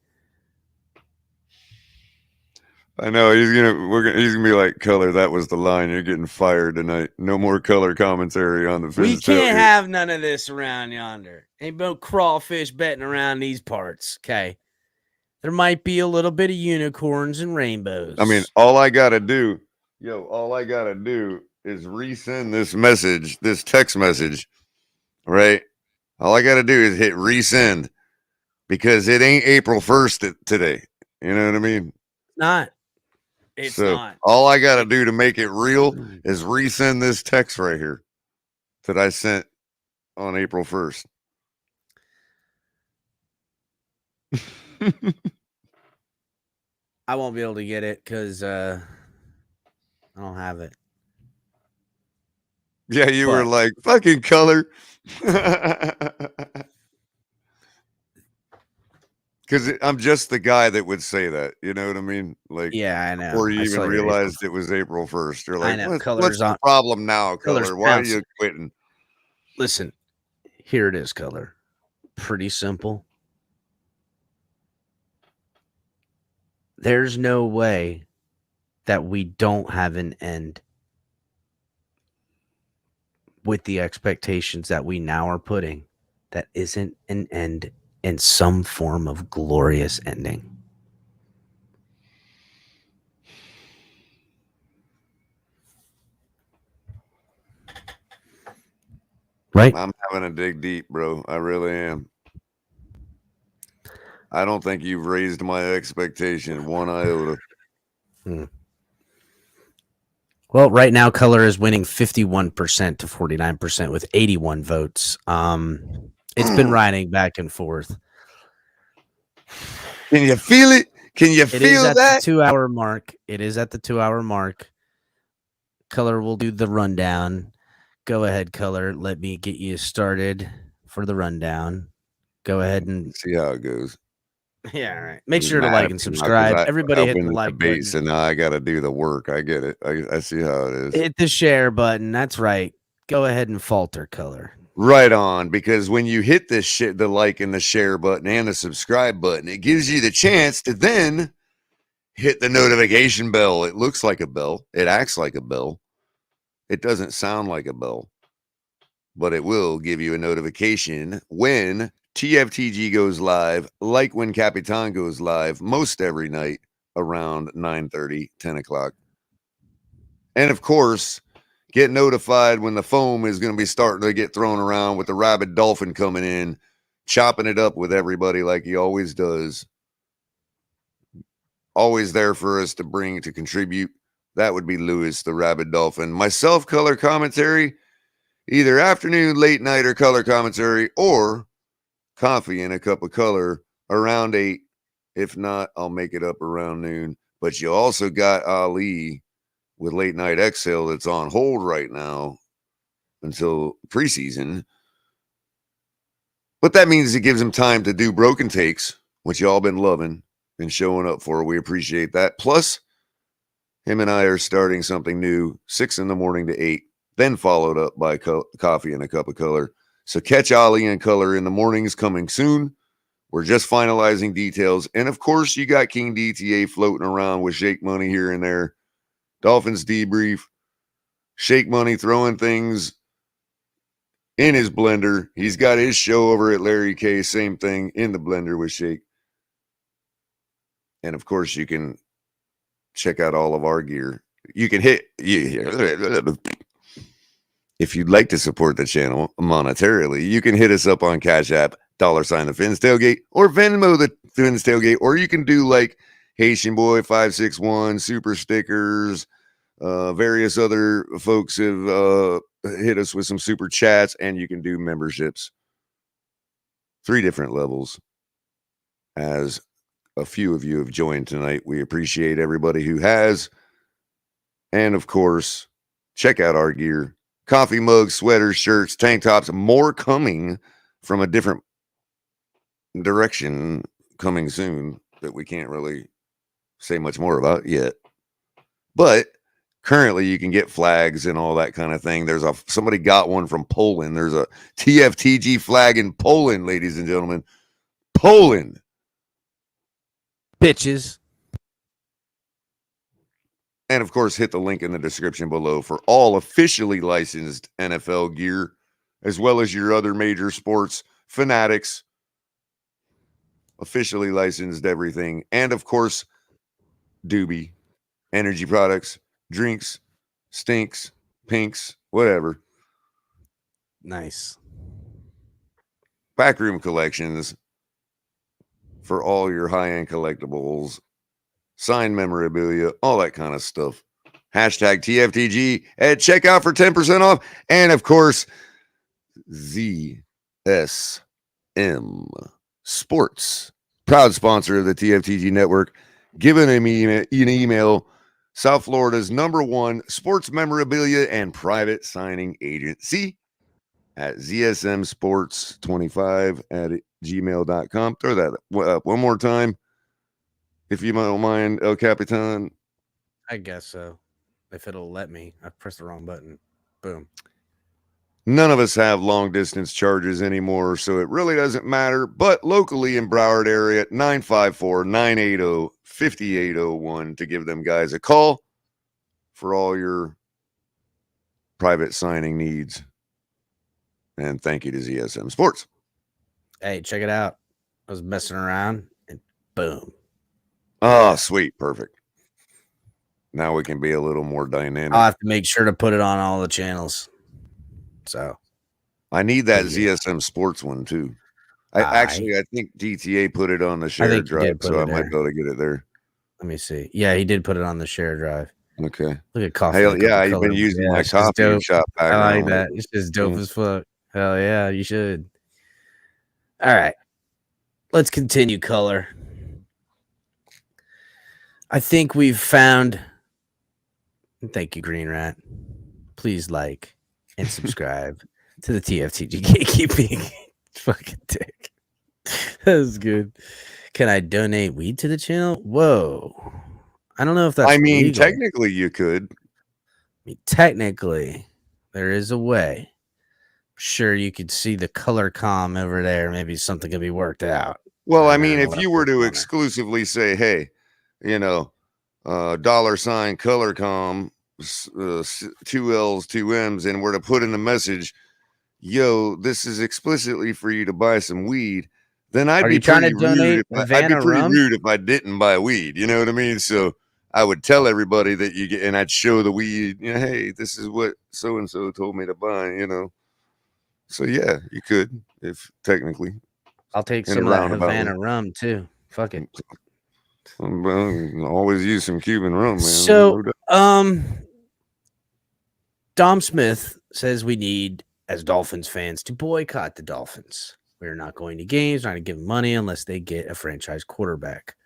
C: I know he's gonna be like, Color, that was the line. You're getting fired tonight. No more color commentary on the Fins
B: We can't
C: Tailgate.
B: have none of this around yonder. Ain't no crawfish betting around these parts. Okay. There might be a little bit of unicorns and rainbows.
C: I mean, all I gotta do is resend this message, this text message, right? All I gotta do is hit resend because it ain't April 1st today. You know what I mean?
B: It's not. It's not.
C: All I gotta do to make it real is resend this text right here that I sent on April 1st.
B: I won't be able to get it because I don't have it.
C: Yeah, you were like, fucking Color. Because I'm just the guy that would say that. You know what I mean? Like,
B: yeah, I know.
C: Before you even realized it was April 1st. You're like, what's the problem now, Color? Why are you quitting?
B: Listen, here it is, Color. Pretty simple. There's no way that we don't have an end with the expectations that we now are putting that isn't an end in some form of glorious ending. Right?
C: I'm having to dig deep, bro. I really am. I don't think you've raised my expectation one iota.
B: Well, right now, Color is winning 51% to 49% with 81 votes. It's been riding back and forth.
C: Can you feel it? Can you feel that?
B: The 2-hour mark. It is at the 2-hour mark. Color will do the rundown. Go ahead, Color. Let me get you started for the rundown. Go ahead and
C: see how it goes.
B: Yeah, all right. Make sure to like and subscribe. Everybody hit the like button.
C: So now I got to do the work. I get it. I see how it is.
B: Hit the share button. That's right. Go ahead and falter, Color.
C: Right on, because when you hit this shit, the like and the share button and the subscribe button, it gives you the chance to then hit the notification bell. It looks like a bell. It acts like a bell. It doesn't sound like a bell, but it will give you a notification when TFTG goes live, like when Capitan goes live most every night around 9:30, 10 o'clock. And of course, get notified when the foam is going to be starting to get thrown around with the rabid dolphin coming in, chopping it up with everybody like he always does. Always there for us to contribute. That would be Lewis, the rabid dolphin. Myself, color commentary, either afternoon, late night, or color commentary, or coffee and a cup of color around 8. If not, I'll make it up around noon. But you also got Ali with Late Night Exhale that's on hold right now until preseason. But that means it gives him time to do broken takes, which y'all been loving and showing up for. We appreciate that. Plus, him and I are starting something new, 6 in the morning to 8, then followed up by coffee and a cup of color. So catch Ali and Color in the mornings coming soon. We're just finalizing details. And of course, you got King DTA floating around with Shake Money here and there. Dolphins debrief. Shake Money throwing things in his blender. He's got his show over at Larry K. Same thing in the blender with Shake. And of course, you can check out all of our gear. You can hit... If you'd like to support the channel monetarily, you can hit us up on Cash App, $the Fins Tailgate, or Venmo the Fins Tailgate, or you can do like Haitian Boy 561, Super Stickers. Various other folks have hit us with some super chats, and you can do memberships. 3 different levels. As a few of you have joined tonight, we appreciate everybody who has. And of course, check out our gear. Coffee mugs, sweaters, shirts, tank tops, more coming from a different direction coming soon that we can't really say much more about yet. But currently you can get flags and all that kind of thing. Somebody got one from Poland. There's a TFTG flag in Poland, ladies and gentlemen. Poland.
B: Bitches.
C: And of course, hit the link in the description below for all officially licensed NFL gear, as well as your other major sports fanatics. Officially licensed everything. And of course, Doobie, energy products, drinks, stinks, pinks, whatever.
B: Nice.
C: Backroom collections for all your high-end collectibles, signed memorabilia, all that kind of stuff. Hashtag TFTG at checkout for 10% off. And of course, ZSM Sports, proud sponsor of the TFTG network, giving me an email, South Florida's #1 sports memorabilia and private signing agency at zsmsports25@gmail.com. Throw that up one more time, if you don't mind, El Capitan.
B: I guess so. If it'll let me. I pressed the wrong button. Boom.
C: None of us have long distance charges anymore, so it really doesn't matter. But locally in Broward area, 954-980-5801 to give them guys a call for all your private signing needs. And thank you to ZSM Sports.
B: Hey, check it out. I was messing around and boom.
C: Oh, sweet. Perfect. Now we can be a little more dynamic.
B: I'll have to make sure to put it on all the channels. So
C: I need that ZSM Sports one too. I think DTA put it on the share drive, so I might be able to get it there.
B: Let me see. Yeah, he did put it on the share drive.
C: Okay.
B: Look at coffee.
C: Hell yeah, I've been using my coffee shop background.
B: I like that. It's just dope as fuck. Hell yeah, you should. All right. Let's continue, color. I think we've found. Thank you, Green Rat. Please like and subscribe to the TFTG gatekeeping. Fucking dick. That was good. Can I donate weed to the channel? Whoa. I don't know if that's legal.
C: Technically you could.
B: Technically, there is a way. Sure, you could see the color com over there. Maybe something could be worked out.
C: Well, if you were to exclusively say, hey, $ color com, 2 L's, 2 M's, and were to put in the message, yo, this is explicitly for you to buy some weed, then I'd be pretty rude if I didn't buy weed. You know what I mean? So I would tell everybody that you get, and I'd show the weed, hey, this is what so-and-so told me to buy, So yeah, you could, if technically.
B: I'll take some of that Havana rum too. Fuck it.
C: Always use some Cuban rum, man.
B: So, Dom Smith says we need, as Dolphins fans, to boycott the Dolphins. We're not going to games, not going to give them money unless they get a franchise quarterback.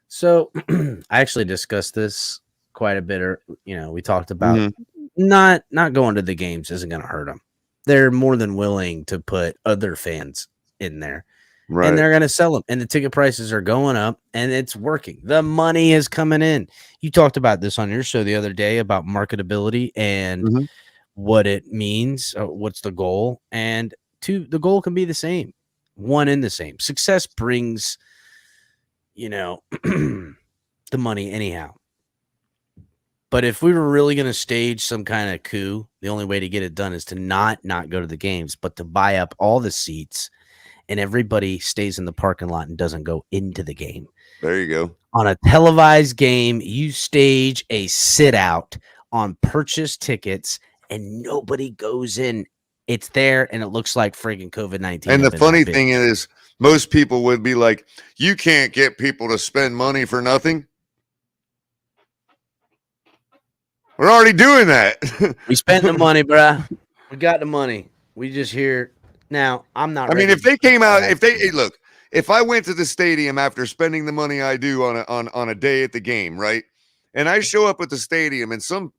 B: So, I actually discussed this quite a bit. We talked about not going to the games isn't going to hurt them. They're more than willing to put other fans in there. Right. And they're going to sell them. And the ticket prices are going up, and it's working. The money is coming in. You talked about this on your show the other day about marketability and what it means. What's the goal? And the goal can be the same. One and the same. Success brings, the money anyhow. But if we were really going to stage some kind of coup, the only way to get it done is to not go to the games, but to buy up all the seats. And everybody stays in the parking lot and doesn't go into the game.
C: There you go.
B: On a televised game, you stage a sit out on purchased tickets and nobody goes in. It's there and it looks like friggin' COVID-19.
C: And the funny thing is, most people would be like, you can't get people to spend money for nothing. We're already doing that.
B: We spent the money, bruh. We got the money. We just here. Now, I'm not.
C: If they came out, if I went to the stadium after spending the money I do on a day at the game, right? And I show up at the stadium and some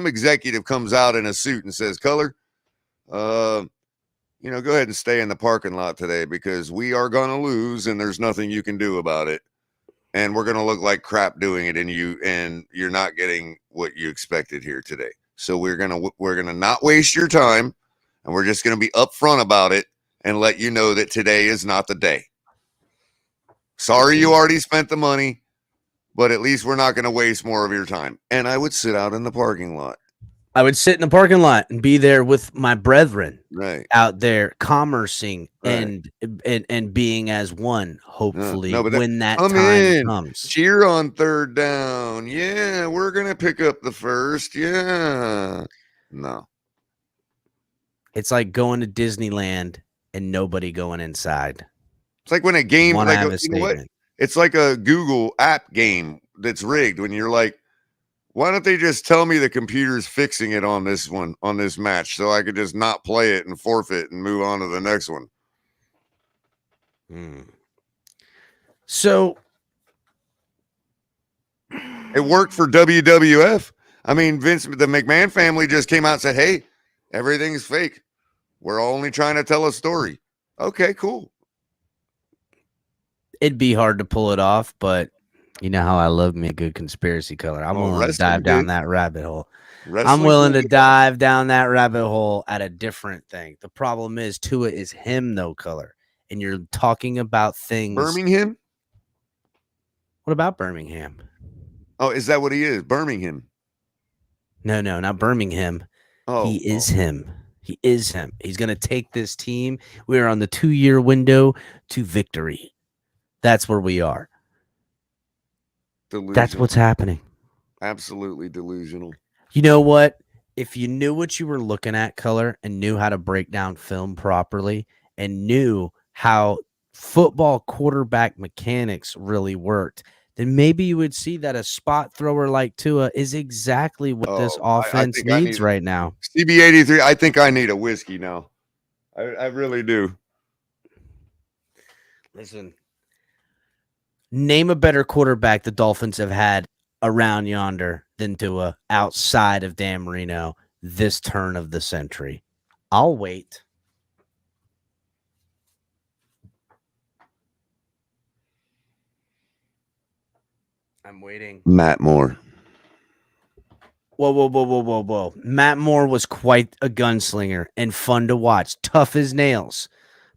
C: executive comes out in a suit and says, Color, go ahead and stay in the parking lot today because we are going to lose and there's nothing you can do about it. And we're going to look like crap doing it, and you're not getting what you expected here today. So we're going to not waste your time, and we're just going to be upfront about it and let you know that today is not the day. Sorry you already spent the money, but at least we're not going to waste more of your time. And I would sit out in the parking lot.
B: I would sit in the parking lot and be there with my brethren out there commercing and being as one, hopefully, when that time comes.
C: Cheer on third down. Yeah, we're going to pick up the first. Yeah. No.
B: It's like going to Disneyland and nobody going inside.
C: It's like when a game, it's like a Google app game that's rigged when you're like, why don't they just tell me the computer's fixing it on this match so I could just not play it and forfeit and move on to the next one?
B: So
C: it worked for WWF. I mean, the McMahon family just came out and said, hey, everything's fake. We're only trying to tell a story. Okay, cool.
B: It'd be hard to pull it off, but you know how I love me a good conspiracy color. I'm willing to dive down that rabbit hole. I'm willing to dive down that rabbit hole at a different thing. The problem is Tua is him, though, color. And you're talking about things.
C: Birmingham?
B: What about Birmingham?
C: Oh, is that what he is? Birmingham?
B: No, not Birmingham. He is him. He is him. He's going to take this team. We are on the 2-year window to victory. That's where we are.
C: Delusional.
B: That's what's happening.
C: Absolutely delusional.
B: You know what? If you knew what you were looking at, color, and knew how to break down film properly and knew how football quarterback mechanics really worked, then maybe you would see that a spot thrower like Tua is exactly what this offense needs right now.
C: CB83, I think I need a whiskey now. I really do.
B: Listen. Name a better quarterback the Dolphins have had around yonder than Tua outside of Dan Marino this turn of the century. I'll wait. I'm waiting.
C: Matt Moore.
B: Whoa. Matt Moore was quite a gunslinger and fun to watch. Tough as nails.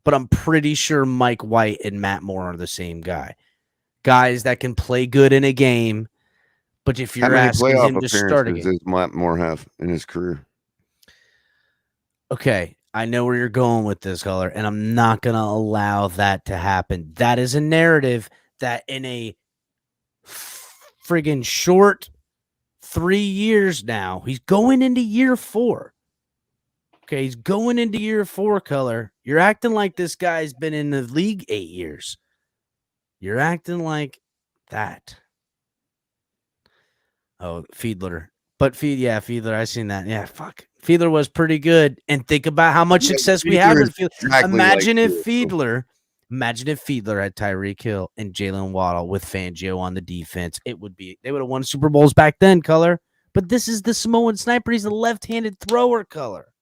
B: But I'm pretty sure Mike White and Matt Moore are the same guy. Guys that can play good in a game, but if you're asking him to start a game,
C: does Matt Moore have in his career?
B: Okay, I know where you're going with this, color, and I'm not going to allow that to happen. That is a narrative that in a friggin' short 3 years now, he's going into year 4. Okay, he's going into year 4, color. You're acting like this guy's been in the league 8 years. You're acting like that. Oh, Fiedler. But Fiedler, I seen that. Yeah, fuck. Fiedler was pretty good. And think about how much success we have with Fiedler.
C: Exactly
B: imagine if Fiedler had Tyreek Hill and Jalen Waddle with Fangio on the defense. They would have won Super Bowls back then, color. But this is the Samoan sniper. He's a left-handed thrower, color.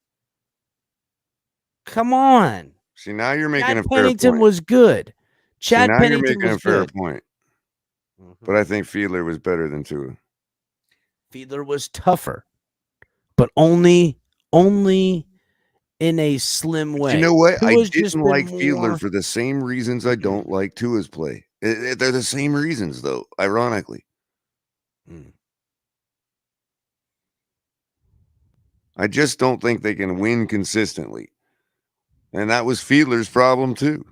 B: Come on.
C: See, now you're making a fair
B: Pennington
C: point.
B: Was good. Chad
C: now
B: Pennington
C: you're making
B: was
C: a fair
B: good.
C: point. But I think Fiedler was better than Tua.
B: Fiedler was tougher, but only in a slim way.
C: You know what?
B: Tua's
C: I didn't like Fiedler for the same reasons I don't like Tua's play. They're the same reasons, though, ironically. I just don't think they can win consistently. And that was Fiedler's problem, too.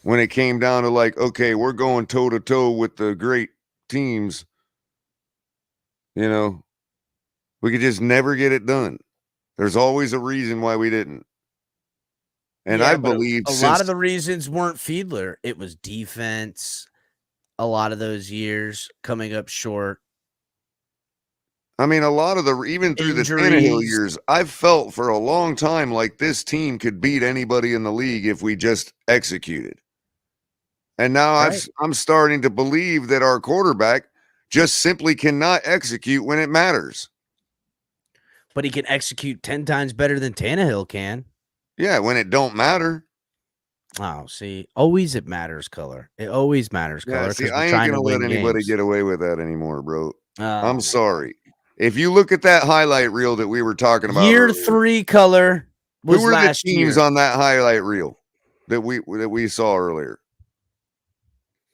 C: When it came down to like, okay, we're going toe-to-toe with the great teams, we could just never get it done. There's always a reason why we didn't. And I believe
B: a lot of the reasons weren't Fiedler. It was defense. A lot of those years coming up short.
C: I mean, a lot of even through the Tannehill years, I've felt for a long time like this team could beat anybody in the league if we just executed. And now I'm starting to believe that our quarterback just simply cannot execute when it matters.
B: But he can execute 10 times better than Tannehill can.
C: Yeah, when it don't matter.
B: Oh, see, always it matters, color. It always matters,
C: Yeah,
B: color,
C: see,
B: because we're
C: I ain't
B: trying
C: gonna
B: to
C: let
B: win
C: anybody
B: games.
C: get away with that anymore, bro.
B: Oh,
C: I'm sorry. If you look at that highlight reel that we were talking about
B: Year
C: earlier,
B: 3 color was
C: who were the
B: last
C: teams
B: year.
C: on that highlight reel that we saw earlier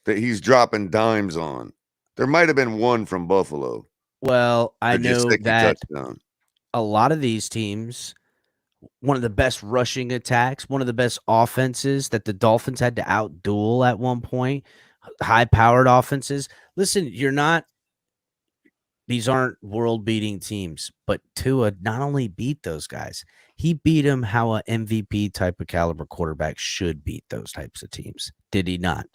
C: that he's dropping dimes on? There might have been one from Buffalo.
B: Well, I know that
C: touchdown.
B: a lot of these teams, one of the best rushing attacks, one of the best offenses that the Dolphins had to outduel at one point, high-powered offenses. Listen, these aren't world-beating teams, but Tua not only beat those guys, he beat them how an MVP type of caliber quarterback should beat those types of teams. Did he not?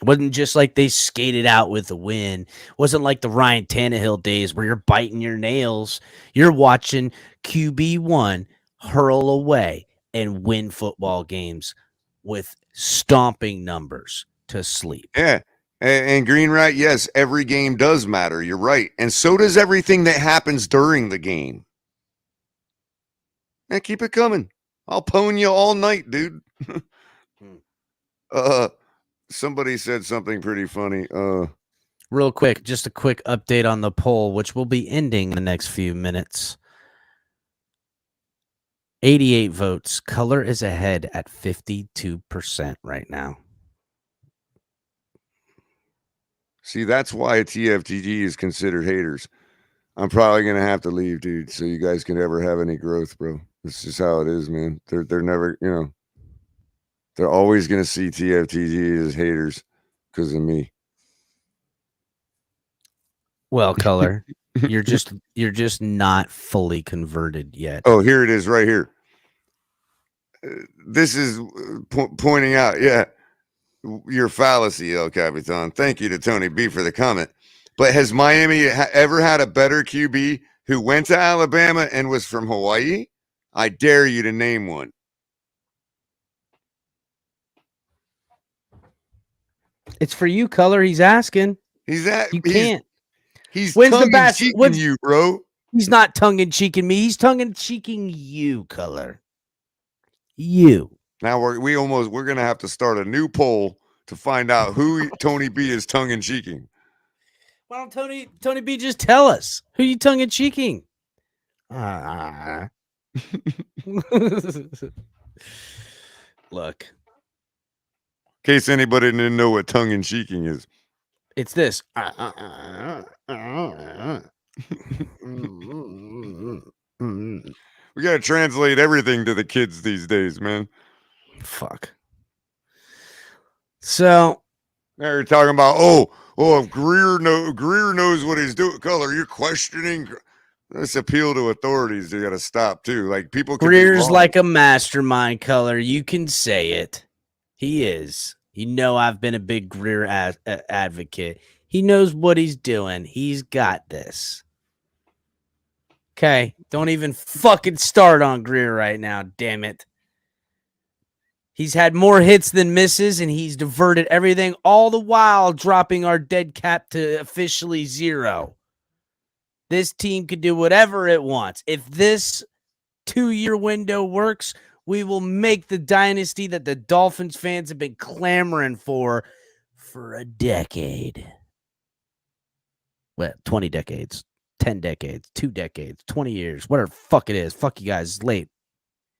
B: It wasn't just like they skated out with a win. It wasn't like the Ryan Tannehill days where you're biting your nails. You're watching QB1 hurl away and win football games with stomping numbers to sleep.
C: Yeah. And Greenwright, yes, every game does matter. You're right. And so does everything that happens during the game. And keep it coming. I'll pwn you all night, dude. Somebody said something pretty funny.
B: Real quick, just a quick update on the poll, which will be ending in the next few minutes. 88 votes. Color is ahead at 52% right now.
C: See, that's why TFTG is considered haters. I'm probably gonna have to leave, dude, so you guys can ever have any growth, bro. It's just how it is, man. They're never, they're always gonna see TFTG as haters because of me.
B: Well, color, you're just not fully converted yet.
C: Oh, here it is, right here. This is pointing out, your fallacy, El Capitan. Thank you to Tony B for the comment. But has Miami ever had a better QB who went to Alabama and was from Hawaii? I dare you to name one.
B: It's for you, color. He's asking. You can't.
C: He's
B: When's the
C: best? Cheeking you, bro.
B: He's not tongue in cheeking me. He's tongue in cheeking you, color. You.
C: Now we're gonna have to start a new poll to find out who Tony B is tongue in cheeking.
B: Why don't Tony B just tell us who you tongue in cheeking? Look.
C: In case anybody didn't know what tongue in cheeking is,
B: it's this.
C: We gotta translate everything to the kids these days, man.
B: Fuck. So
C: now you're talking about if Greer knows what he's doing. Color, you're questioning. This appeal to authorities. You gotta stop too. Like people.
B: Greer's like a mastermind, color. You can say it. He is. I've been a big Greer advocate. He knows what he's doing. He's got this. Okay, don't even fucking start on Greer right now, damn it. He's had more hits than misses, and he's diverted everything, all the while dropping our dead cap to officially 0. This team could do whatever it wants. If this 2-year window works, we will make the dynasty that the Dolphins fans have been clamoring for a decade. Well, 20 decades. 10 decades, 2 decades, 20 years, whatever fuck it is. Fuck you guys. It's late.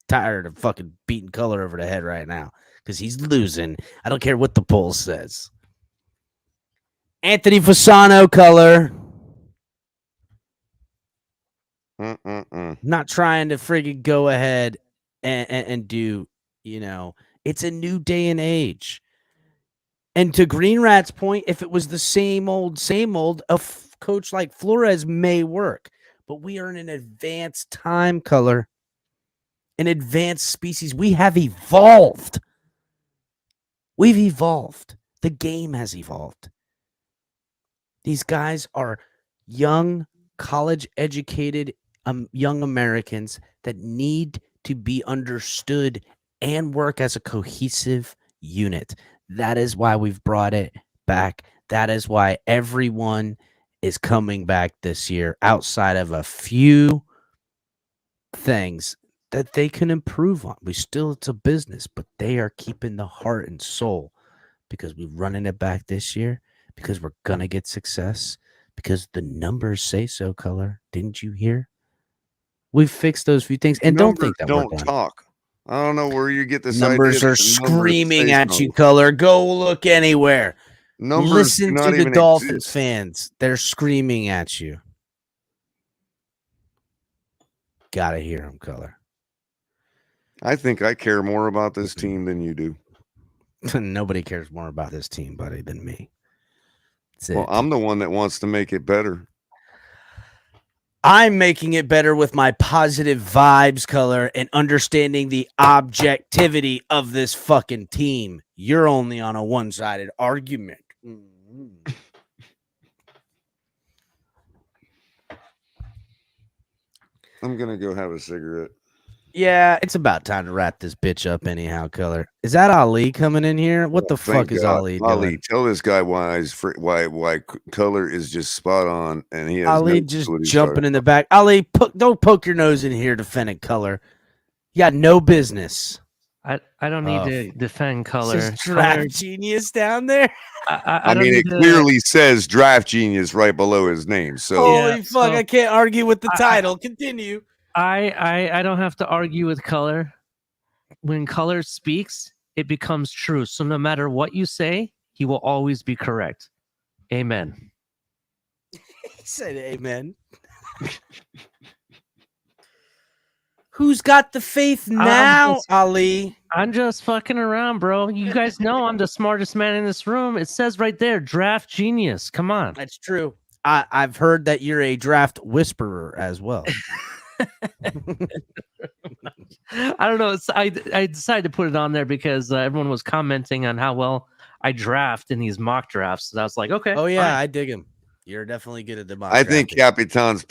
B: Tired of fucking beating color over the head right now because he's losing. I don't care what the poll says. Anthony Fasano, color. Not trying to friggin' go ahead and do, it's a new day and age. And to Green Rat's point, if it was the same old, a coach like Flores may work, but we are in an advanced time, color, an advanced species. We have evolved. We've evolved. The game has evolved. These guys are young, college-educated, young Americans that need to be understood and work as a cohesive unit. That is why we've brought it back. That is why everyone is coming back this year outside of a few things that they can improve on. It's a business, but they are keeping the heart and soul because we're running it back this year, because we're going to get success, because the numbers say so, Color. Didn't you hear? We've fixed those few things. And don't think that
C: don't
B: we're done.
C: talk. I don't know where you get this
B: Numbers
C: idea.
B: are screaming at you, Color. Go look anywhere.
C: Numbers
B: Listen to the Dolphins
C: exist.
B: fans. They're screaming at you. Gotta hear them, Color.
C: I think I care more about this team than you do.
B: Nobody cares more about this team, buddy, than me.
C: Well, I'm the one that wants to make it better.
B: I'm making it better with my positive vibes, Color, and understanding the objectivity of this fucking team. You're only on a one-sided argument.
C: I'm going to go have a cigarette.
B: Yeah, it's about time to wrap this bitch up anyhow, Color. Is that Ali coming in here? What the fuck is Ali doing?
C: Ali, tell this guy why Color is just spot on, and he has
B: Ali just jumping in the back. Ali, don't poke your nose in here defending Color. You got no business.
D: I don't need to defend Color.
B: Is Draft Genius down there?
C: I mean, it clearly says Draft Genius right below his name. So
B: holy fuck, I can't argue with the title. Continue.
D: I don't have to argue with Color. When Color speaks, it becomes true. So no matter what you say, he will always be correct. Amen.
B: He said amen. Who's got the faith now, Ali?
D: I'm just fucking around, bro. You guys know I'm the smartest man in this room. It says right there, Draft Genius. Come on.
B: That's true. I've heard that you're a draft whisperer as well.
D: I don't know. I decided to put it on there because everyone was commenting on how well I draft in these mock drafts. So I was like, okay.
B: Oh, yeah,
D: fine.
B: I dig him. You're definitely good at the mock
C: I think
B: drafting.
C: Capitan's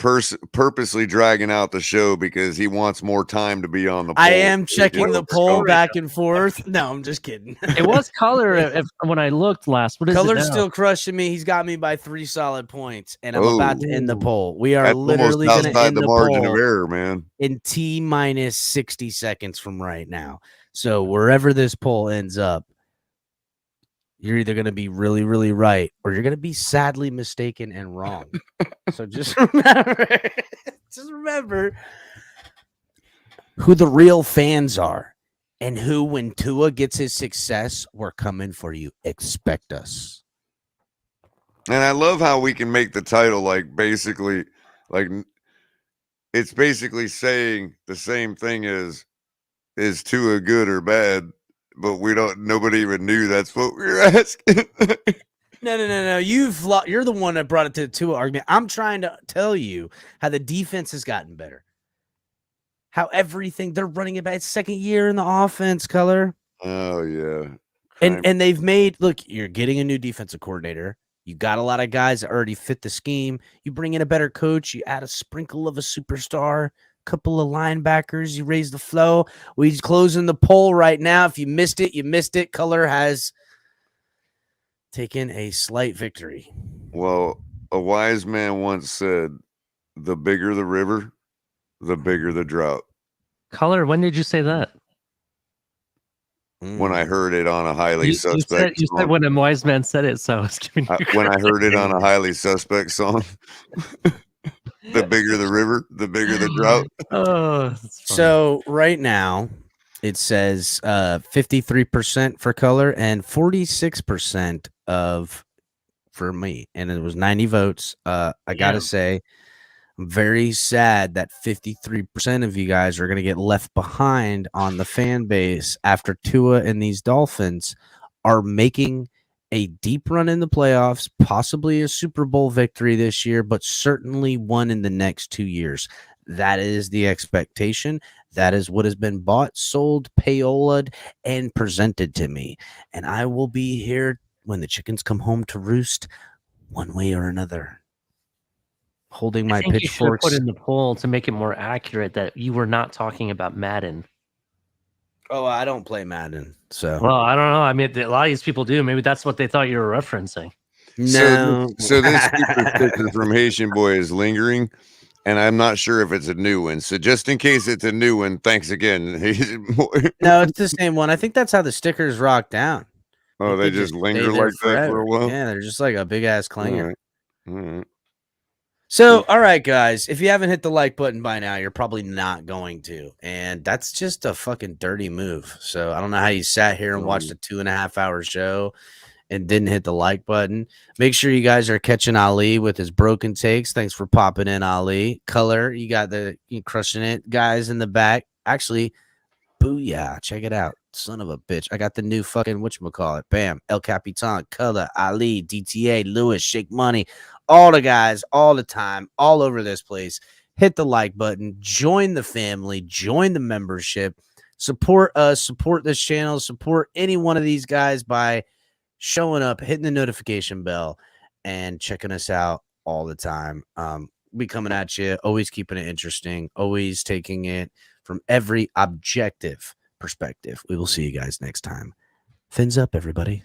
C: purposely dragging out the show because he wants more time to be on the poll.
B: I am checking the poll back and forth. No, I'm just kidding.
D: It was Color when I looked last. What is
B: Color's
D: it now?
B: still crushing me. He's got me by 3 solid points, and I'm about to end the poll. We are
C: That's
B: literally
C: almost
B: going to
C: outside
B: end
C: the
B: the
C: margin of
B: poll
C: error, man.
B: in T-minus 60 seconds from right now. So wherever this poll ends up, you're either going to be really, really right, or you're going to be sadly mistaken and wrong. So just remember who the real fans are, and who, when Tua gets his success, we're coming for you. Expect us.
C: And I love how we can make the title like basically like it's basically saying the same thing as is Tua good or bad, but nobody even knew that's what we were asking.
B: No. You're the one that brought it to the Tua argument. I'm trying to tell you how the defense has gotten better. How they're running it back. It's second year in the offense, Color.
C: Oh yeah.
B: And they've made, look, you're getting a new defensive coordinator. You got a lot of guys that already fit the scheme. You bring in a better coach. You add a sprinkle of a superstar, couple of linebackers. You raise the flow. We're closing the poll right now. If you missed it, you missed it. Color has taken a slight victory.
C: Well, a wise man once said, the bigger the river, the bigger the drought.
D: Color, when did you say that?
C: When I heard it on a highly suspect
D: you
C: song.
D: said when a wise man said it, so I was giving you
C: When I heard it on a highly suspect song. The bigger the river, the bigger the drought.
D: Oh, that's funny.
B: So right now it says 53% for Color and 46% for me, and it was 90 votes. I gotta say, I'm very sad that 53% of you guys are going to get left behind on the fan base after Tua and these Dolphins are making a deep run in the playoffs, possibly a Super Bowl victory this year, but certainly one in the next 2 years. That is the expectation. That is what has been bought, sold, payolaed, and presented to me. And I will be here when the chickens come home to roost, one way or another. Holding my pitchforks.
D: You should put in the poll to make it more accurate that you were not talking about Madden.
B: Oh, I don't play Madden, so.
D: Well, I don't know. I mean, a lot of these people do. Maybe that's what they thought you were referencing.
B: No.
C: So this super sticker from Haitian Boy is lingering. and I'm not sure if it's a new one. So just in case it's a new one, thanks again.
B: No, it's the same one. I think that's how the stickers rock down. I
C: Oh,
B: think
C: they just
B: stay
C: linger
B: there
C: like that for
B: forever.
C: a while.
B: Yeah, they're just like a big ass clanger.
C: All right.
B: So, all right, guys, if you haven't hit the like button by now, you're probably not going to. And that's just a fucking dirty move. So I don't know how you sat here and watched a 2.5 hour show and didn't hit the like button. Make sure you guys are catching Ali with his broken takes. Thanks for popping in, Ali. Color, you crushing it. Guys in the back. Actually, booyah. Check it out. Son of a bitch. I got the new fucking whatchamacallit. Bam. El Capitan, Color, Ali, DTA, Lewis, Shake Money. All the guys, all the time, all over this place. Hit the like button. Join the family. Join the membership. Support us. Support this channel. Support any one of these guys by showing up, hitting the notification bell, and checking us out all the time. We coming at you, always keeping it interesting, always taking it from every objective perspective. We will see you guys next time. Fins up, everybody.